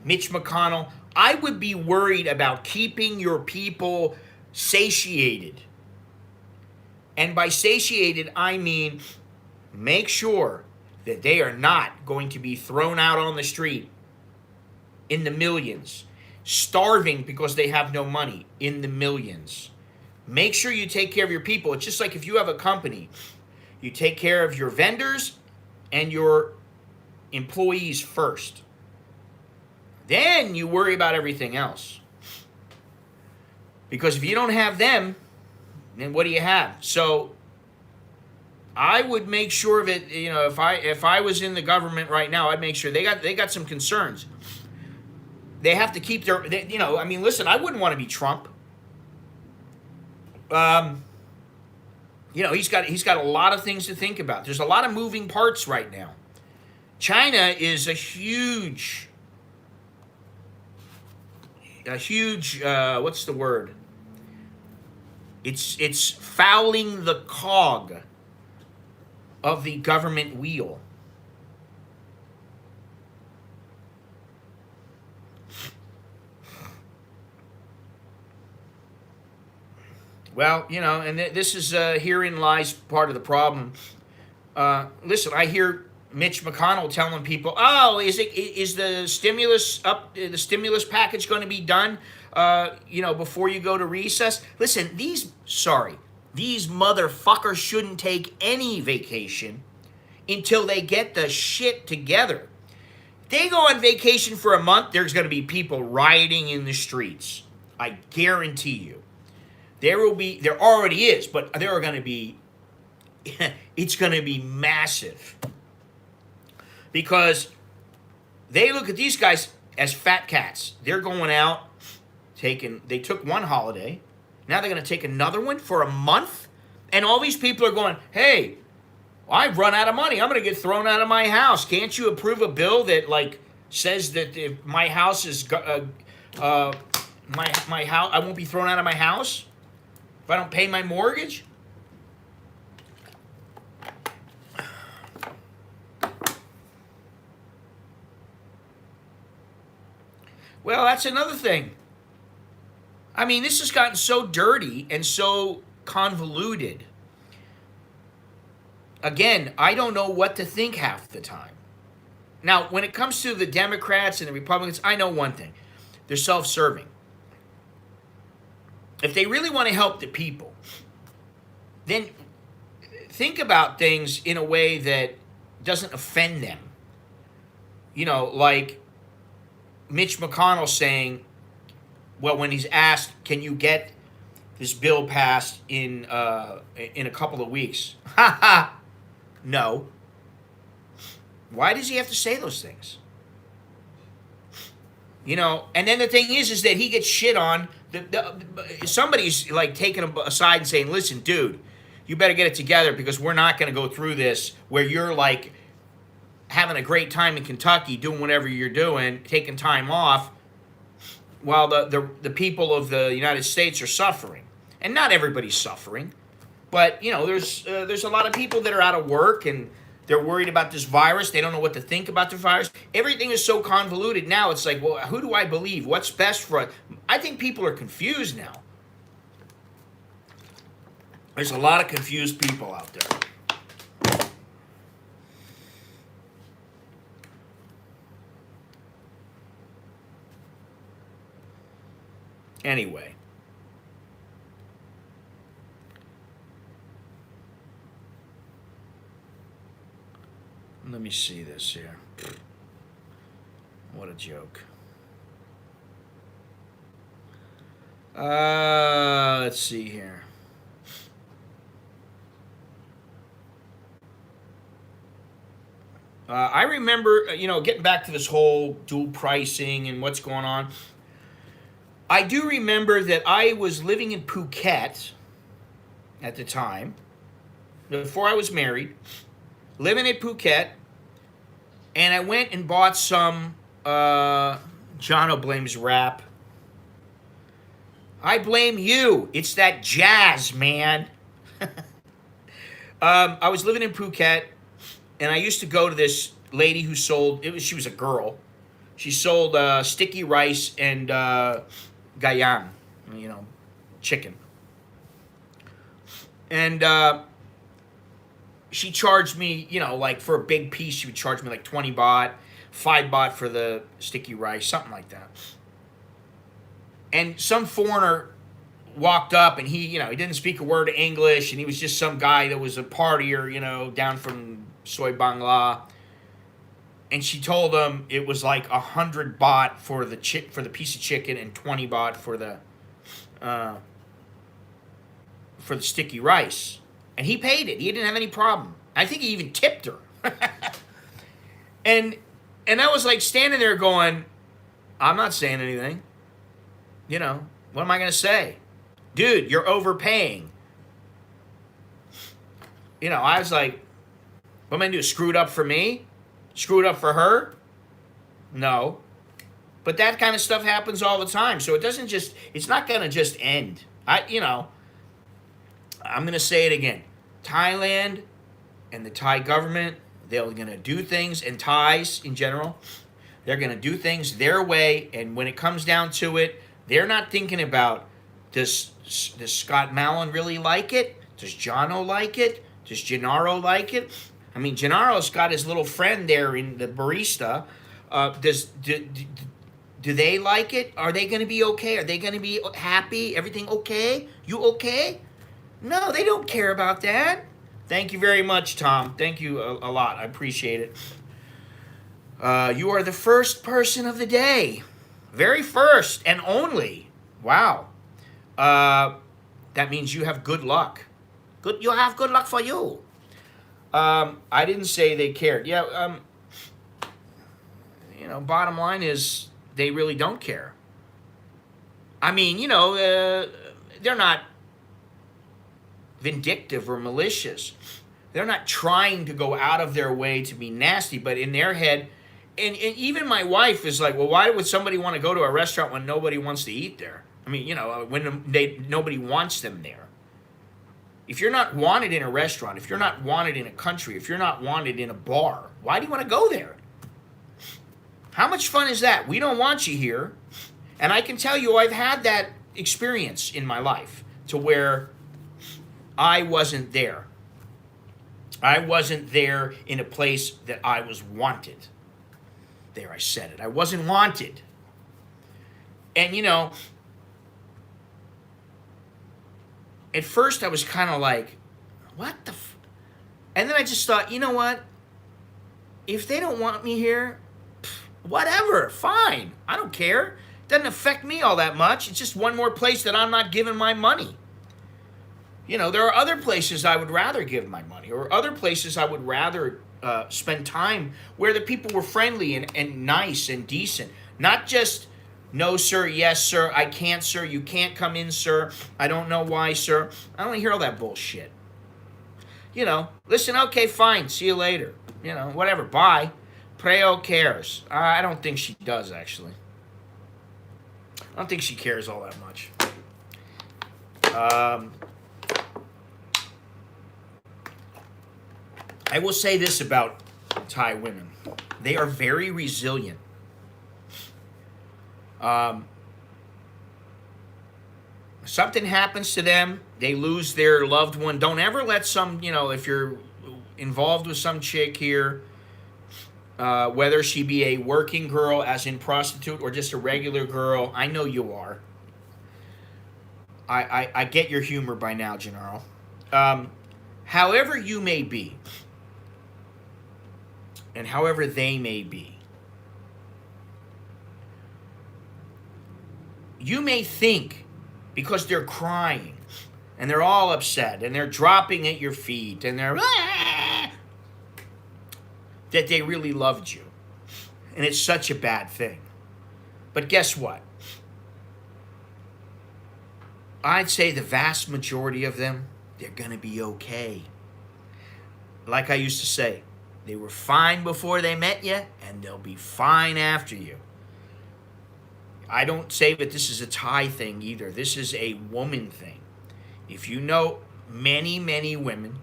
Mitch McConnell, I would be worried about keeping your people satiated. And by satiated, I mean make sure that they are not going to be thrown out on the street in the millions, starving because they have no money in the millions. Make sure you take care of your people. It's just like if you have a company, you take care of your vendors and your employees first. Then you worry about everything else. Because if you don't have them, then what do you have? So I would make sure that, if I was in the government right now, I'd make sure they got some concerns. They have to keep listen, I wouldn't want to be Trump. He's got a lot of things to think about. There's a lot of moving parts right now. China is a huge a huge what's the word? It's fouling the cog of the government wheel. Well, you know, and this is herein lies part of the problem. Listen, I hear Mitch McConnell telling people, "Oh, is the stimulus up? The stimulus package going to be done? You know, before you go to recess." Listen, these motherfuckers shouldn't take any vacation until they get the shit together. They go on vacation for a month, there's going to be people rioting in the streets. I guarantee you. There already is, but there are going to be, it's going to be massive. Because they look at these guys as fat cats. They're going out, they took one holiday, now they're going to take another one for a month, and all these people are going, hey, I've run out of money. I'm going to get thrown out of my house. Can't you approve a bill that like says that if my house is my house, I won't be thrown out of my house if I don't pay my mortgage? Well, that's another thing. I mean, this has gotten so dirty and so convoluted. Again, I don't know what to think half the time. Now, when it comes to the Democrats and the Republicans, I know one thing. They're self-serving. If they really want to help the people, then think about things in a way that doesn't offend them. You know, like Mitch McConnell saying, well, when he's asked, can you get this bill passed in a couple of weeks? Ha ha! No. Why does he have to say those things? You know, and then the thing is that he gets shit on. Somebody's like taking him aside and saying, listen, dude, you better get it together because we're not going to go through this where you're like having a great time in Kentucky doing whatever you're doing, taking time off, while the people of the United States are suffering. And not everybody's suffering. But, you know, there's a lot of people that are out of work and they're worried about this virus. They don't know what to think about the virus. Everything is so convoluted now. It's like, well, who do I believe? What's best for us? I think people are confused now. There's a lot of confused people out there. Anyway. Let me see this here. What a joke. Let's see here. I remember, you know, getting back to this whole dual pricing and what's going on. I do remember that I was living in Phuket at the time, before I was married, living in Phuket, and I went and bought some Jono blames rap. I blame you. It's that jazz, man. I was living in Phuket, and I used to go to this lady who sold, she was a girl. She sold sticky rice and gayam, you know, chicken. And she charged me, you know, like for a big piece, she would charge me like 20 baht, 5 baht for the sticky rice, something like that. And some foreigner walked up and he, you know, he didn't speak a word of English and he was just some guy that was a partier, you know, down from Soy Bangla. And she told him it was like 100 baht for the piece of chicken and 20 baht for the sticky rice. And he paid it. He didn't have any problem. I think he even tipped her. and I was like standing there going, I'm not saying anything. You know, what am I going to say? Dude, you're overpaying. You know, I was like, what am I going to do? Screw it up for me? Screw it up for her? No. But that kind of stuff happens all the time. So it doesn't just, it's not going to just end. I'm going to say it again. Thailand and the Thai government, they're going to do things, and Thais in general, they're going to do things their way. And when it comes down to it, they're not thinking about, does Scott Mallon really like it? Does Jono like it? Does Gennaro like it? I mean, Gennaro's got his little friend there in the barista. Do they like it? Are they going to be okay? Are they going to be happy? Everything okay? You okay? No, they don't care about that. Thank you very much, Tom. Thank you a lot. I appreciate it. You are the first person of the day. Very first and only. Wow. That means you have good luck. You have good luck for you. I didn't say they cared. Yeah, bottom line is they really don't care. I mean, they're not vindictive or malicious. They're not trying to go out of their way to be nasty, but in their head, and even my wife is like, well, why would somebody want to go to a restaurant when nobody wants to eat there? I mean, when nobody wants them there. If you're not wanted in a restaurant, if you're not wanted in a country, if you're not wanted in a bar, why do you want to go there? How much fun is that? We don't want you here. And I can tell you, I've had that experience in my life to where I wasn't there. I wasn't there in a place that I was wanted. There, I said it. I wasn't wanted. And, at first I was kind of like, what the and then I just thought, you know what? If they don't want me here, whatever, fine. I don't care. It doesn't affect me all that much. It's just one more place that I'm not giving my money. There are other places I would rather give my money, or other places I would rather spend time where the people were friendly and nice and decent. Not just, no, sir, yes, sir, I can't, sir, you can't come in, sir, I don't know why, sir. I don't want to hear all that bullshit. Listen, okay, fine, see you later. Whatever, bye. Preo cares. I don't think she does, actually. I don't think she cares all that much. I will say this about Thai women. They are very resilient. Something happens to them, they lose their loved one. Don't ever let if you're involved with some chick here, whether she be a working girl, as in prostitute, or just a regular girl, I know you are. I get your humor by now, Gennaro. However you may be, and however they may be, you may think, because they're crying, and they're all upset, and they're dropping at your feet, and they're that they really loved you. And it's such a bad thing. But guess what? I'd say the vast majority of them, they're going to be okay. Like I used to say, they were fine before they met you, and they'll be fine after you. I don't say that this is a Thai thing either. This is a woman thing. If you know many, many women,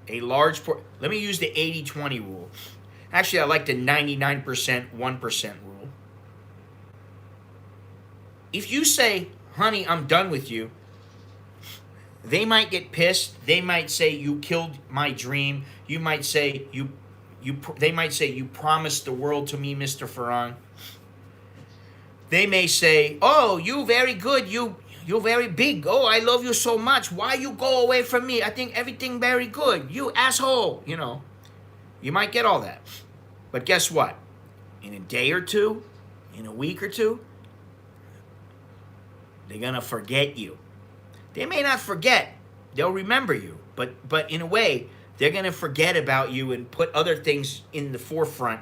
let me use the 80-20 rule. Actually, I like the 99%, 1% rule. If you say, honey, I'm done with you, they might get pissed. They might say, you killed my dream. You might say, they might say, you promised the world to me, Mr. Farang. They may say, oh, you very good. You're very big. Oh, I love you so much. Why you go away from me? I think everything very good. You asshole. You might get all that. But guess what? In a day or two, in a week or two, they're going to forget you. They may not forget. They'll remember you. But in a way, they're going to forget about you and put other things in the forefront.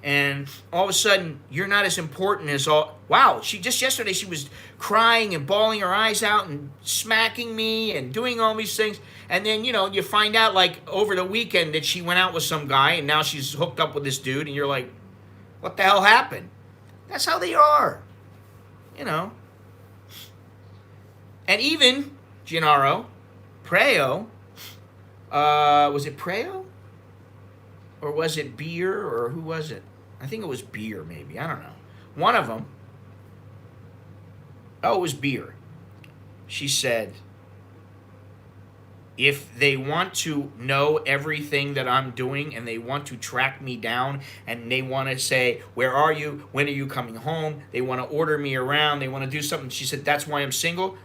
And all of a sudden, you're not as important as all. Wow, yesterday she was crying and bawling her eyes out and smacking me and doing all these things. And then, you find out like over the weekend that she went out with some guy and now she's hooked up with this dude. And you're like, what the hell happened? That's how they are, you know. And even Gennaro, Preo, was it Preo? Or was it Beer? Or who was it? I think it was Beer, maybe. I don't know. One of them. Oh, it was Beer. She said, if they want to know everything that I'm doing and they want to track me down and they want to say, where are you? When are you coming home? They want to order me around. They want to do something. She said, that's why I'm single.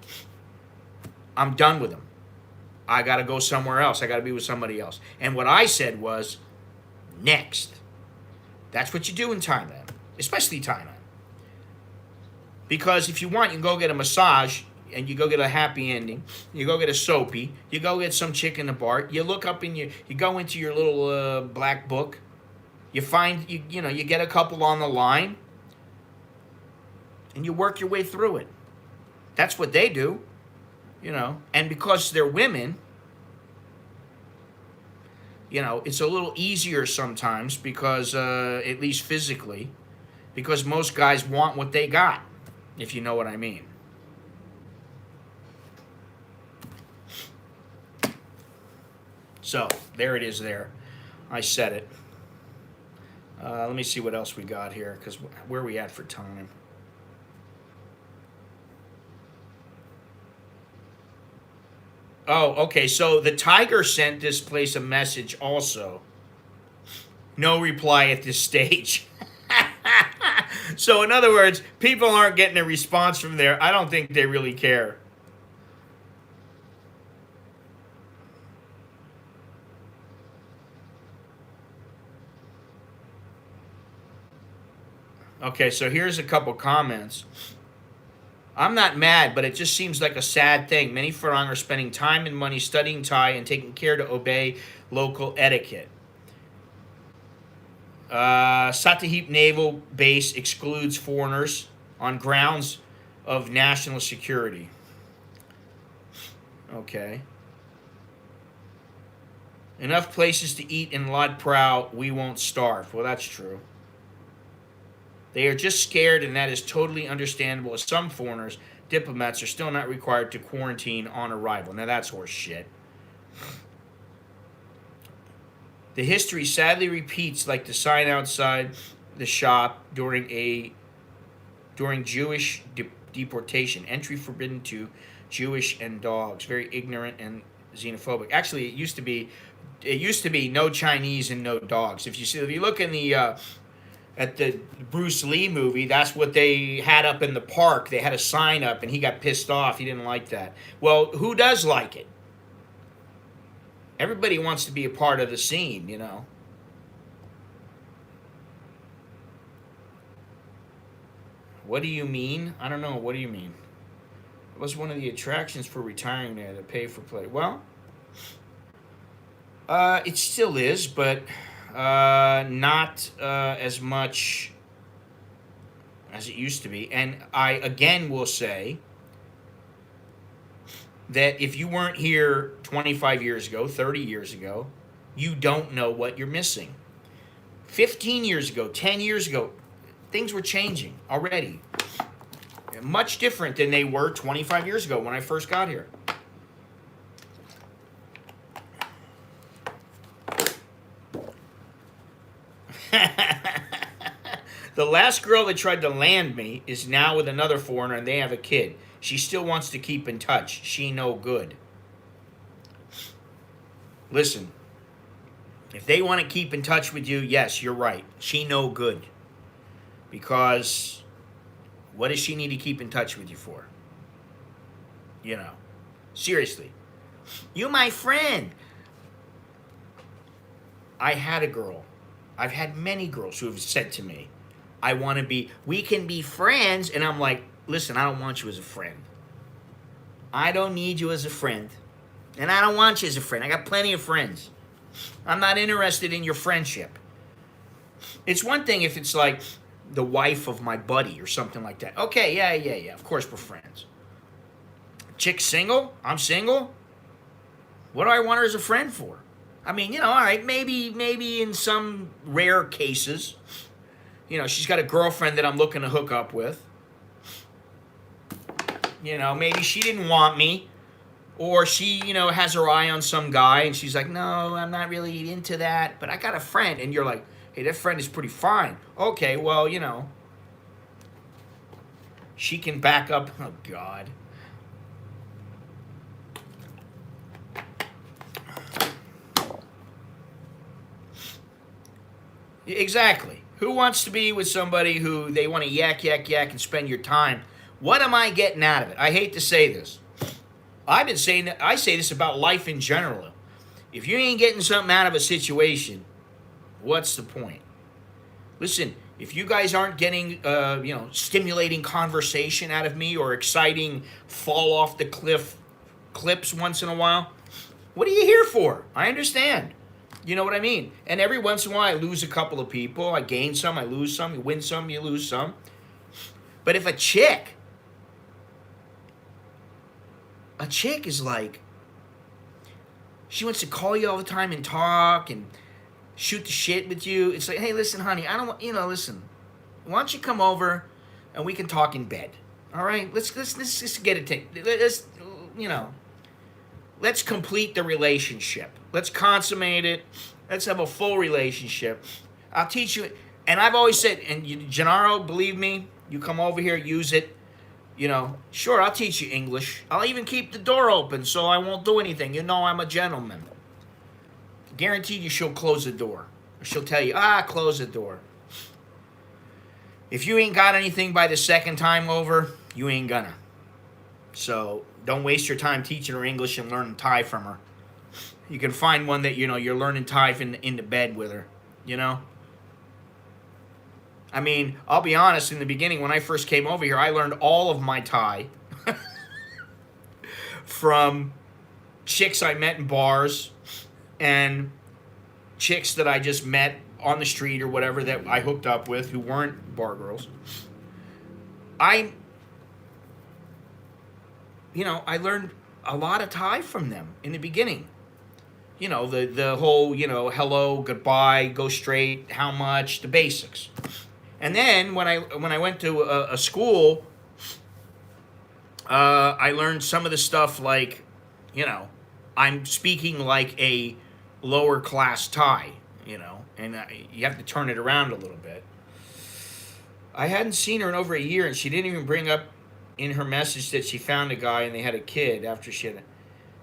I'm done with them. I got to go somewhere else. I got to be with somebody else. And what I said was, next. That's what you do in Thailand, especially Thailand. Because if you want, you can go get a massage and you go get a happy ending. You go get a soapy. You go get some chick in the bar. You look up in you go into your little black book. You find, you get a couple on the line. And you work your way through it. That's what they do, And because they're women, it's a little easier sometimes because, at least physically, because most guys want what they got, if you know what I mean. So, there it is there. I said it. Let me see what else we got here, because where are we at for time? Oh, okay, so the Tiger sent this place a message also. No reply at this stage. So, in other words, people aren't getting a response from there. I don't think they really care. Okay, so here's a couple comments. I'm not mad, but it just seems like a sad thing. Many Farang are spending time and money studying Thai and taking care to obey local etiquette. Satahip Naval Base excludes foreigners on grounds of national security. Okay. Enough places to eat in Lod Prao, we won't starve. Well, that's true. They are just scared, and that is totally understandable, as some foreigners, diplomats, are still not required to quarantine on arrival. Now, that's horse shit. The history sadly repeats like the sign outside the shop during Jewish deportation. Entry forbidden to Jewish and dogs. Very ignorant and xenophobic. Actually, it used to be no Chinese and no dogs. If you look in the at the Bruce Lee movie, that's what they had up in the park. They had a sign up, and he got pissed off. He didn't like that. Well, who does like it? Everybody wants to be a part of the scene, What do you mean? I don't know. What do you mean? It was one of the attractions for retiring there, to pay for play. Well, it still is, but not as much as it used to be. And I, again, will say that if you weren't here 25 years ago, 30 years ago, you don't know what you're missing. 15 years ago, 10 years ago, things were changing already. Much different than they were 25 years ago when I first got here. The last girl that tried to land me is now with another foreigner, and they have a kid. She still wants to keep in touch. She no good. Listen, if they want to keep in touch with you, yes, you're right. She no good. Because what does she need to keep in touch with you for? Seriously. You my friend. I had a girl. I've had many girls who have said to me, we can be friends. And I'm like, listen, I don't want you as a friend. I don't need you as a friend. And I don't want you as a friend. I got plenty of friends. I'm not interested in your friendship. It's one thing if it's like the wife of my buddy or something like that. Okay, yeah. Of course we're friends. Chick single? I'm single? What do I want her as a friend for? I mean, all right, maybe in some rare cases, You know, she's got a girlfriend that I'm looking to hook up with. You know, maybe she didn't want me, or she, you know, has her eye on some guy and she's like, no, I'm not really into that, but I got a friend. And you're like, hey, that friend is pretty fine. Okay, well, you know, she can back up. Oh, God. Exactly. Who wants to be with somebody who they want to yak, yak, yak and spend your time? What am I getting out of it? I hate to say this. I've been saying that, I say this about life in general. If you ain't getting something out of a situation, what's the point? Listen, if you guys aren't getting, you know, stimulating conversation out of me or exciting fall off the cliff clips once in a while, what are you here for? I understand. You know what I mean? And every once in a while, I lose a couple of people. I gain some, I lose some. You win some, you lose some. But if a chick is like, she wants to call you all the time and talk and shoot the shit with you. It's like, hey, listen, honey, I don't want, you know, listen, why don't you come over and we can talk in bed? All right, let's just get it. Let's, you know, let's complete the relationship. Let's consummate it. Let's have a full relationship. I'll teach you. And I've always said, and you, Gennaro, believe me, you come over here, use it. You know, sure, I'll teach you English. I'll even keep the door open so I won't do anything. You know I'm a gentleman. Guaranteed you she'll close the door. Or she'll tell you, close the door. If you ain't got anything by the second time over, you ain't gonna. So don't waste your time teaching her English and learning Thai from her. You can find one that, you know, you're learning Thai in the bed with her, you know? I mean, I'll be honest, in the beginning, when I first came over here, I learned all of my Thai from chicks I met in bars and chicks that I just met on the street or whatever that I hooked up with who weren't bar girls. I learned a lot of Thai from them in the beginning. You know, the whole, you know, hello, goodbye, go straight, how much, the basics. And then when I went to a school, I learned some of the stuff like, you know, I'm speaking like a lower class Thai, you know, and you have to turn it around a little bit. I hadn't seen her in over a year, and she didn't even bring up in her message that she found a guy and they had a kid after she had.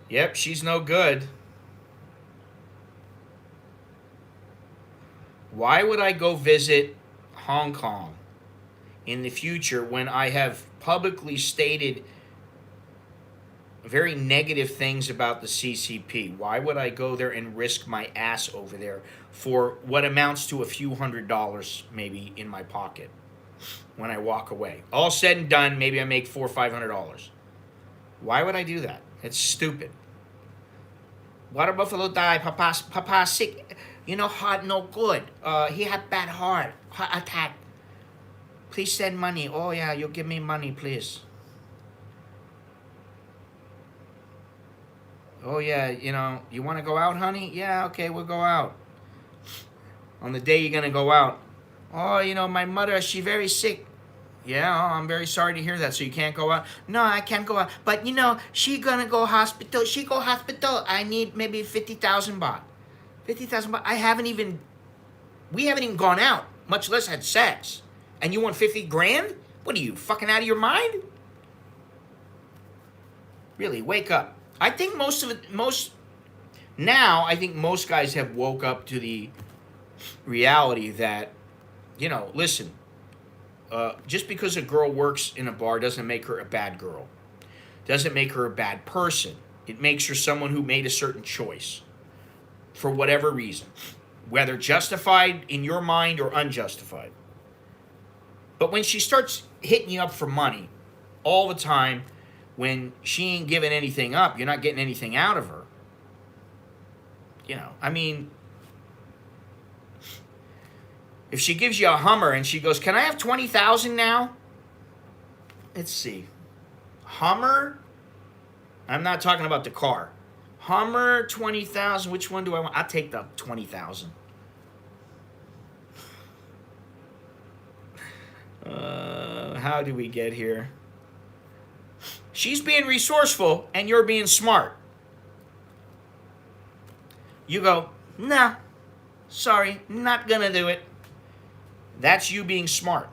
Yep, she's no good. Why would I go visit Hong Kong in the future when I have publicly stated very negative things about the CCP? Why would I go there and risk my ass over there for what amounts to a few $100 maybe in my pocket when I walk away? All said and done, maybe I make $400 or $500. Why would I do that? It's stupid. Water buffalo died. Papa sick. You know, heart no good. He had bad heart attack. Please send money. Oh yeah, you give me money, please. Oh yeah, you know, you want to go out, honey? Yeah, okay, we'll go out. On the day you're gonna go out. Oh, you know, my mother, she very sick. Yeah, oh, I'm very sorry to hear that. So you can't go out? No, I can't go out. But you know, she gonna go hospital. She go hospital. I need maybe 50,000 baht. 50,000 baht. We haven't even gone out, much less had sex. And you want 50 grand? What are you, fucking out of your mind? Really, wake up. I think I think most guys have woke up to the reality that, you know, listen, just because a girl works in a bar doesn't make her a bad girl. Doesn't make her a bad person. It makes her someone who made a certain choice for whatever reason, whether justified in your mind or unjustified. But when she starts hitting you up for money all the time, when she ain't giving anything up, you're not getting anything out of her. You know, I mean, if she gives you a Hummer and she goes, can I have 20,000 now? Let's see. Hummer? I'm not talking about the car. Hummer, 20,000. Which one do I want? I'll take the 20,000. How do we get here? She's being resourceful and you're being smart. You go, nah, sorry, not gonna do it. That's you being smart.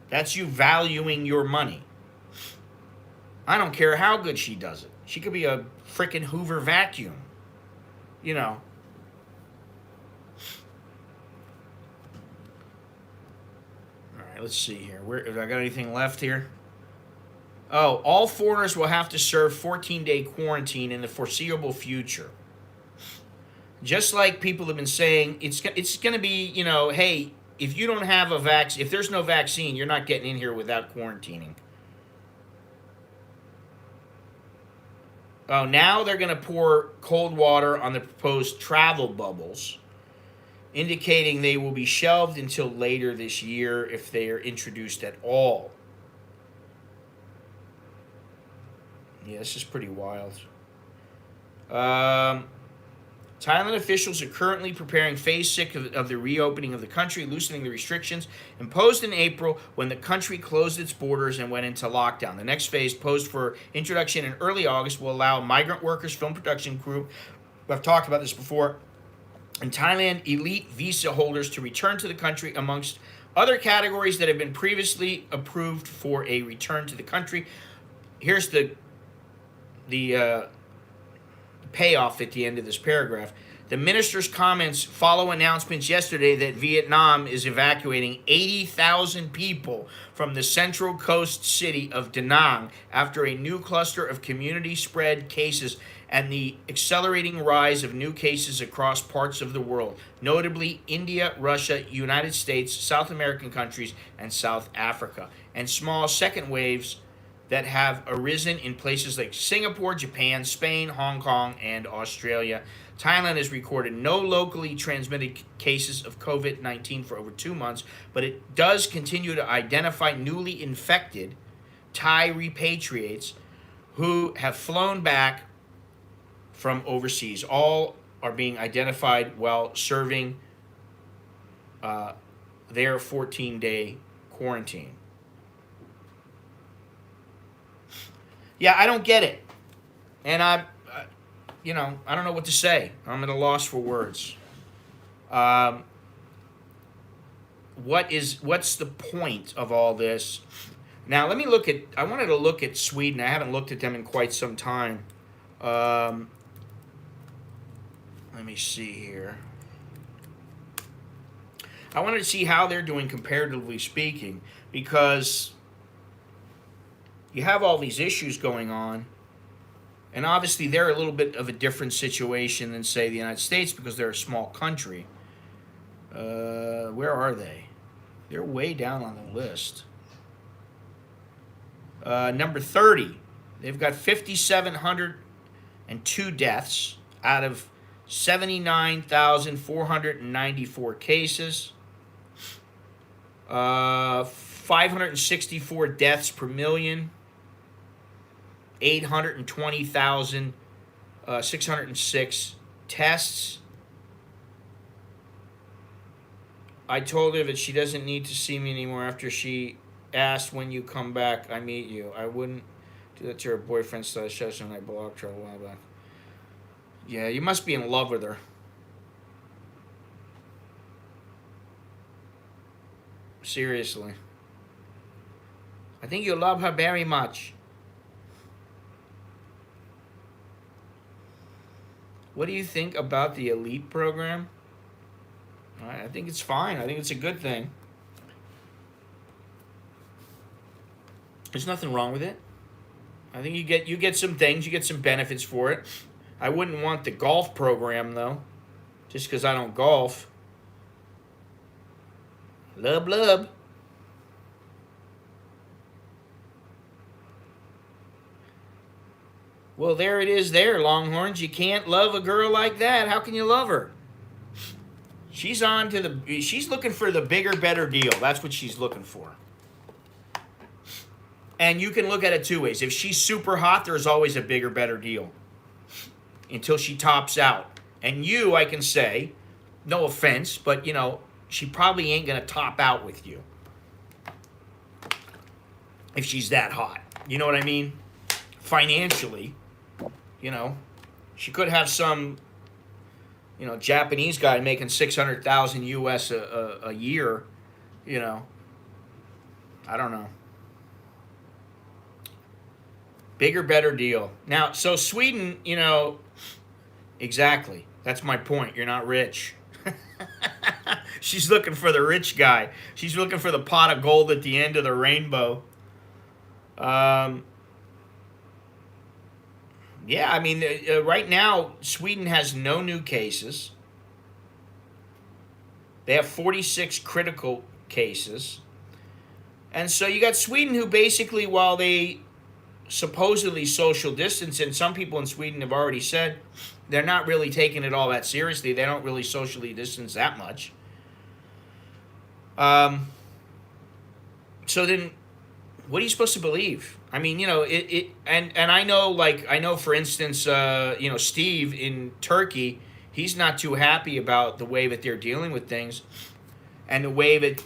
That's you valuing your money. I don't care how good she does it. She could be a frickin' Hoover vacuum. You know. All right, let's see here. Have I got anything left here? Oh, all foreigners will have to serve 14-day quarantine in the foreseeable future. Just like people have been saying, it's going to be, you know, hey, if you don't have a vaccine, if there's no vaccine, you're not getting in here without quarantining. Oh, now they're going to pour cold water on the proposed travel bubbles, indicating they will be shelved until later this year if they are introduced at all. Yeah, this is pretty wild. Thailand officials are currently preparing phase 6 of the reopening of the country, loosening the restrictions imposed in April when the country closed its borders and went into lockdown. The next phase, posed for introduction in early August, will allow migrant workers, film production crew, I've talked about this before, and Thailand elite visa holders to return to the country amongst other categories that have been previously approved for a return to the country. Here's the payoff at the end of this paragraph. The minister's comments follow announcements yesterday that Vietnam is evacuating 80,000 people from the central coast city of Da Nang after a new cluster of community spread cases and the accelerating rise of new cases across parts of the world, notably India, Russia, United States, South American countries, and South Africa, and small second waves that have arisen in places like Singapore, Japan, Spain, Hong Kong, and Australia. Thailand has recorded no locally transmitted cases of COVID-19 for over 2 months, but it does continue to identify newly infected Thai repatriates who have flown back from overseas. All are being identified while serving their 14-day quarantine. Yeah, I don't get it. And I don't know what to say. I'm at a loss for words. What's the point of all this? Now, I wanted to look at Sweden. I haven't looked at them in quite some time. Let me see here. I wanted to see how they're doing comparatively speaking, because you have all these issues going on, and obviously they're a little bit of a different situation than, say, the United States because they're a small country. Where are they? They're way down on the list. Number 30. They've got 5,702 deaths out of 79,494 cases. 564 deaths per million. 820,606 tests. I told her that she doesn't need to see me anymore after she asked, when you come back, I meet you. I wouldn't do that to her boyfriend, so I blocked her a while back. Yeah, you must be in love with her. Seriously. I think you love her very much. What do you think about the elite program? I think it's fine. I think it's a good thing. There's nothing wrong with it. I think you get some things, you get some benefits for it. I wouldn't want the golf program, though, just because I don't golf. Lub, lub. Well, there it is there, Longhorns. You can't love a girl like that. How can you love her? She's looking for the bigger, better deal. That's what she's looking for. And you can look at it two ways. If she's super hot, there's always a bigger, better deal until she tops out. And I can say, no offense, but, she probably ain't going to top out with you. if she's that hot. You know what I mean? Financially, you know, she could have some, Japanese guy making 600,000 US a year. You know, I don't know. Bigger, better deal. Now, so Sweden, exactly. That's my point. You're not rich. She's looking for the rich guy. She's looking for the pot of gold at the end of the rainbow. Um, yeah, I mean, right now, Sweden has no new cases. They have 46 critical cases. And so you got Sweden, who basically, while they supposedly social distance, and some people in Sweden have already said they're not really taking it all that seriously. They don't really socially distance that much. So then, what are you supposed to believe? I mean, and I know, for instance, Steve in Turkey, he's not too happy about the way that they're dealing with things, and the way that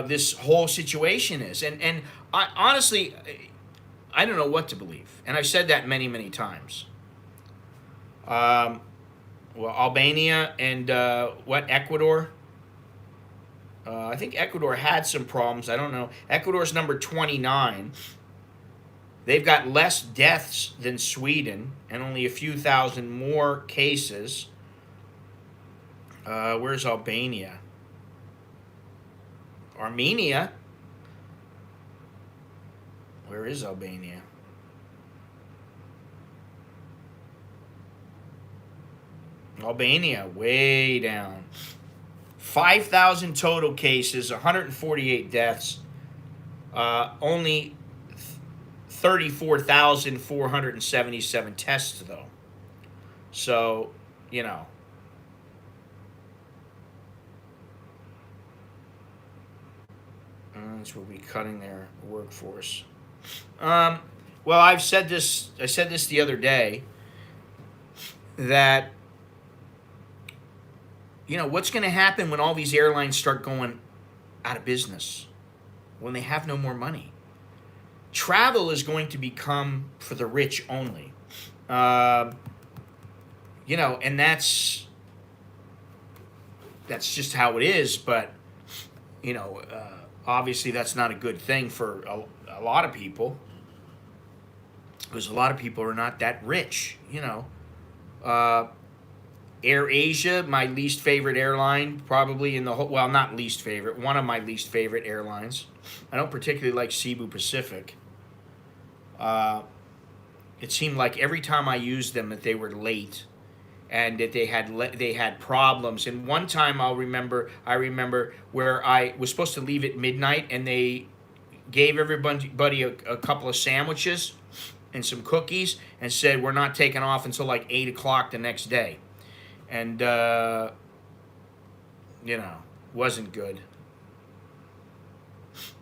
this whole situation is. And I honestly, I don't know what to believe, and I've said that many, many times. Well, Albania and Ecuador. I think Ecuador had some problems. I don't know. Ecuador's number 29. They've got less deaths than Sweden and only a few thousand more cases. Where's Albania? Armenia. Where is Albania? Albania, way down. 5,000 total cases, 148 deaths, only 34,477 tests, though. So, this will be cutting their workforce. Well, I said this the other day, that what's going to happen when all these airlines start going out of business, when they have no more money? Travel is going to become for the rich only. And that's just how it is. But obviously that's not a good thing for a lot of people, because a lot of people are not that rich. Air Asia, my least favorite airline, probably in the whole, well, not least favorite, one of my least favorite airlines. I don't particularly like Cebu Pacific. It seemed like every time I used them that they were late, and that they had problems. And one time I remember where I was supposed to leave at midnight, and they gave everybody a couple of sandwiches and some cookies, and said we're not taking off until like 8 o'clock the next day. And, wasn't good.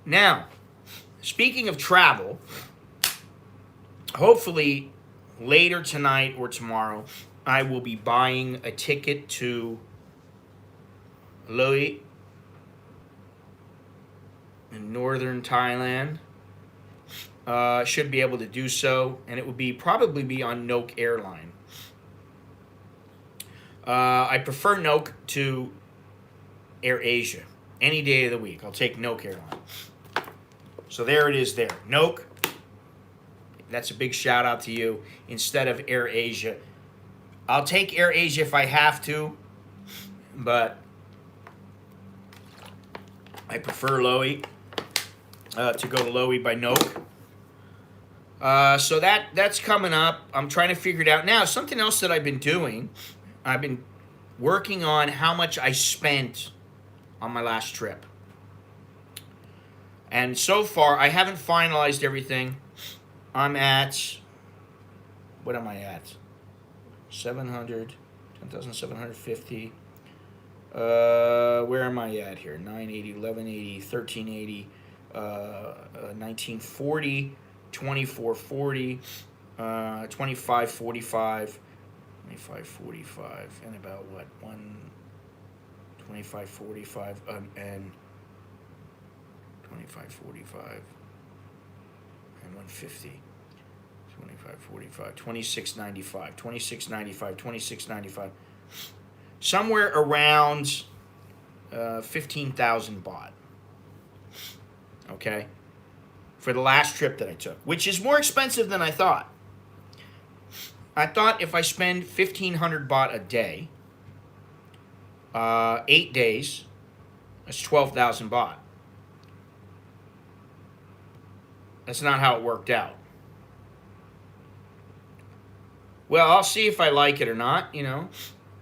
Now, speaking of travel, hopefully later tonight or tomorrow, I will be buying a ticket to Loei in northern Thailand. Should be able to do so, and it would probably be on Nok Airline. I prefer Nok to Air Asia any day of the week. I'll take Nok Airline. So there it is there. Nok, that's a big shout out to you, instead of Air Asia. I'll take Air Asia if I have to, but I prefer Loei, to go to Loei by Nok. So that's coming up. I'm trying to figure it out. Now, something else that I've been doing, I've been working on how much I spent on my last trip. And so far, I haven't finalized everything. I'm at, what am I at? 10,750. Where am I at here? 980, 1180, 1380, 1940, 2440, 2545. 2545 and about what 2545 and 2545 150. 25, 45, 26.95, 26.95, 26.95. Somewhere around 15,000 baht. Okay? For the last trip that I took, which is more expensive than I thought. I thought if I spend 1,500 baht a day, 8 days, that's 12,000 baht. That's not how it worked out. Well, I'll see if I like it or not, you know.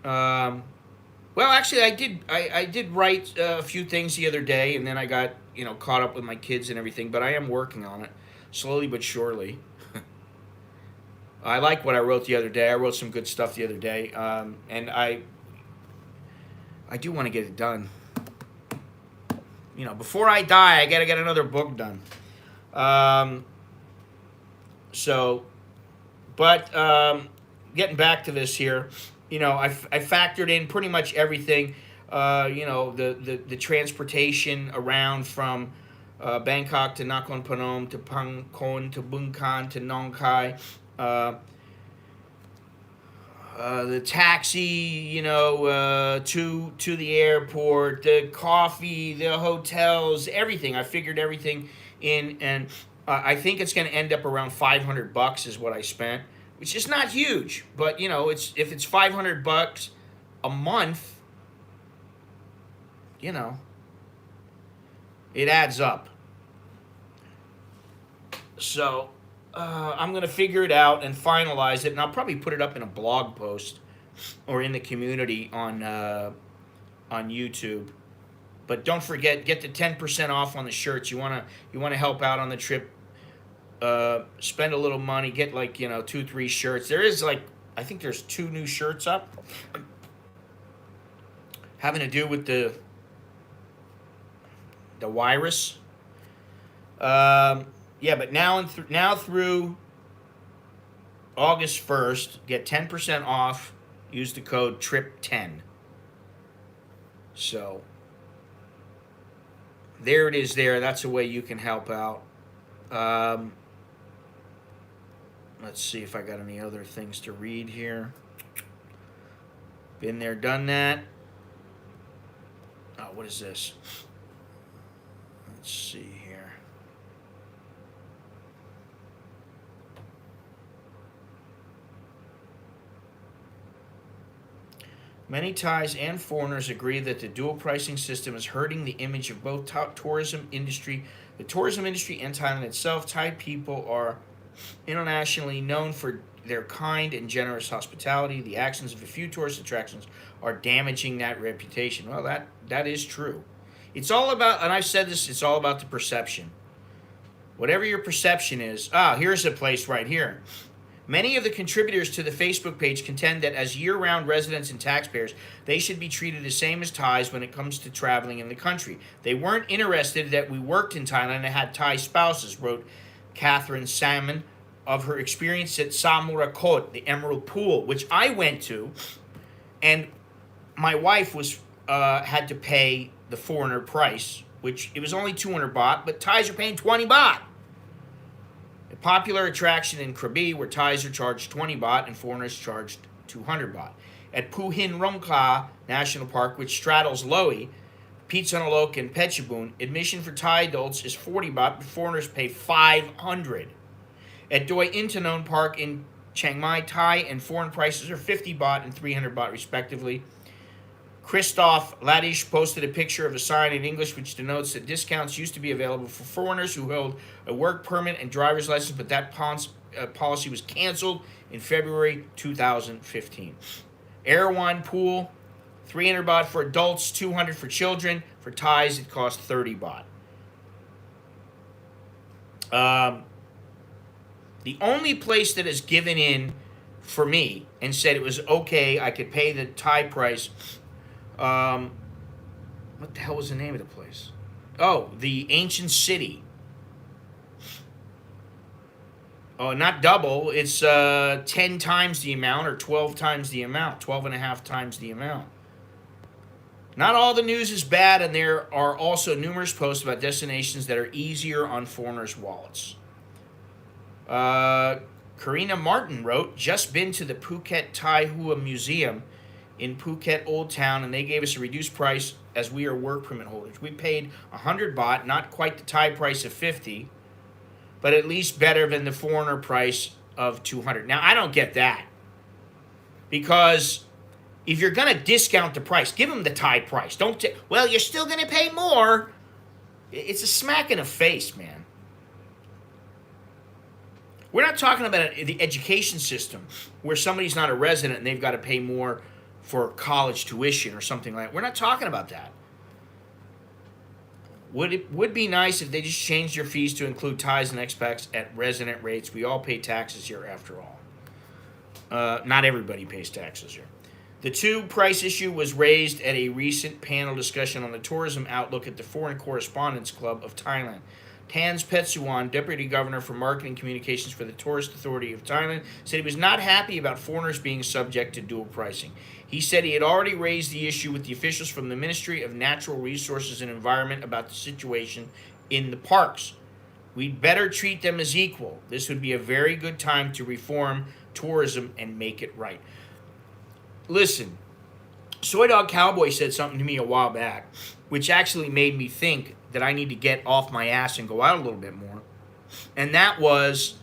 Well, actually, I did write a few things the other day, and then I got, you know, caught up with my kids and everything, but I am working on it, slowly but surely. I like what I wrote the other day. I wrote some good stuff the other day, and I do want to get it done. You know, before I die, I got to get another book done. Getting back to this here, you know, I factored in pretty much everything. You know, the transportation around from Bangkok to Nakhon Phanom to Phang to Bungkhan to Nong Khai. The taxi, you know, to the airport, the coffee, the hotels, everything. I figured everything in, and I think it's going to end up around 500 bucks is what I spent, which is not huge, but you know, if it's 500 bucks a month, you know, it adds up. So I'm going to figure it out and finalize it, and I'll probably put it up in a blog post or in the community on YouTube. But don't forget, get the 10% off on the shirts. You wanna help out on the trip. Spend a little money, get like, you know, 2-3 shirts. There is like, I think there's 2 new shirts up having to do with the virus. Yeah, but now through August 1st, get 10% off. Use the code TRIP10. So there it is there. That's a way you can help out. Let's see if I got any other things to read here. Been there, done that. Oh, what is this? Let's see here. Many Thais and foreigners agree that the dual pricing system is hurting the image of both tourism industry, the tourism industry, and Thailand itself. Thai people are internationally known for their kind and generous hospitality. The actions of a few tourist attractions are damaging that reputation. Well, that is true. It's all about, and I've said this, it's all about the perception. Whatever your perception is, here's a place right here. Many of the contributors to the Facebook page contend that as year-round residents and taxpayers, they should be treated the same as Thais when it comes to traveling in the country. They weren't interested that we worked in Thailand and had Thai spouses, wrote Catherine Salmon of her experience at Samurakot, the Emerald Pool, which I went to, and my wife was had to pay the foreigner price, which it was only 200 baht, but Thais are paying 20 baht. A popular attraction in Krabi, where Thais are charged 20 baht and foreigners charged 200 baht. At Phu Hin Rongkla National Park, which straddles Loei, Phitsanulok, and Phetchabun, admission for Thai adults is 40 baht, but foreigners pay 500. At Doi Intanon Park in Chiang Mai, Thai and foreign prices are 50 baht and 300 baht respectively. Christoph Ladish posted a picture of a sign in English which denotes that discounts used to be available for foreigners who held a work permit and driver's license, but that policy was canceled in February 2015. Erewhon Pool, 300 baht for adults, 200 for children. For Thais, it costs 30 baht. The only place that has given in for me and said it was okay, I could pay the Thai price. What the hell was the name of the place? Oh, the Ancient City. Oh, not double. It's 10 times the amount or 12 times the amount. 12 and a half times the amount. Not all the news is bad, and there are also numerous posts about destinations that are easier on foreigners' wallets. Uh, Karina Martin wrote, just been to the Phuket Thai Hua Museum in Phuket Old Town, and they gave us a reduced price as we are work permit holders. We paid 100 baht, not quite the Thai price of 50, but at least better than the foreigner price of 200. Now, I don't get that, because if you're going to discount the price, give them the Thai price. Don't well, you're still going to pay more. It's a smack in the face, man. We're not talking about the education system where somebody's not a resident and they've got to pay more for college tuition or something like that. We're not talking about that. Would be nice if they just changed their fees to include Thais and expats at resident rates. We all pay taxes here after all. Not everybody pays taxes here. The two price issue was raised at a recent panel discussion on the tourism outlook at the Foreign Correspondents Club of Thailand. Tans Petsuwan, Deputy Governor for Marketing Communications for the Tourist Authority of Thailand, said he was not happy about foreigners being subject to dual pricing. He said he had already raised the issue with the officials from the Ministry of Natural Resources and Environment about the situation in the parks. We'd better treat them as equal. This would be a very good time to reform tourism and make it right. Listen, Soy Dog Cowboy said something to me a while back, which actually made me think that I need to get off my ass and go out a little bit more. And that was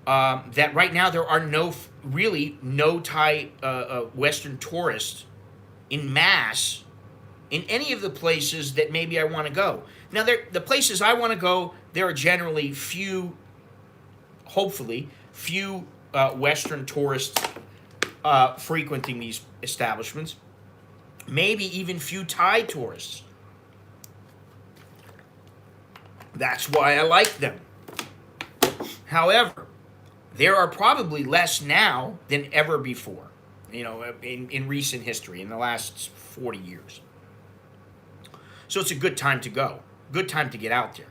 that right now there are no Thai Western tourists in mass in any of the places that maybe I want to go. Now, the places I want to go, there are generally hopefully few Western tourists frequenting these establishments. Maybe even few Thai tourists. That's why I like them. However, there are probably less now than ever before, in recent history, in the last 40 years. So it's a good time to go. Good time to get out there.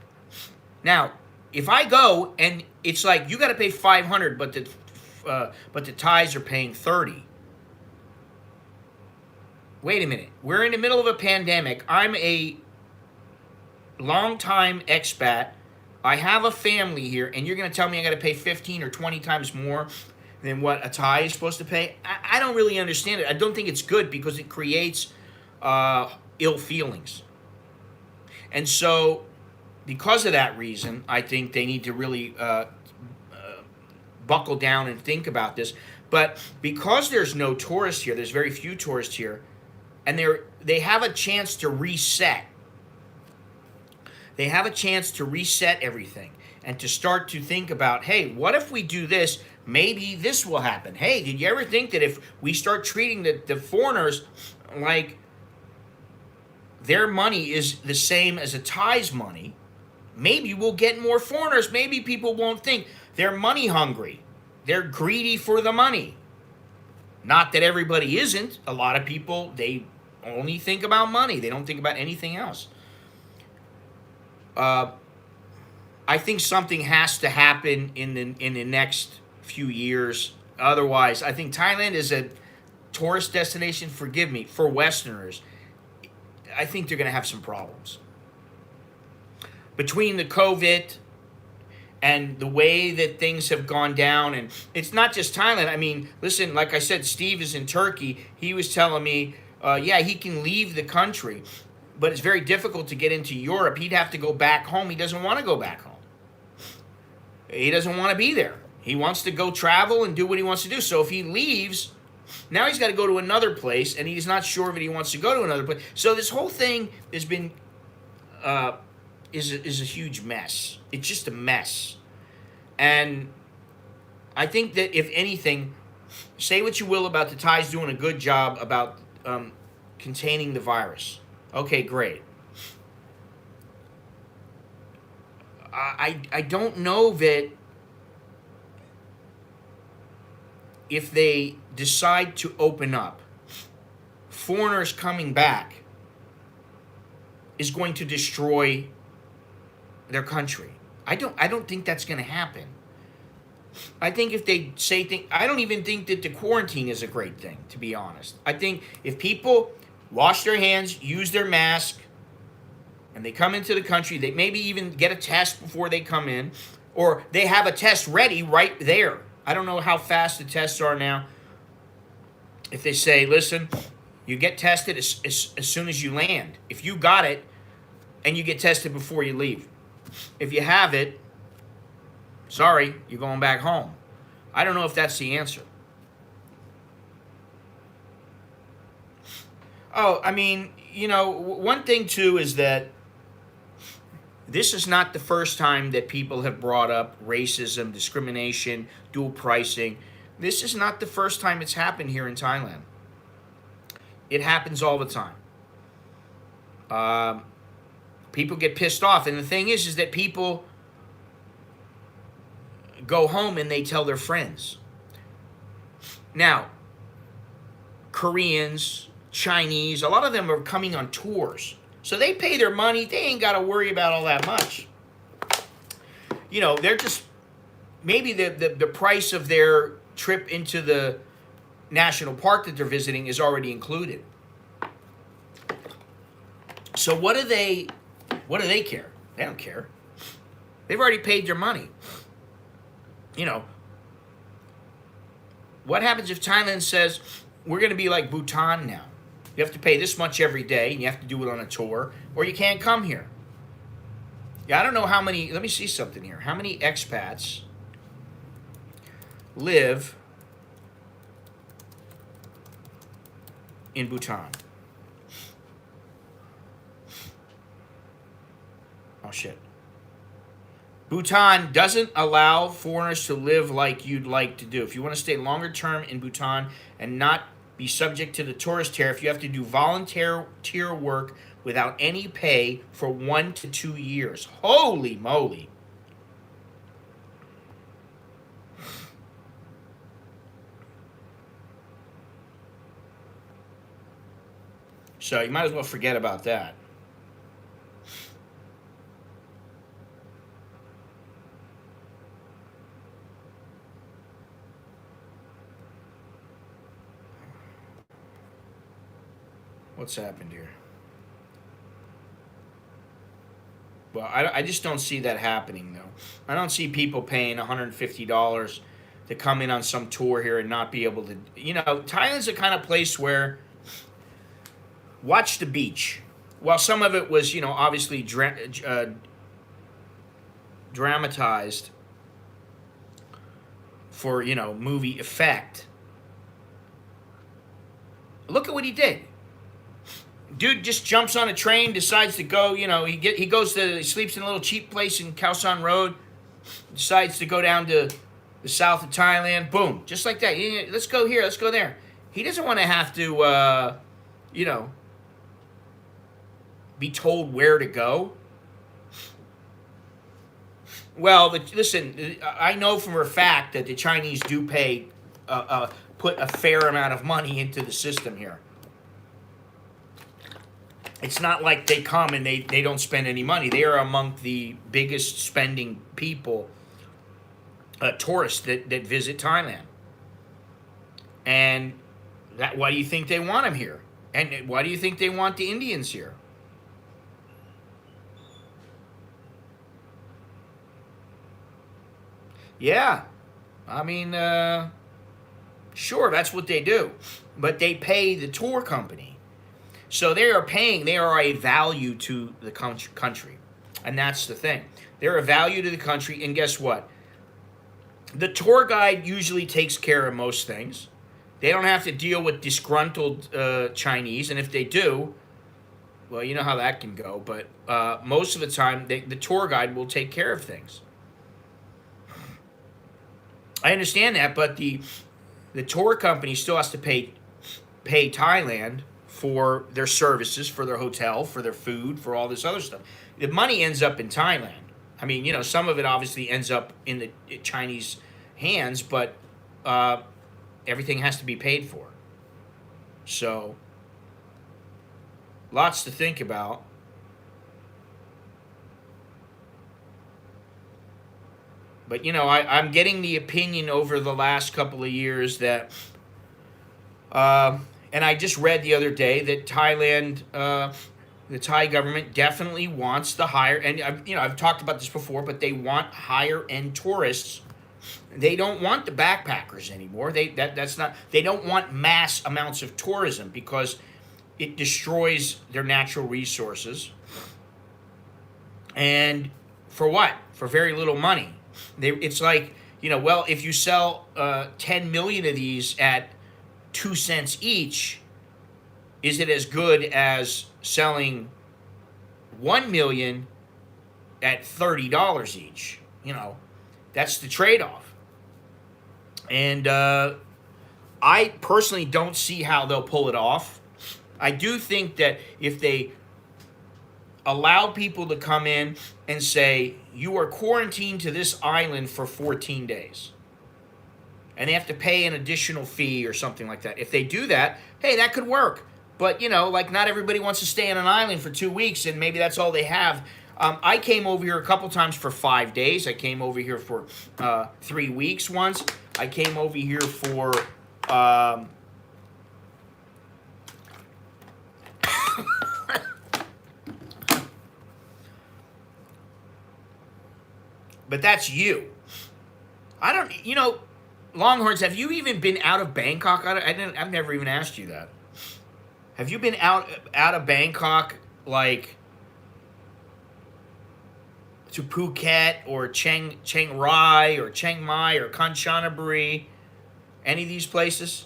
Now, if I go and it's like you got to pay 500, but the Thais are paying 30. Wait a minute. We're in the middle of a pandemic. I'm a long-time expat. I have a family here, and you're going to tell me I got to pay 15 or 20 times more than what a Thai is supposed to pay? I don't really understand it. I don't think it's good because it creates ill feelings. And so, because of that reason, I think they need to really buckle down and think about this. But because there's no tourists here, there's very few tourists here, and they have a chance to reset. They have a chance to reset everything and to start to think about, hey, what if we do this? Maybe this will happen. Hey, did you ever think that if we start treating the foreigners like their money is the same as a Thai's money, maybe we'll get more foreigners. Maybe people won't think they're money hungry. They're greedy for the money. Not that everybody isn't. A lot of people, they only think about money. They don't think about anything else. I think something has to happen in the next few years. Otherwise, I think Thailand is a tourist destination, forgive me, for Westerners. I think they're going to have some problems. Between the COVID and the way that things have gone down, and it's not just Thailand. I mean, listen, like I said, Steve is in Turkey. He was telling me, yeah, he can leave the country, but it's very difficult to get into Europe. He'd have to go back home. He doesn't want to go back home. He doesn't want to be there. He wants to go travel and do what he wants to do. So if he leaves, now he's got to go to another place, and he's not sure if he wants to go to another place. So this whole thing has been is a huge mess. It's just a mess. And I think that if anything, say what you will about the Thais doing a good job about containing the virus. Okay, great. I don't know that if they decide to open up, foreigners coming back is going to destroy their country. I don't think that's going to happen. I think if they say I don't even think that the quarantine is a great thing, to be honest. I think if people wash their hands, use their mask, and they come into the country, they maybe even get a test before they come in, Or they have a test ready right there. I don't know how fast the tests are now. If they say, listen, you get tested as soon as you land. If you got it, and you get tested before you leave. If you have it, sorry, you're going back home. I don't know if that's the answer. Oh, I mean, you know, one thing too is that this is not the first time that people have brought up racism, discrimination, dual pricing. This is not the first time it's happened here in Thailand. It happens all the time. People get pissed off. And the thing is that people go home and they tell their friends. Now, Koreans, Chinese, a lot of them are coming on tours. So they pay their money. They ain't got to worry about all that much. You know, they're just, maybe the price of their trip into the national park that they're visiting is already included. So what do they care? They don't care. They've already paid their money. You know, what happens if Thailand says, we're going to be like Bhutan now? You have to pay this much every day, and you have to do it on a tour, or you can't come here. Yeah, I don't know how many, let me see something here. How many expats live in Bhutan? Oh, shit. Bhutan doesn't allow foreigners to live like you'd like to do. If you want to stay longer term in Bhutan and not be subject to the tourist tariff, you have to do volunteer work without any pay for 1 to 2 years. Holy moly. So you might as well forget about that. What's happened here? Well, I just don't see that happening, though. I don't see people paying $150 to come in on some tour here and not be able to... You know, Thailand's the kind of place where... Watch the beach. While some of it was, you know, obviously dramatized for, you know, movie effect. Look at what he did. Dude just jumps on a train, decides to go, you know, he sleeps in a little cheap place in Khao San Road, decides to go down to the south of Thailand, boom, just like that. Let's go here, let's go there. He doesn't want to have to, you know, be told where to go. Well, listen, I know for a fact that the Chinese do pay, put a fair amount of money into the system here. It's not like they come and they don't spend any money. They are among the biggest spending people, tourists that visit Thailand. And why do you think they want them here? And why do you think they want the Indians here? Yeah. I mean, sure, that's what they do. But they pay the tour company. So they are a value to the country. And that's the thing. They're a value to the country, and guess what? The tour guide usually takes care of most things. They don't have to deal with disgruntled Chinese, and if they do, well, you know how that can go, but most of the time, the tour guide will take care of things. I understand that, but the tour company still has to pay Thailand for their services, for their hotel, for their food, for all this other stuff. The money ends up in Thailand. I mean, you know, some of it obviously ends up in the Chinese hands, but everything has to be paid for. So, lots to think about. But, you know, I'm getting the opinion over the last couple of years that... and I just read the other day that Thailand The Thai government definitely wants the higher, and I've talked about this before, but they want higher end tourists. They don't want the backpackers anymore. That's not. They don't want mass amounts of tourism because it destroys their natural resources. And for what? For very little money. It's like, well, if you sell 10 million of these at 2 cents each, is it as good as selling 1 million at $30 each? That's the trade-off. And I personally don't see how they'll pull it off. I do think that if they allow people to come in and say, you are quarantined to this island for 14 days, and they have to pay an additional fee or something like that. If they do that, hey, that could work. But, like not everybody wants to stay on an island for 2 weeks, and maybe that's all they have. I came over here a couple times for 5 days. I came over here for 3 weeks once. I came over here for... but that's you. I don't... Longhorns, have you even been out of Bangkok? I've never even asked you that. Have you been out of Bangkok, like... to Phuket or Chiang Rai or Chiang Mai or Kanchanaburi, any of these places?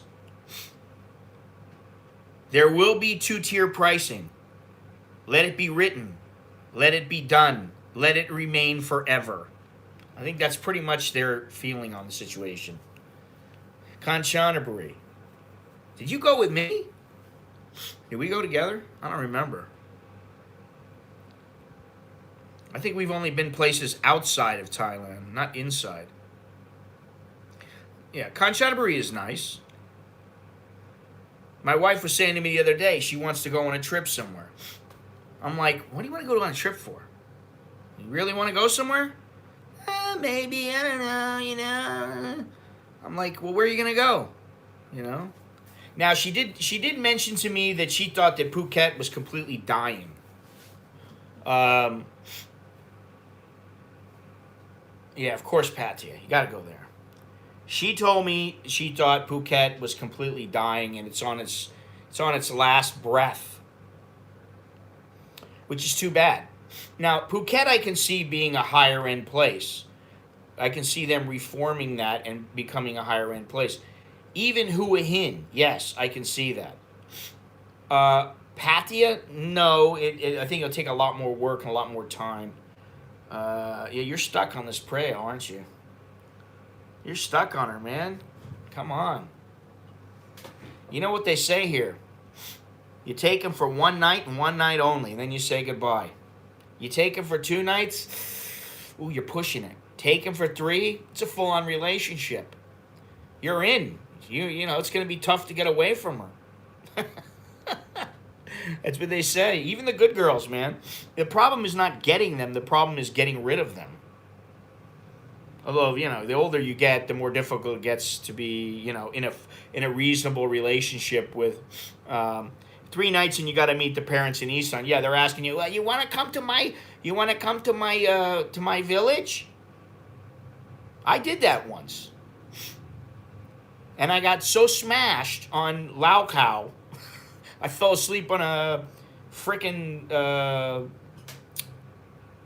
There will be two-tier pricing. Let it be written. Let it be done. Let it remain forever. I think that's pretty much their feeling on the situation. Kanchanaburi. Did you go with me? Did we go together? I don't remember. I think we've only been places outside of Thailand, not inside. Yeah, Kanchanaburi is nice. My wife was saying to me the other day she wants to go on a trip somewhere. I'm like, what do you want to go on a trip for? You really want to go somewhere? Maybe, I don't know, I'm like, well, where are you going to go? Now, she did mention to me that she thought that Phuket was completely dying. Yeah, of course, Patia. You got to go there. She told me she thought Phuket was completely dying and it's on its last breath, which is too bad. Now, Phuket I can see being a higher end place. I can see them reforming that and becoming a higher end place. Even Hua Hin, yes, I can see that. Pattaya, no. I think it'll take a lot more work and a lot more time. Yeah, you're stuck on this prey, aren't you? You're stuck on her, man. Come on. You know what they say here? You take them for one night and one night only, and then you say goodbye. You take them for 2 nights, ooh, you're pushing it. Take them for 3, it's a full-on relationship. You're in. You know, it's going to be tough to get away from her. That's what they say. Even the good girls, man. The problem is not getting them. The problem is getting rid of them. Although, the older you get, the more difficult it gets to be, in a reasonable relationship with 3 nights and you got to meet the parents in Isan. Yeah, they're asking you, well, you want to come to my village? I did that once. And I got so smashed on Lau Khao, I fell asleep on a freaking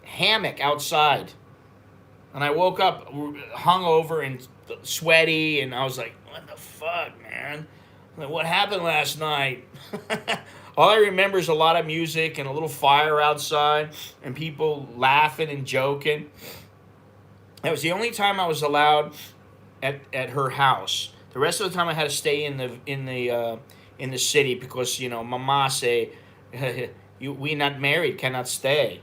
hammock outside. And I woke up hungover and sweaty, and I was like, what the fuck, man? Like, what happened last night? All I remember is a lot of music and a little fire outside and people laughing and joking. That was the only time I was allowed at her house. The rest of the time I had to stay in the city because, mama say, we not married, cannot stay.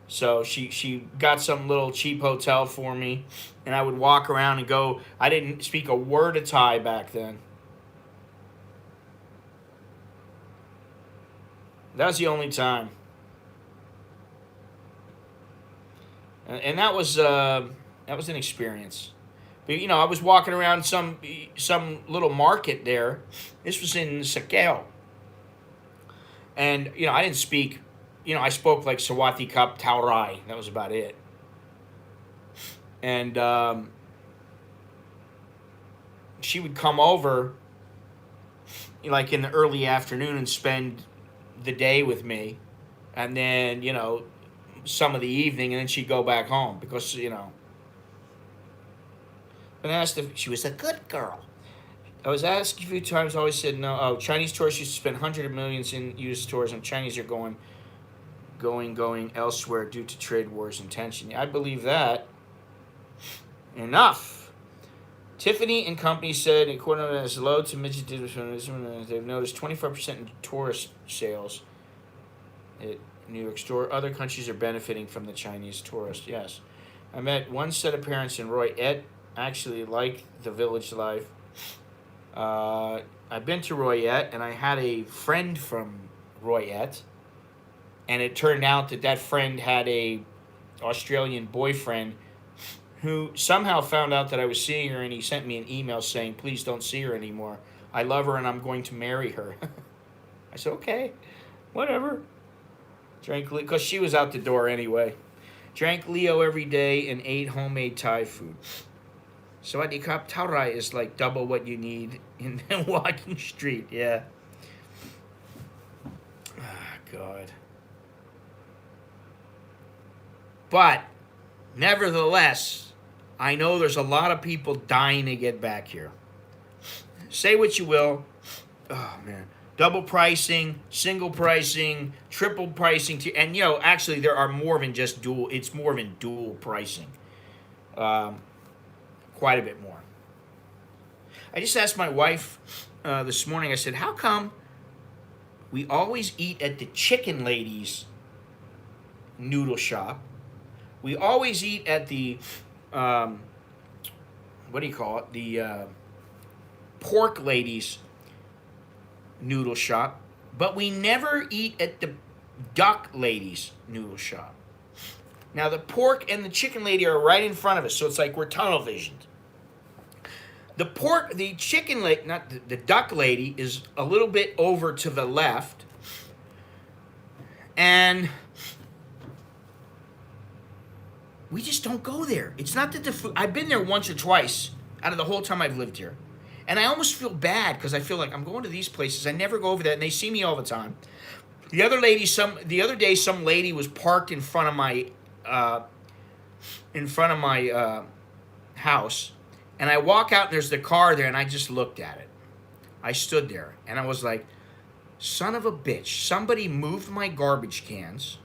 So she got some little cheap hotel for me, and I would walk around and go. I didn't speak a word of Thai back then. That was the only time. And that was an experience. But, I was walking around some little market there. This was in Sakeo. And, I didn't speak, I spoke like Sawati Kap Taurai. That was about it. And she would come over like in the early afternoon and spend the day with me. And then, some of the evening, and then she'd go back home because, And asked if she was a good girl. I was asked a few times, always said no. Oh, Chinese tourists used to spend hundreds of millions in U.S. tourism. Chinese are going elsewhere due to trade wars and tension. I believe that. Enough. Tiffany and Company said, according to as low to mid discrimination, they've noticed 25% in tourist sales at New York store. Other countries are benefiting from the Chinese tourist. Yes. I met one set of parents in Roy Et. Actually liked the village life. I've been to Roy Et, and I had a friend from Roy Et. And it turned out that friend had a Australian boyfriend who somehow found out that I was seeing her, and he sent me an email saying, please don't see her anymore. I love her and I'm going to marry her. I said, okay, whatever. Drank, because she was out the door anyway. Drank Leo every day and ate homemade Thai food. Sawadi Kap Taurai is like double what you need in walking street, yeah. Ah, God. But, nevertheless, I know there's a lot of people dying to get back here. Say what you will. Oh, man. Double pricing, single pricing, triple pricing. And, actually, there are more than just dual. It's more than dual pricing. Quite a bit more. I just asked my wife this morning, I said, how come we always eat at the chicken lady's noodle shop? We always eat at the, what do you call it? The pork lady's noodle shop, but we never eat at the duck lady's noodle shop. Now, the pork and the chicken lady are right in front of us, so it's like we're tunnel visioned. The chicken lady, not the duck lady, is a little bit over to the left, and we just don't go there. It's not that the food, I've been there once or twice out of the whole time I've lived here. And I almost feel bad because I feel like I'm going to these places. I never go over there, and they see me all the time. The other day, some lady was parked in front of my house, and I walk out and there's the car there, and I just looked at it. I stood there and I was like, son of a bitch, somebody moved my garbage cans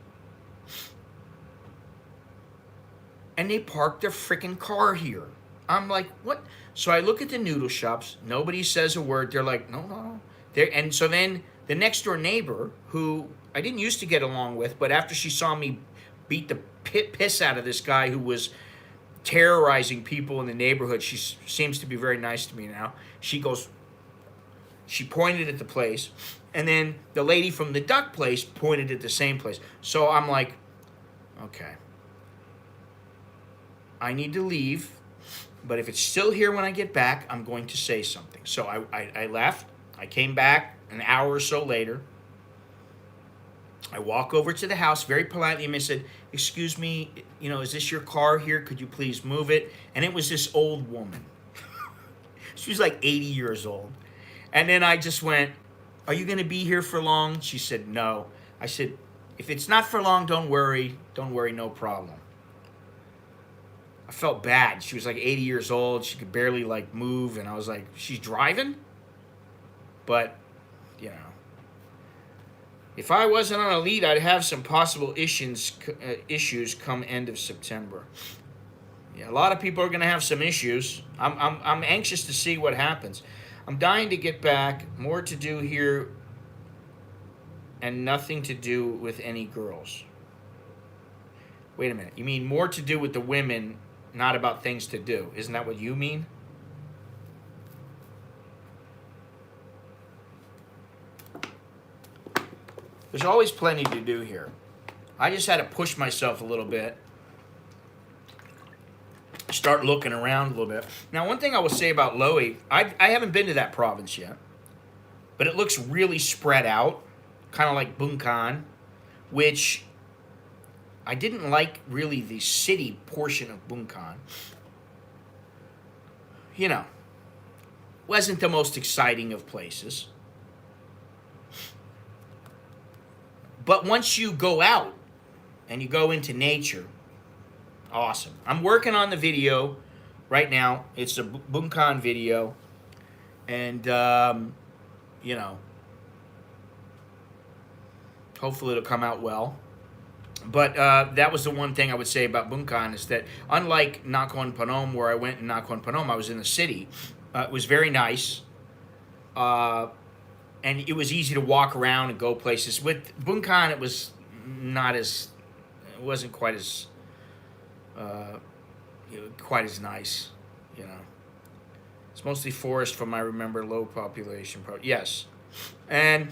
and they parked their freaking car here. I'm like, what? So I look at the noodle shops. Nobody says a word. They're like, no. And so then the next door neighbor, who I didn't used to get along with, but after she saw me beat the piss out of this guy who was terrorizing people in the neighborhood, she seems to be very nice to me now. She pointed at the place, and then the lady from the duck place pointed at the same place. So I'm like, okay, I need to leave, but if it's still here when I get back, I'm going to say something. So I left. I came back an hour or so later. I walk over to the house very politely, and I said, excuse me, is this your car here? Could you please move it? And it was this old woman. She was like 80 years old. And then I just went, are you going to be here for long? She said, no. I said, if it's not for long, don't worry. Don't worry, no problem. I felt bad. She was like 80 years old. She could barely move. And I was like, she's driving? But, if I wasn't on a lead, I'd have some possible issues come end of September. Yeah, a lot of people are going to have some issues. I'm anxious to see what happens. I'm dying to get back. More to do here and nothing to do with any girls. Wait a minute. You mean more to do with the women, not about things to do? Isn't that what you mean? There's always plenty to do here. I just had to push myself a little bit. Start looking around a little bit. Now, one thing I will say about Loei, I haven't been to that province yet, but it looks really spread out. kind of like Bangkok, which I didn't like really the city portion of Bangkok. You know, wasn't the most exciting of places. But once you go out and you go into nature, awesome. I'm working on the video right now. It's a Bangkok video. And, you know, hopefully it'll come out well. But that was the one thing I would say about Bangkok is that unlike Nakhon Phanom, where I went in Nakhon Phanom, I was in the city. It was very nice. And it was easy to walk around and go places. With Bangkok, it was not as, it wasn't quite as nice, you know. It's mostly forest from, I remember, low population. Yes. And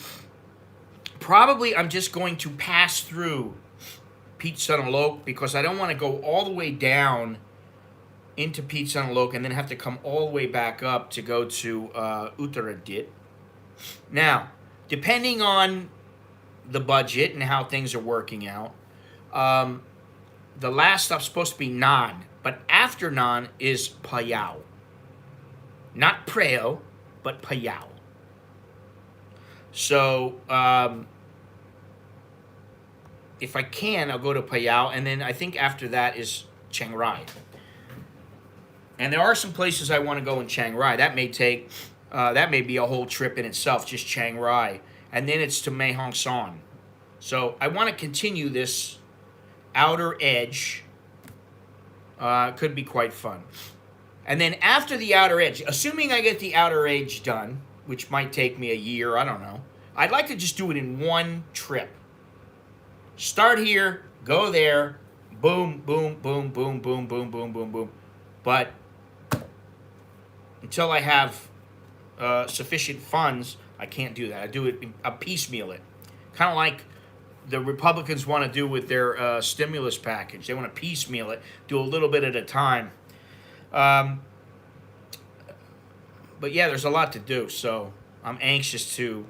probably I'm just going to pass through Phitsanulok because I don't want to go all the way down into Phitsanulok and then have to come all the way back up to go to Uttaradit. Now, depending on the budget and how things are working out, the last stop's supposed to be Nan, but after Nan is Phayao. Not Preo, but Phayao. So, if I can, I'll go to Phayao, and then I think after that is Chiang Rai. And there are some places I want to go in Chiang Rai. That may take, that may be a whole trip in itself, just Chiang Rai. And then it's to Mae Hong Son. So I want to continue this outer edge. Could be quite fun. And then after the outer edge, assuming I get the outer edge done, which might take me a year, I don't know. I'd like to just do it in one trip. Start here, go there, boom, boom, boom, boom, boom, boom, boom, boom, boom. But until I have sufficient funds, I can't do that. I do it, I piecemeal it. Kind of like the Republicans want to do with their stimulus package. They want to piecemeal it, do a little bit at a time. But yeah, there's a lot to do, so I'm anxious to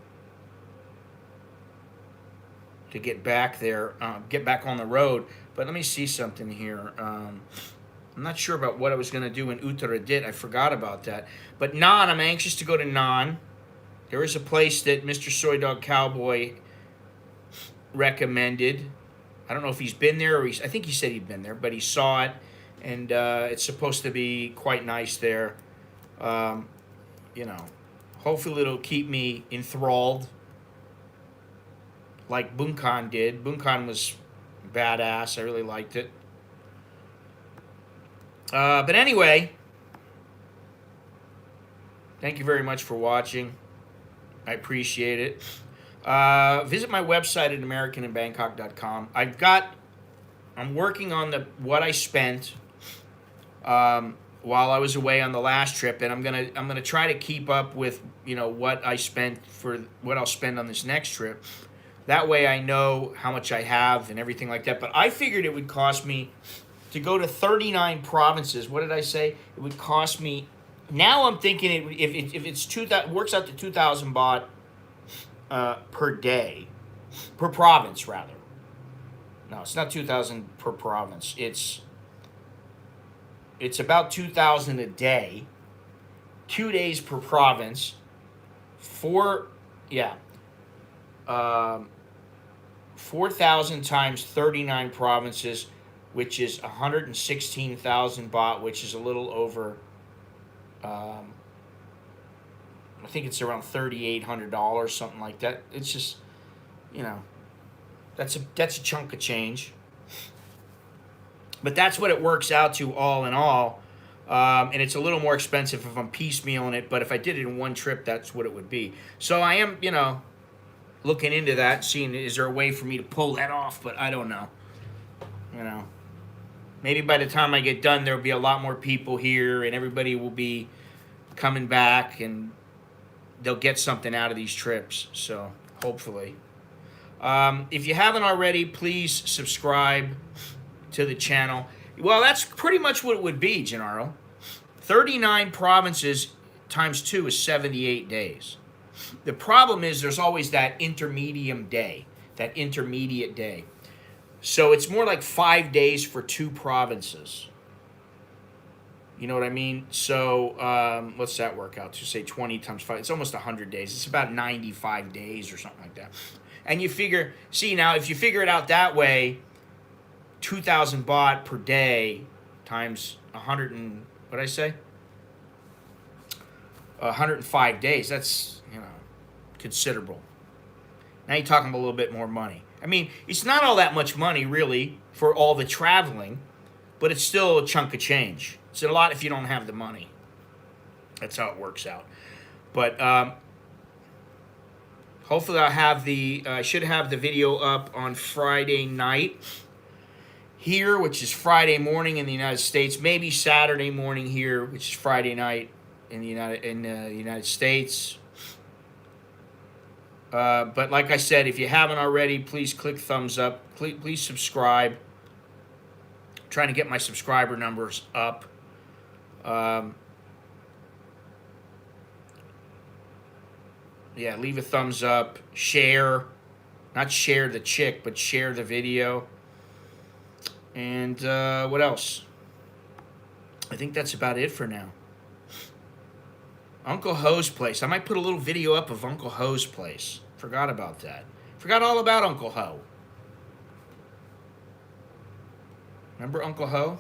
get back there, get back on the road. But let me see something here. I'm not sure about what I was going to do in Uttaradit. I forgot about that. But Nan, I'm anxious to go to Nan. There is a place that Mr. Soy Dog Cowboy recommended. I don't know if he's been there, or I think he said he'd been there, but he saw it, and it's supposed to be quite nice there. You know, hopefully it'll keep me enthralled like Bangkok did. Bangkok was badass. I really liked it. But anyway, thank you very much for watching. I appreciate it. Visit my website at americaninbangkok.com. I'm working on what I spent while I was away on the last trip, and I'm gonna try to keep up with, you know, what I spent for what I'll spend on this next trip. That way I know how much I have and everything like that. But I figured it would cost me to go to 39 provinces. What did I say? It would cost me. Now I'm thinking if it's 2,000, works out to 2,000 baht per day, per province rather. No, it's not 2,000 per province. It's about 2,000 a day. 2 days per province. 4,000 times 39 provinces, which is 116,000 baht, which is a little over, I think it's around $3,800, something like that. It's just, you know, that's a chunk of change. But that's what it works out to all in all. And it's a little more expensive if I'm piecemealing it, but if I did it in one trip, that's what it would be. So I am, you know, looking into that, seeing is there a way for me to pull that off, but I don't know. You know, maybe by the time I get done, there'll be a lot more people here, and everybody will be coming back, and they'll get something out of these trips. So hopefully, if you haven't already, please subscribe to the channel. Well, that's pretty much what it would be, Gennaro. 39 provinces times 2 is 78 days. The problem is there's always that intermediate day, that intermediate day. So it's more like 5 days for 2 provinces. You know what I mean? So what's that work out to? Say 20 times 5. It's almost 100 days. It's about 95 days or something like that. And you figure, see now, if you figure it out that way, 2,000 baht per day times 100 and, what did I say? 105 days. That's, considerable. Now you're talking about a little bit more money. I mean, it's not all that much money, really, for all the traveling, but it's still a chunk of change. It's a lot if you don't have the money. That's how it works out. But hopefully I should have the video up on Friday night here, which is Friday morning in the United States. Maybe Saturday morning here, which is Friday night in the United States. But like I said, if you haven't already, please click thumbs up. Please subscribe. I'm trying to get my subscriber numbers up. Yeah, leave a thumbs up. Share. Not share the chick, but share the video. And what else? I think that's about it for now. Uncle Ho's place. I might put a little video up of Uncle Ho's place. Forgot about that. Forgot all about Uncle Ho. Remember Uncle Ho?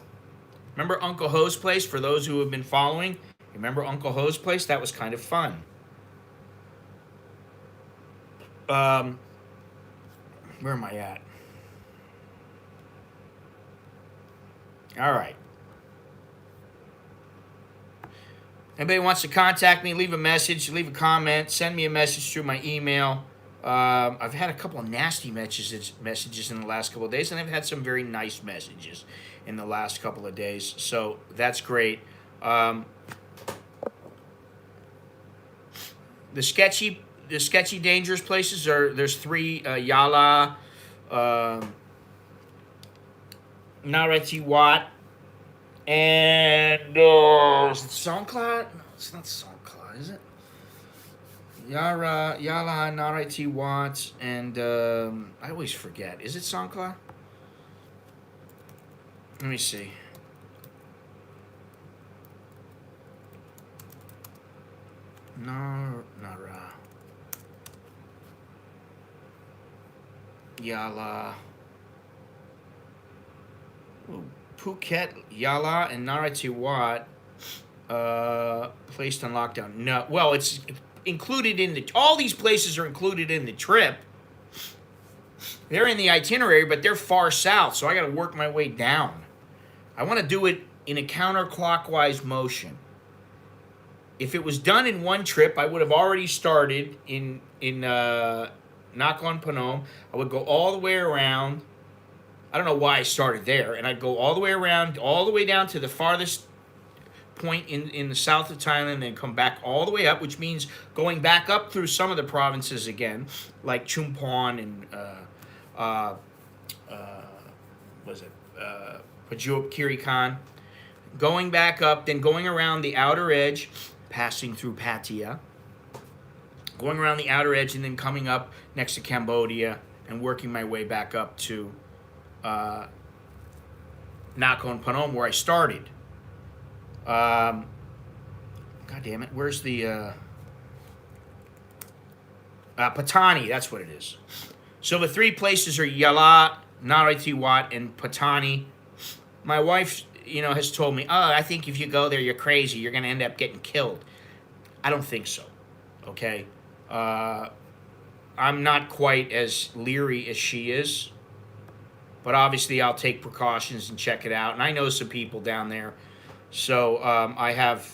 Remember Uncle Ho's place? For those who have been following, remember Uncle Ho's place? That was kind of fun. Where am I at? All right. Anybody wants to contact me, leave a message, leave a comment, send me a message through my email. I've had a couple of nasty messages in the last couple of days, and I've had some very nice messages in the last couple of days. So that's great. The sketchy, dangerous places there's 3: Yala, Nareti Wat, and is it Songkla? No, it's not Songkla, is it? Yala, Nareti Wat, and I always forget. Is it Songkla? Let me see. Nara. Yala. Ooh, Phuket, Yala, and Nareti Wat placed on lockdown. No, well, it's included in all these places are included in the trip. They're in the itinerary, but they're far south, so I got to work my way down. I want to do it in a counterclockwise motion. If it was done in one trip, I would have already started in Nakhon Phanom. I would go all the way around. I don't know why I started there, and I'd go all the way around, all the way down to the farthest point in the south of Thailand, and then come back all the way up, which means going back up through some of the provinces again, like Chumphon and Prachuap Khiri Khan. Going back up, then going around the outer edge, passing through Pattaya, going around the outer edge, and then coming up next to Cambodia and working my way back up to Nakhon Phanom, where I started. God damn it, where's the Patani? That's what it is. So the 3 places are Yala, Nareti Wat, and Patani. My wife, has told me, I think if you go there, you're crazy. You're going to end up getting killed. I don't think so. Okay, I'm not quite as leery as she is. But obviously, I'll take precautions and check it out. And I know some people down there. So I have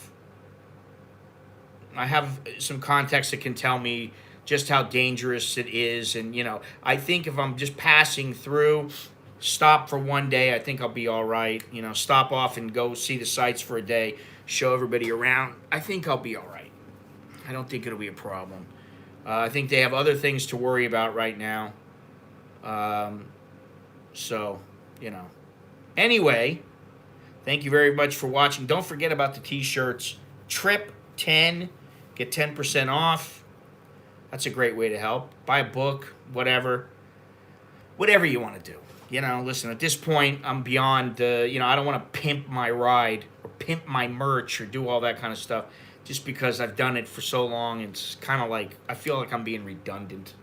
some context that can tell me just how dangerous it is. And, I think if I'm just passing through, stop for one day, I think I'll be all right. Stop off and go see the sights for a day, show everybody around. I think I'll be all right. I don't think it'll be a problem. I think they have other things to worry about right now. So, Anyway, thank you very much for watching. Don't forget about the t-shirts. Trip 10, get 10% off. That's a great way to help. Buy a book, whatever you want to do. You know, listen, at this point, I'm beyond, I don't want to pimp my ride or pimp my merch or do all that kind of stuff just because I've done it for so long. It's kind of like, I feel like I'm being redundant.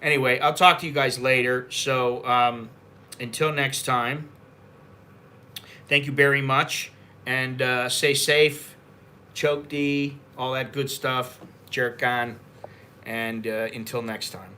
Anyway, I'll talk to you guys later. So until next time, thank you very much. And stay safe, choke D, all that good stuff, jerk on. And until next time.